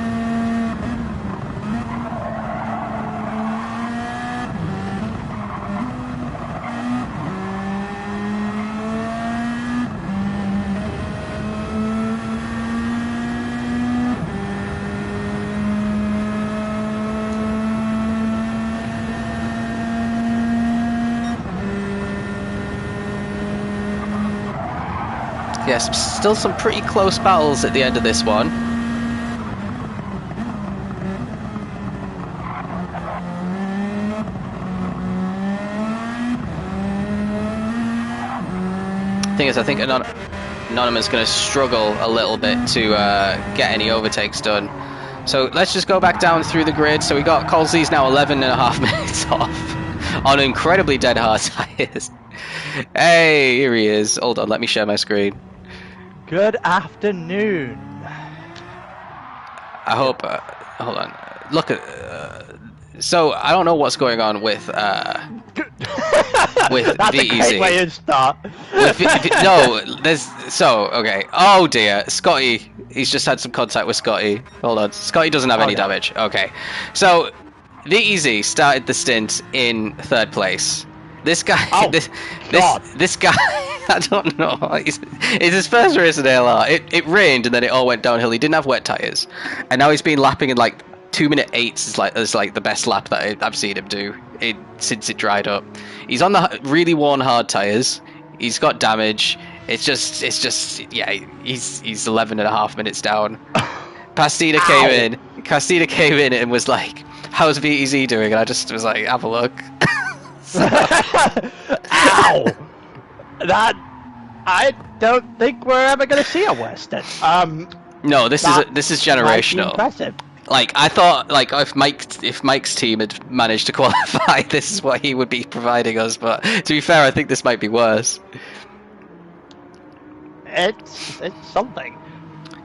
Yes, still some pretty close battles at the end of this one. Thing is, I think Anonymous is going to struggle a little bit to get any overtakes done. So let's just go back down through the grid. So we got Colsey's now 11.5 minutes off on incredibly dead hard tyres. Hey, here he is. Hold on, let me share my screen. Good afternoon. I hope. Hold on. Look at. So I don't know what's going on with That's VEZ. a great way to start. No, there's okay. Oh dear, Scotty. He's just had some contact with Scotty. Hold on. Scotty doesn't have any damage. Okay. So VEZ started the stint in 3rd place. This guy. Oh, this guy. I don't know. It's his first race at ALR. It rained and then it all went downhill. He didn't have wet tires, and now he's been lapping in like 2:08 is like the best lap that I've seen him do since it dried up. He's on the really worn hard tires. He's got damage. It's just yeah. He's 11.5 minutes down. Pastida came in and was like, "How's VEZ doing?" And I just was like, "Have a look." Ow! That I don't think we're ever going to see a Western. No, this is generational. Impressive. Like I thought, like if Mike's team had managed to qualify, this is what he would be providing us. But to be fair, I think this might be worse. It's something.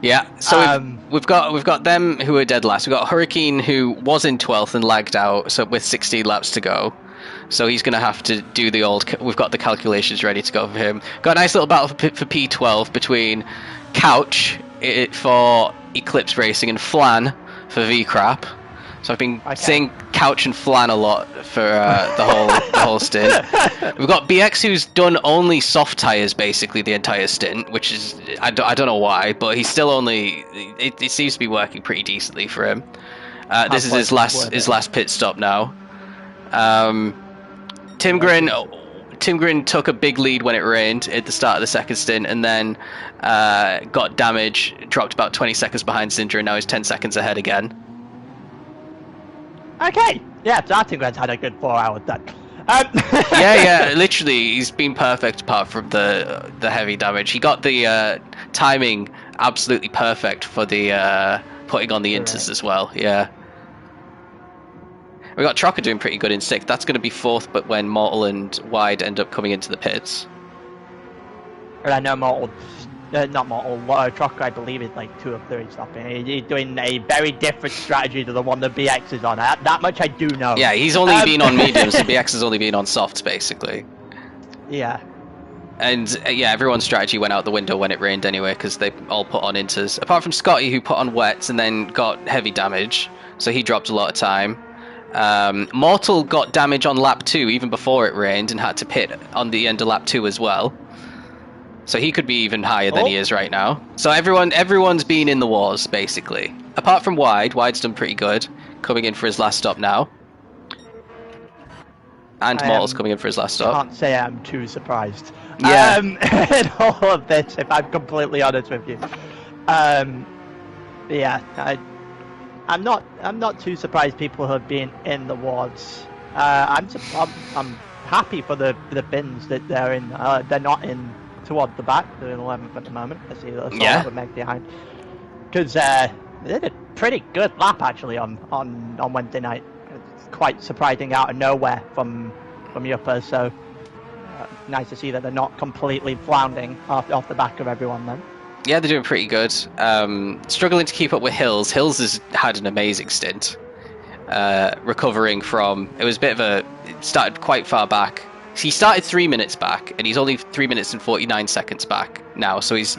Yeah. So we've got them who are dead last. We've got Hurricane who was in 12th and lagged out, so with 16 laps to go. So he's going to have to do the old... We've got the calculations ready to go for him. Got a nice little battle for P12 between Couch for Eclipse Racing and Flan for V-Crap. So I've been saying Couch and Flan a lot for the whole stint. We've got BX who's done only soft tyres basically the entire stint, which is... I don't know why, but he's still only... It seems to be working pretty decently for him. This is his last pit stop now. Tim Grin took a big lead when it rained at the start of the 2nd stint, and then got damage, dropped about 20 seconds behind Cinder, and now he's 10 seconds ahead again. Okay, yeah, so Tim Grin's had a good 4 hours then. Yeah, literally, he's been perfect apart from the heavy damage. He got the timing absolutely perfect for the putting on the inters as well. Yeah. We got Trocker doing pretty good in 6th. That's going to be 4th, but when Mortal and Wide end up coming into the pits. And I know not Mortal, Trocker I believe is like 2 or 3 stopping. He's doing a very different strategy to the one that BX is on. That much I do know. Yeah, he's only been on mediums, and BX has only been on softs, basically. Yeah. And yeah, everyone's strategy went out the window when it rained anyway, because they all put on inters. Apart from Scotty, who put on wets and then got heavy damage, so he dropped a lot of time. Mortal got damage on lap 2 even before it rained and had to pit on the end of lap 2 as well. So he could be even higher than he is right now. So everyone's been in the wars, basically. Apart from Wide's done pretty good, coming in for his last stop now. And Mortal's coming in for his last stop. I can't say I'm too surprised. Yeah. In all of this, if I'm completely honest with you. Yeah, I'm not too surprised people have been in the wards. I'm happy for the bins that they're in. They're not in toward the back. They're in 11th at the moment. I see the Meg behind. Because they did a pretty good lap actually on Wednesday night. It's quite surprising out of nowhere from the uppers. So nice to see that they're not completely floundering off the back of everyone then. Yeah, they're doing pretty good. Struggling to keep up with Hills. Hills has had an amazing stint. Recovering from... It was a bit of a... It started quite far back. He started 3 minutes back, and he's only 3 minutes and 49 seconds back now. So he's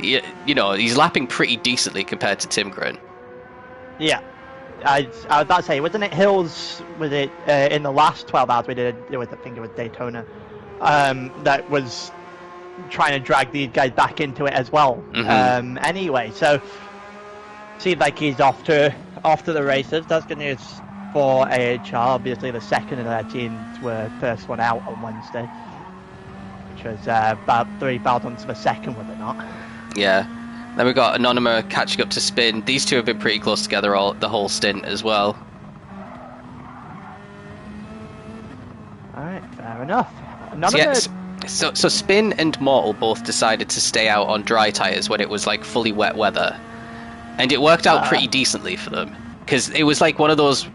you know, he's lapping pretty decently compared to Tim Grin. Yeah. I was about to say, wasn't it Hills, was it in the last 12 hours we did, I think it was Daytona, that was trying to drag these guys back into it as well. Anyway, so seems like he's off to the races. That's good news for AHR. Obviously, the second of their teams were first one out on Wednesday, which was about 3 thousandths of a second, was it not? Yeah. Then we've got Anonyma catching up to Spin. These two have been pretty close together the whole stint as well. Alright, fair enough. So Spin and Mortal both decided to stay out on dry tyres when it was like fully wet weather. And it worked out pretty decently for them. Because it was like one of those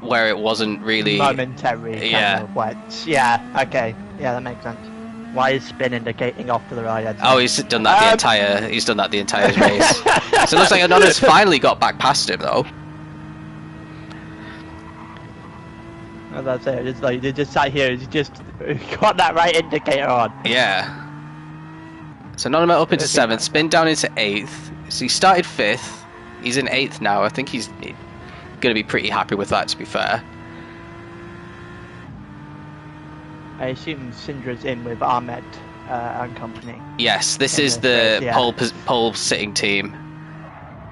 where it wasn't really... momentary kind of wet. Yeah, okay. Yeah, that makes sense. Why is Spin indicating off to the right? Oh, he's done that the entire race. So it looks like Anonymous finally got back past him though. As I say, it's like they just sat here, he's just got that right indicator on. Yeah. So Anonymous up into 7th, Spin down into 8th. So he started 5th. He's in 8th now. I think he's going to be pretty happy with that, to be fair. I assume Syndra's in with Ahmed and company. Yes, this is the pole sitting team,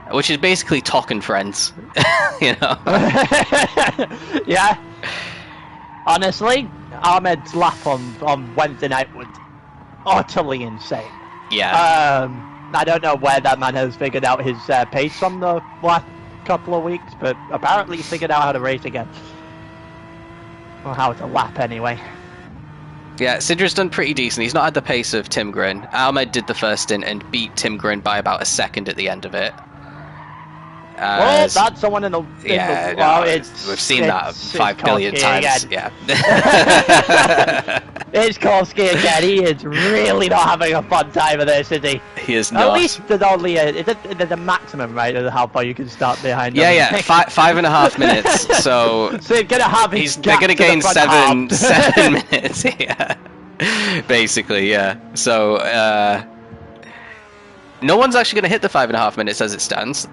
which is basically Tok and friends. You know. Yeah. Honestly, Ahmed's lap on Wednesday night was utterly insane. Yeah. I don't know where that man has figured out his pace from the last couple of weeks, but apparently he figured out how to race again. Or how to lap anyway. Yeah, Syndra's done pretty decent. He's not had the pace of Tim Grin. Ahmed did the first stint and beat Tim Grin by about a second at the end of it. Well, that's someone in the... we've seen that 5 billion times. Again. Yeah. It's Kolsky again. He is really not having a fun time of this, is he? He is not. At least there's only there's a maximum, right, of how far you can start behind. Yeah, 5.5 minutes. So you're gonna have they're gonna gain 7 minutes. Yeah, basically, yeah. So no one's actually gonna hit the 5.5 minutes as it stands.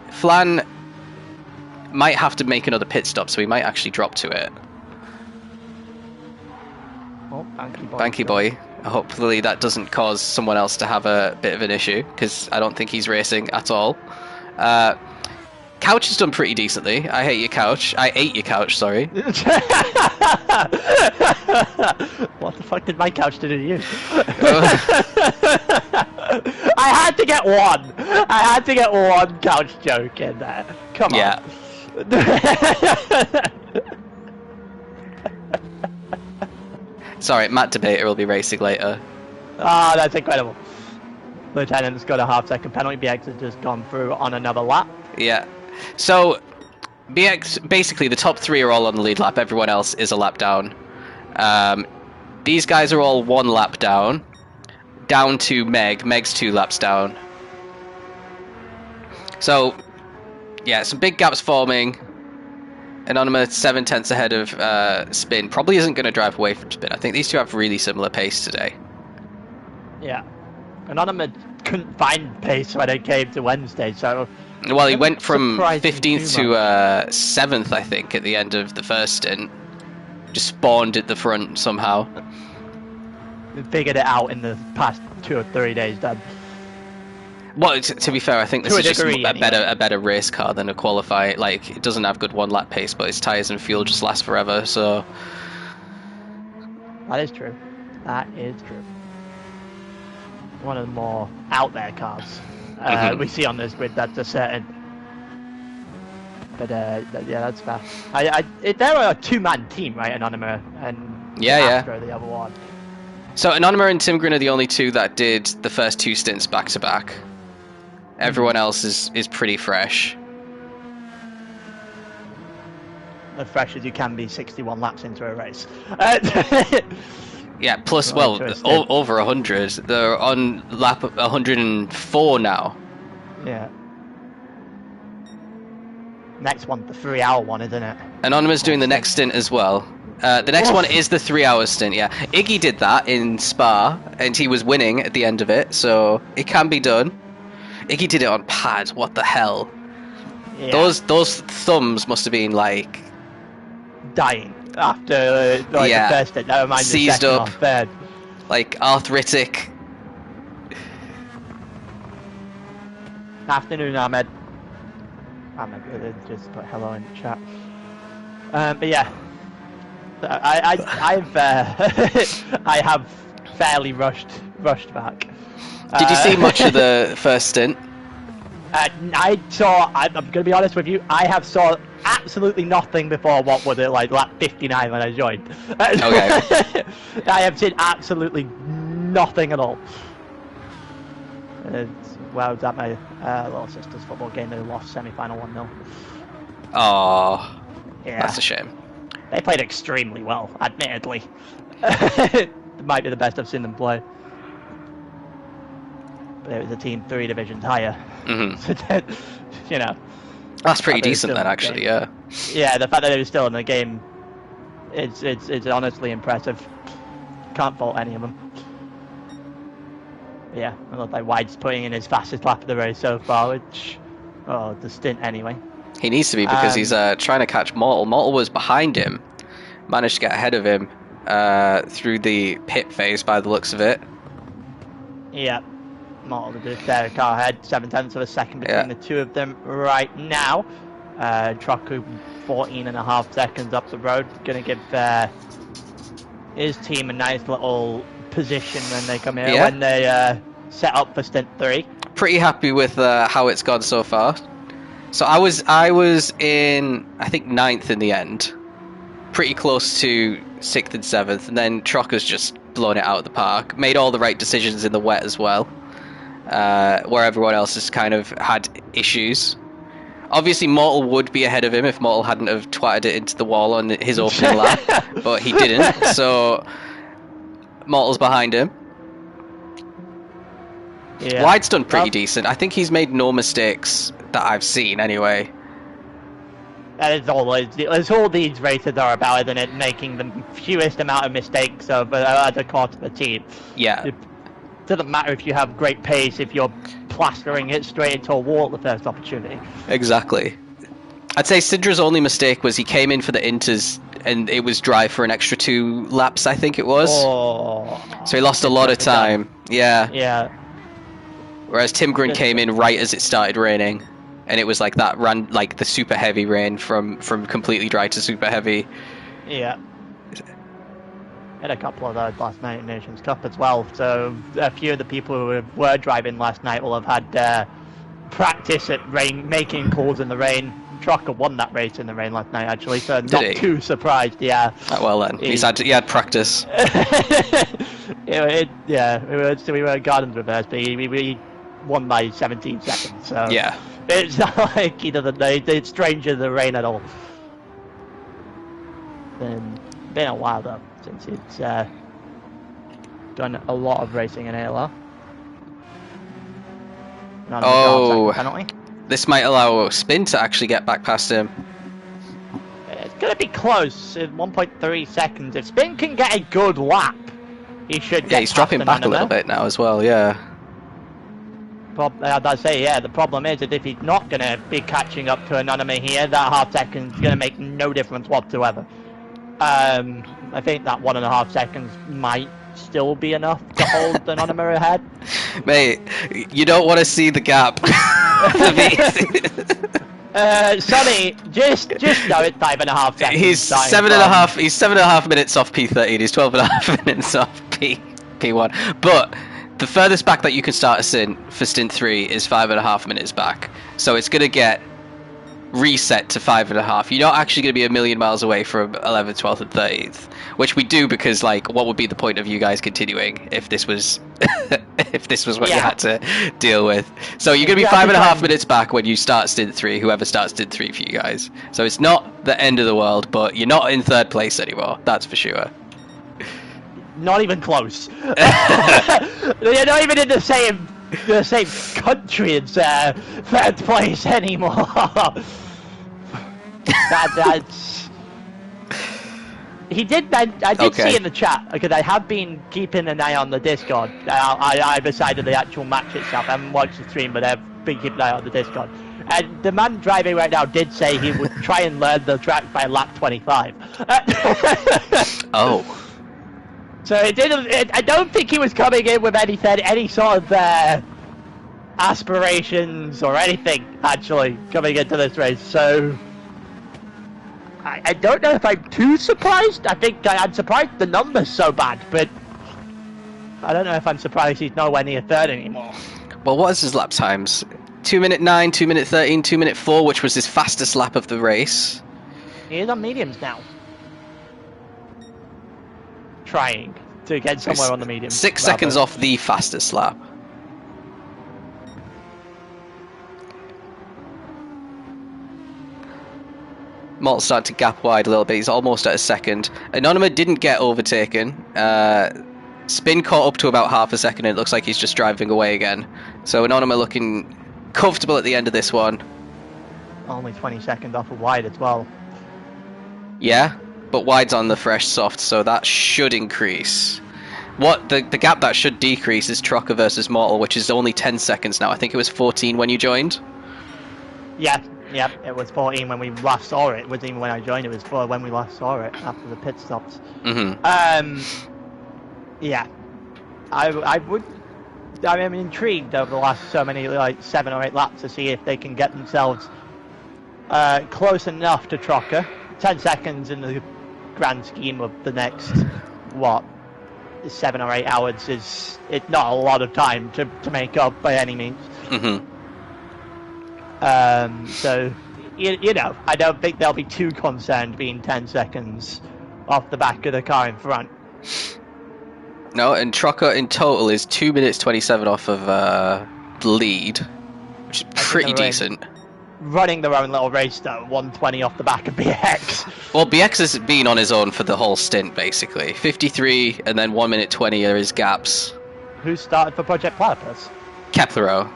Flan might have to make another pit stop, so he might actually drop to it. Oh, Banky boy. Hopefully that doesn't cause someone else to have a bit of an issue, because I don't think he's racing at all. Couch has done pretty decently. I ate your couch, sorry. What the fuck did my couch do to you? I had to get one. I had to get one couch joke in there. Come on. Yeah. Sorry, Matt Debater will be racing later. Ah, that's incredible. Lieutenant's got a half-second penalty. BX has just gone through on another lap. Yeah. So, BX, basically the top 3 are all on the lead lap. Everyone else is a lap down. These guys are all 1 lap down. Down to Meg. Meg's 2 laps down. So, yeah, some big gaps forming. Anonymous 7 tenths ahead of Spin. Probably isn't going to drive away from Spin. I think these two have really similar pace today. Yeah. Anonymous couldn't find pace when it came to Wednesday, so... Well, he went from 15th to 7th, I think, at the end of the first stint. Just spawned at the front somehow. We figured it out in the past 2 or 3 days, then. Well, to be fair, I think this is just anyway. a better race car than a qualify. Like, it doesn't have good 1 lap pace, but its tyres and fuel just last forever, so... That is true. That is true. One of the more out there cars we see on this grid, that's a certain. But yeah, that's fair. They're a 2-man team, right? Anonyma and Astro, the other one. So Anonyma and Tim Grin are the only 2 that did the first 2 stints back to back. Everyone else is pretty fresh. As fresh as you can be 61 laps into a race. Yeah, plus, well, over 100. They're on lap 104 now. Yeah. Next one, the 3-hour one, isn't it? Anonymous doing the next stint as well. The next one is the 3-hour stint, yeah. Iggy did that in Spa, and he was winning at the end of it, so it can be done. Iggy did it on pad, what the hell? Yeah. Those thumbs must have been, like... dying after the first stint, never mind seized the second up. or third. Like, arthritic. Afternoon, Ahmed. Just put hello in the chat. But yeah, I've I have fairly rushed back. Did you see much of the first stint? I saw. I'm gonna be honest with you. I have saw absolutely nothing before what was it like lap 59 when I joined. Okay. I have seen absolutely nothing at all. Well, I was at my little sister's football game. They lost semi-final 1-0. Oh, Yeah, that's a shame. they played extremely well, admittedly. It might be the best I've seen them play. But it was a team 3 divisions higher. Mm-hmm. So, you know. That's pretty decent then, actually, yeah. Yeah, the fact that it was still in the game, it's honestly impressive. Can't fault any of them. Yeah, it looked like White's putting in his fastest lap of the race so far, which, the stint anyway. He needs to be because he's trying to catch Mortal. Mortal was behind him, managed to get ahead of him through the pit phase by the looks of it. Yeah, Mortal just a car ahead, 7/10 of a second between the two of them right now. Troku 14.5 seconds up the road, going to give his team a nice little position when they come here, when they set up for stint 3. Pretty happy with how it's gone so far. So I was in, I think, 9th in the end, pretty close to 6th and 7th, and then Trocker's just blown it out of the park, made all the right decisions in the wet as well, where everyone else has kind of had issues. Obviously, Mortal would be ahead of him if Mortal hadn't have twatted it into the wall on his opening lap, but he didn't, so Mortal's behind him. Yeah. White's done pretty decent. I think he's made no mistakes that I've seen, anyway. That is all these races are about, isn't it? Making the fewest amount of mistakes as a course of the team. Yeah. It doesn't matter if you have great pace if you're plastering it straight into a wall at the first opportunity. Exactly. I'd say Syndra's only mistake was he came in for the inters and it was dry for an extra 2 laps, I think it was. Oh. So he lost a lot of time. Yeah. Yeah. Whereas Timgren came in right as it started raining, and it was like that ran like the super heavy rain from completely dry to super heavy. Yeah. And a couple of those last night in Nations Cup as well. So a few of the people who were driving last night will have had practice at making calls in the rain. Trucker won that race in the rain last night, actually, so not too surprised. Yeah. Well then, he had practice. We were Gardens reverse, but we won by 17 seconds. So yeah, it's not like he doesn't know. It's strange in the rain at all. Been a while though since it's done a lot of racing in ALR. Penalty. This might allow Spin to actually get back past him. It's going to be close in 1.3 seconds. If Spin can get a good lap, he should get he's dropping back a little bit now as well, yeah. As I say, yeah, the problem is that if he's not going to be catching up to Anonymous here, that half second is going to make no difference whatsoever. I think that 1.5 seconds might still be enough to hold Anonymous ahead. Mate, you don't want to see the gap. Sonny, just know it's 5.5 seconds. He's 7.5. He's 7.5 minutes off P13. He's 12.5 minutes off P1. But the furthest back that you can start a stint for stint 3 is 5.5 minutes back. So it's gonna get reset to 5.5. You're not actually going to be a million miles away from 11th, 12th, and 13th, which we do because, like, what would be the point of you guys continuing if this was what you had to deal with? So you're going to be 5.5 minutes back when you start stint 3, whoever starts stint 3 for you guys. So it's not the end of the world, but you're not in 3rd place anymore. That's for sure. Not even close. You're not even in the same country as 3rd place anymore. That's He did. I did see in the chat because I have been keeping an eye on the Discord. Either side of the actual match itself. I haven't watched the stream, but I've been keeping an eye on the Discord. And the man driving right now did say he would try and learn the track by lap 25. Oh. So it didn't. I don't think he was coming in with any sort of aspirations or anything actually coming into this race. So. I don't know if I'm too surprised. I think I'm surprised the number's so bad, but I don't know if I'm surprised he's nowhere near third anymore. Well, what is his lap times? 2:09, 2:13, 2:04, which was his fastest lap of the race. He is on mediums now. Trying to get somewhere on the mediums. 6 seconds off the fastest lap. Malt's started to gap wide a little bit. He's almost at a second. Anonyma didn't get overtaken. Spin caught up to about half a second, and it looks like he's just driving away again. So Anonyma looking comfortable at the end of this one. Only 20 seconds off of wide as well. Yeah, but wide's on the fresh soft, so that should increase. What the gap that should decrease is Trucker versus Mortal, which is only 10 seconds now. I think it was 14 when you joined. Yeah. Yep, it was 14 when we last saw it. It wasn't even when I joined, it was when we last saw it after the pit stops. Yeah. I'm intrigued over the last so many, like 7 or 8 laps to see if they can get themselves close enough to Trucker. 10 seconds in the grand scheme of the next, 7 or 8 hours it's not a lot of time to make up by any means. So, you know, I don't think they'll be too concerned being 10 seconds off the back of the car in front. No, and Trucker in total is 2:27 off of the lead, which is pretty decent. Running their own little race though, 120 off the back of BX. Well, BX has been on his own for the whole stint, basically. 53 and then 1:20 are his gaps. Who started for Project Platypus? Keplero.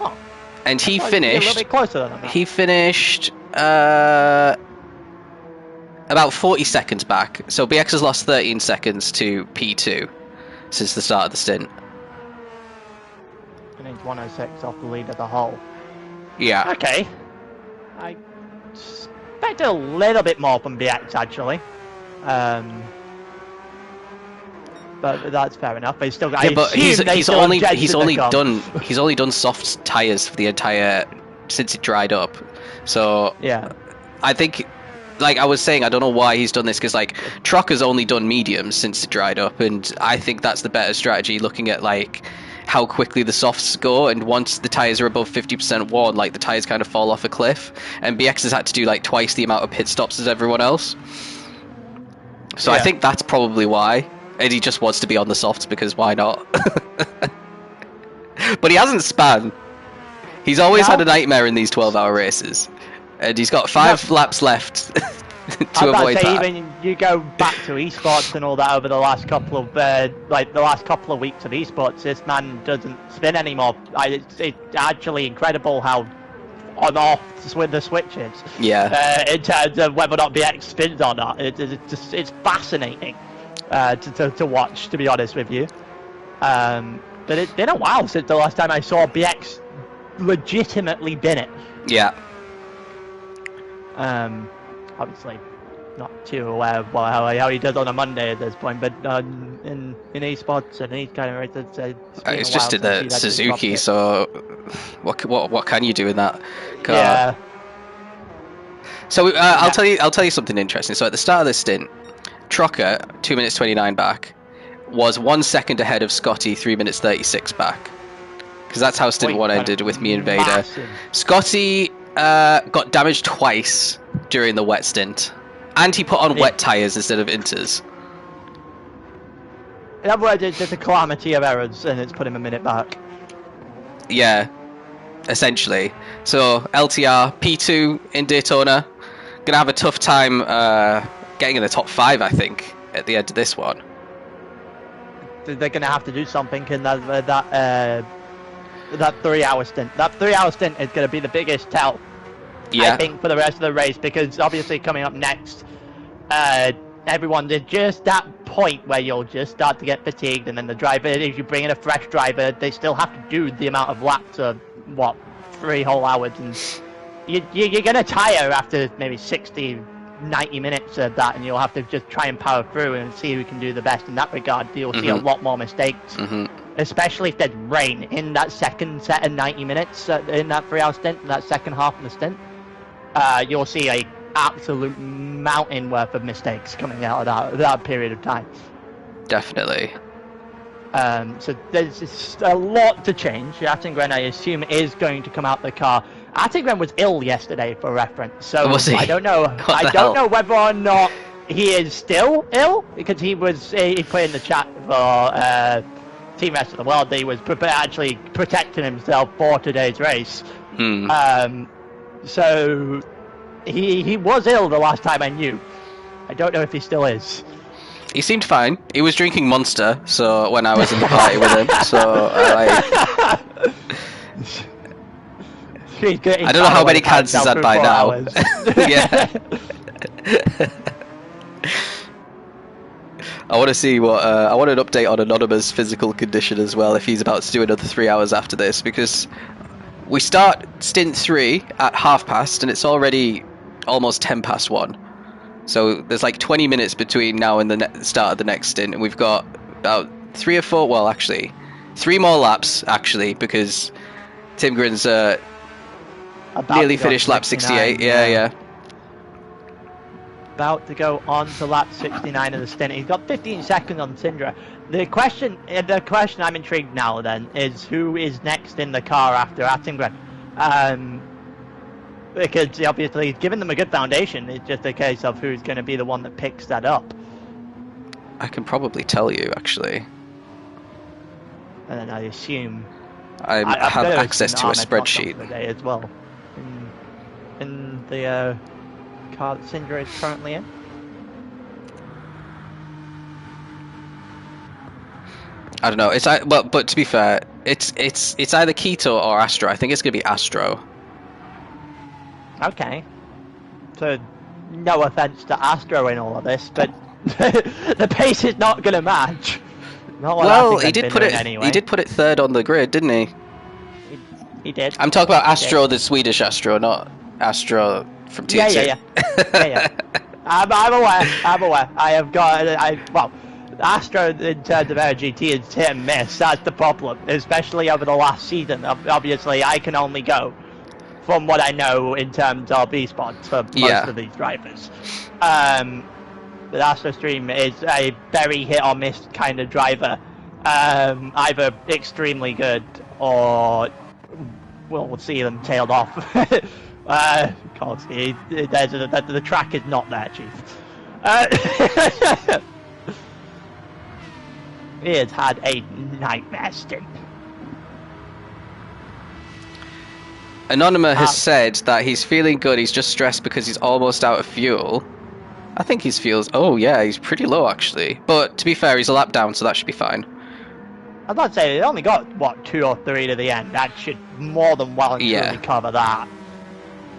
Oh. And he finished. A little bit closer than that. He finished about 40 seconds back. So BX has lost 13 seconds to P2 since the start of the stint. And he's 106 off the lead as a whole. Yeah. Okay. I expect a little bit more from BX actually. But that's fair enough. But he's still. Yeah, but he's only done soft tires for the entire since it dried up. So yeah, I think, like I was saying, I don't know why he's done this because like Trucker's only done mediums since it dried up, and I think that's the better strategy. Looking at like how quickly the softs go, and once the tires are above 50% worn, like the tires kind of fall off a cliff. And BX has had to do like twice the amount of pit stops as everyone else. So I think that's probably why. And he just wants to be on the softs because why not? But he hasn't spun. He's always had a nightmare in these 12-hour races. And he's got 5 laps left to avoid that. Even you go back to eSports and all that over the last couple of weeks of eSports, this man doesn't spin anymore. It's actually incredible how on-off with the switches. Yeah. In terms of whether or not BX spins or not, it's fascinating. To watch, to be honest with you. But it's been a while since the last time I saw BX legitimately bin it. Yeah. Obviously, not too aware of how he does on a Monday at this point, but in eSports and these kind of races, it's just in the Suzuki, so what can you do in that car? Yeah. So I'll tell you something interesting. So at the start of this stint, Trucker, 2:29 back, was 1 second ahead of Scotty, 3:36 back. Because that's how stint 1 ended with me and Vader. Massive. Scotty got damaged twice during the wet stint. And he put on wet tyres instead of inters. In other words, it's just a calamity of errors and it's put him a minute back. Yeah, essentially. So LTR, P2 in Daytona. Gonna have a tough time getting in the top 5, I think, at the end of this one. They're going to have to do something in that 3-hour stint. That 3-hour stint is going to be the biggest tell, I think, for the rest of the race, because obviously coming up next, everyone's at just that point where you'll just start to get fatigued, and then the driver, if you bring in a fresh driver, they still have to do the amount of laps of, what, 3 whole hours, and you're going to tire after maybe 60, 90 minutes of that, and you'll have to just try and power through and see who can do the best in that regard. You'll see a lot more mistakes, especially if there's rain in that second set of 90 minutes, in that 3-hour stint, in that second half of the stint. You'll see a absolute mountain worth of mistakes coming out of that period of time. Definitely. So there's just a lot to change. Attengren, I assume, is going to come out the car. Attengren was ill yesterday, for reference, so I don't know. I don't know whether or not he is still ill, because he put in the chat for Team Rest of the World that he was actually protecting himself for today's race. So he was ill the last time I knew. I don't know if he still is. He seemed fine. He was drinking Monster, so when I was in the party with him, so I don't know how many cans he's had by now. Yeah. I want to see what I want an update on Anonymous' physical condition as well, if he's about to do another 3 hours after this, because we start stint 3 at 1:30 and it's already almost 1:10. So there's like 20 minutes between now and the start of the next stint, and we've got about 3 or 4, well actually 3 more laps actually, because Tim Grin's nearly finished lap 68. Yeah. About to go on to lap 69 of the stint. He's got 15 seconds on Syndra. The question I'm intrigued now then is who is next in the car after Attengren. Because obviously he's given them a good foundation. It's just a case of who's going to be the one that picks that up. I can probably tell you actually. And then I assume I have access to a spreadsheet today as well. In the car that Syndra is currently in. I don't know. It's but to be fair, it's either Keto or Astro. I think it's gonna be Astro. Okay. So, no offense to Astro in all of this, but the pace is not gonna match. Not well, he did put it. Anyway. He did put it 3rd on the grid, didn't he? He did. I'm talking about Astro, the Swedish Astro, not Astro from T2. Yeah. I'm aware. I have got. Well, Astro in terms of Aero GT is hit and miss. That's the problem, especially over the last season. Obviously, I can only go from what I know in terms of eSports for most of these drivers. The Astro Stream is a very hit or miss kind of driver, either extremely good or we'll see them tailed off. Because the track is not there, Chief. He has had a nightmare stint. Anonymous has said that he's feeling good, he's just stressed because he's almost out of fuel. I think his fuel's... Oh yeah, he's pretty low actually. But to be fair, he's a lap down, so that should be fine. I'd like to say they only got, what, 2 or 3 to the end. That should more than well and truly cover that.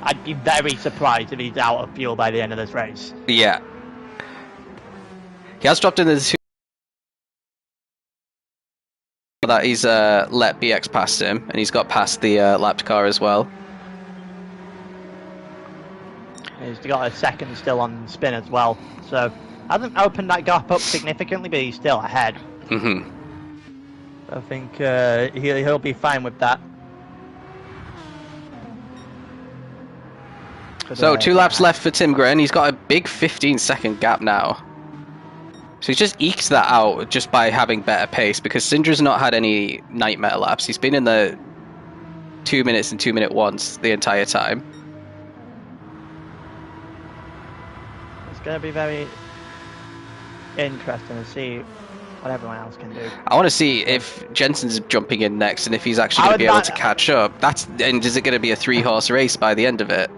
I'd be very surprised if he's out of fuel by the end of this race. Yeah. He has dropped in the 2... that he's let BX past him, and he's got past the lapped car as well. He's got a second still on spin as well, so hasn't opened that gap up significantly, but he's still ahead. I think he'll be fine with that. So 2 laps left for Tim Gren. He's got a big 15-second gap now. So he's just eked that out just by having better pace, because Syndra's not had any nightmare laps. He's been in the 2 minutes and 2 minute ones the entire time. It's going to be very interesting to see what everyone else can do. I want to see if Jensen's jumping in next and if he's actually going to be able to catch up. And is it going to be a 3-horse race by the end of it?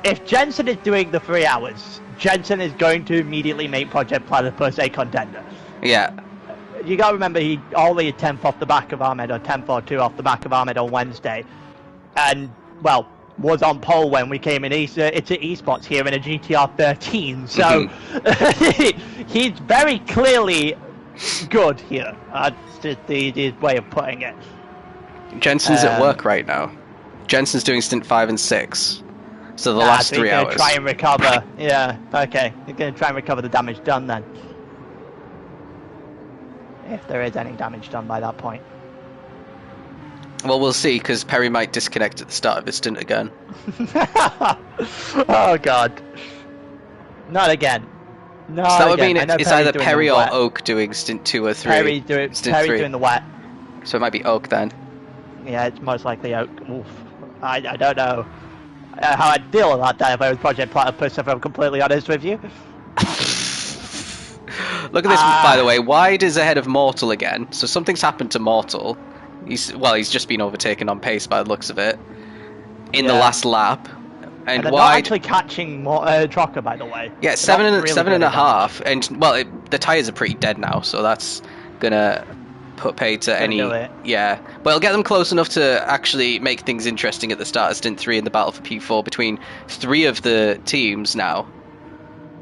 If Jensen is doing the 3 hours, Jensen is going to immediately make Project Platypus a contender. Yeah. You got to remember, he only a 10th off the back of Ahmed, or 10th or 2 off the back of Ahmed on Wednesday. And, well, was on pole when we came into eSports here in a GTR 13. So he's very clearly good here. That's just the way of putting it. Jensen's at work right now. Jensen's doing stint 5 and 6. So the last 3 hours. He's going to try and recover. Yeah, okay. He's going to try and recover the damage done then. If there is any damage done by that point. Well, we'll see, because Perry might disconnect at the start of his stint again. Oh, God. Not again. No, so that would mean it's either Perry or Oak doing stint 2 or 3. Perry doing the wet. So it might be Oak then. Yeah, it's most likely Oak. Oof. I don't know how I'd deal with that if I was Project Platypus, if I'm completely honest with you. Look at this, by the way. Wide is ahead of Mortal again. So something's happened to Mortal. He's just been overtaken on pace by the looks of it in the last lap. And they're Wide not actually catching Trocker, by the way. Yeah, seven and a half. And well, the tires are pretty dead now, so that's gonna put pay to any. Yeah, but it'll get them close enough to actually make things interesting at the start of stint 3 in the battle for P4 between 3 of the teams now.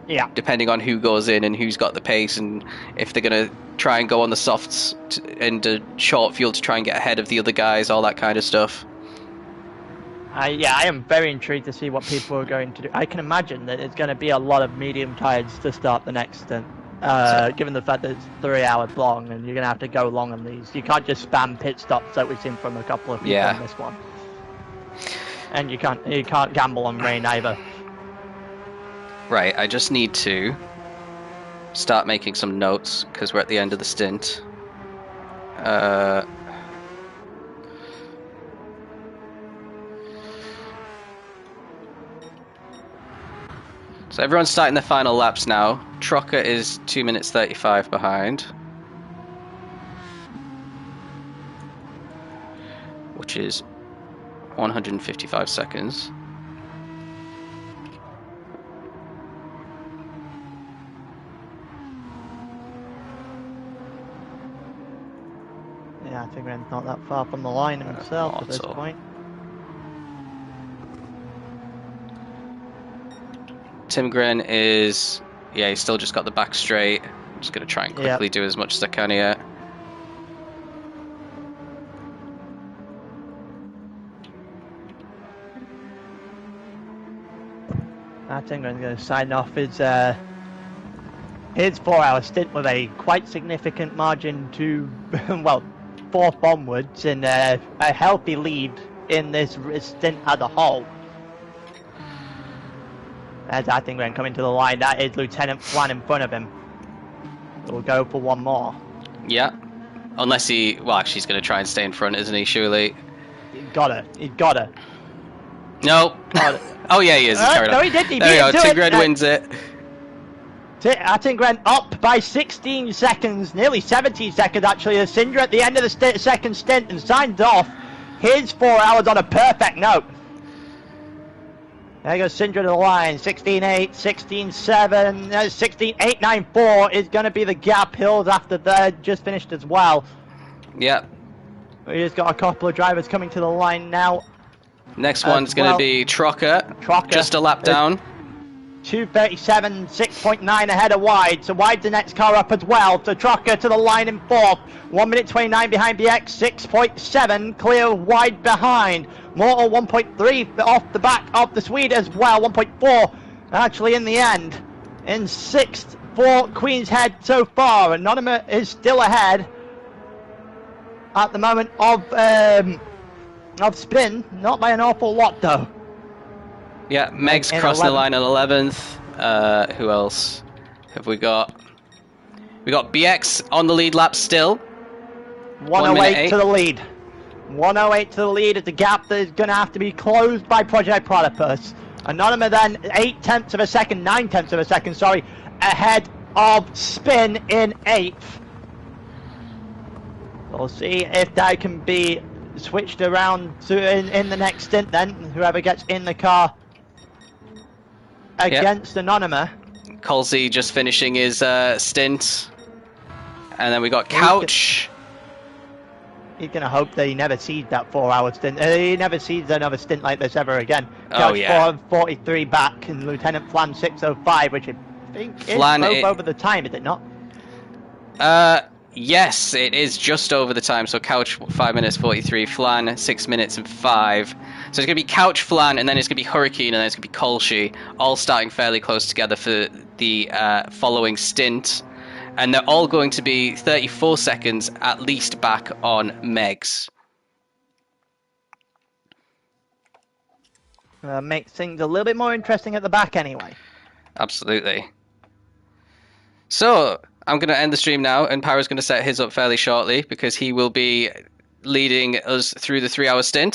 Yeah. Depending on who goes in and who's got the pace, and if they're going to try and go on the softs and a short fuel to try and get ahead of the other guys, all that kind of stuff. Yeah, I am very intrigued to see what people are going to do. I can imagine that it's going to be a lot of medium tires to start the next stint, given the fact that it's 3 hours long and you're going to have to go long on these. You can't just spam pit stops like we've seen from a couple of people on this one. And you can't gamble on rain either. Right, I just need to start making some notes because we're at the end of the stint. So everyone's starting their final laps now. Trocker is 2 minutes 35 behind, which is 155 seconds. Yeah, I think Ren's not that far from the line himself at this point. Tim Gren is, he's still just got the back straight. I'm just going to try and quickly do as much as I can here. I think I'm going to sign off his 4-hour stint with a quite significant margin to, well, 4th onwards, and a healthy lead in this stint as a whole. As I think when coming to the line, that is Lieutenant Flan in front of him. We'll go for one more. Yeah. Unless he, well, actually he's going to try and stay in front, isn't he, surely? He got her. No. Oh yeah, he is. No, he did. There we go. Tigred wins it. Tigred up by 16 seconds, nearly 17 seconds actually, as Syndra at the end of the second stint and signed off his 4 hours on a perfect note. There goes Syndra to the line, 16.8, 16.7, 16.894 is going to be the gap. Hills after that just finished as well. Yep. We just got a couple of drivers coming to the line now. Next one's going to be Trocker, just a lap down. 2:37, 6.9 ahead of Wide, so Wide's the next car up as well. So Trocker to the line in 4th, 1 minute 29 behind BX, 6.7 clear Wide behind. Mortal 1.3 off the back of the Swede as well, 1.4 actually in the end. In 6th for Queen's Head so far. Anonymous is still ahead at the moment of Spin, not by an awful lot though. Yeah, Meg's crossing the line at 11th. Who else have we got? We got BX on the lead lap still. 108 to the lead. 108 to the lead at the gap that is going to have to be closed by Project Platypus. Anonymous then 9 tenths of a second, sorry, ahead of Spin in 8th. We'll see if that can be switched around to in the next stint then, whoever gets in the car against Anonymous. Colsey just finishing his stint. And then we got Couch. He's gonna hope that he never sees that 4-hour stint. He never sees another stint like this ever again. Oh, Couch yeah. 443 back and Lieutenant Flan 605, which I think Flan, is both over the time, is it not? Yes, it is just over the time. So Couch 5 minutes 43, Flan 6 minutes and 5. So it's going to be Couch, Flan, and then it's going to be Hurricane, and then it's going to be Kolshi, all starting fairly close together for the following stint. And they're all going to be 34 seconds at least back on Megs. Makes things a little bit more interesting at the back anyway. Absolutely. So I'm going to end the stream now, and Pyro's going to set his up fairly shortly because he will be leading us through the 3-hour stint.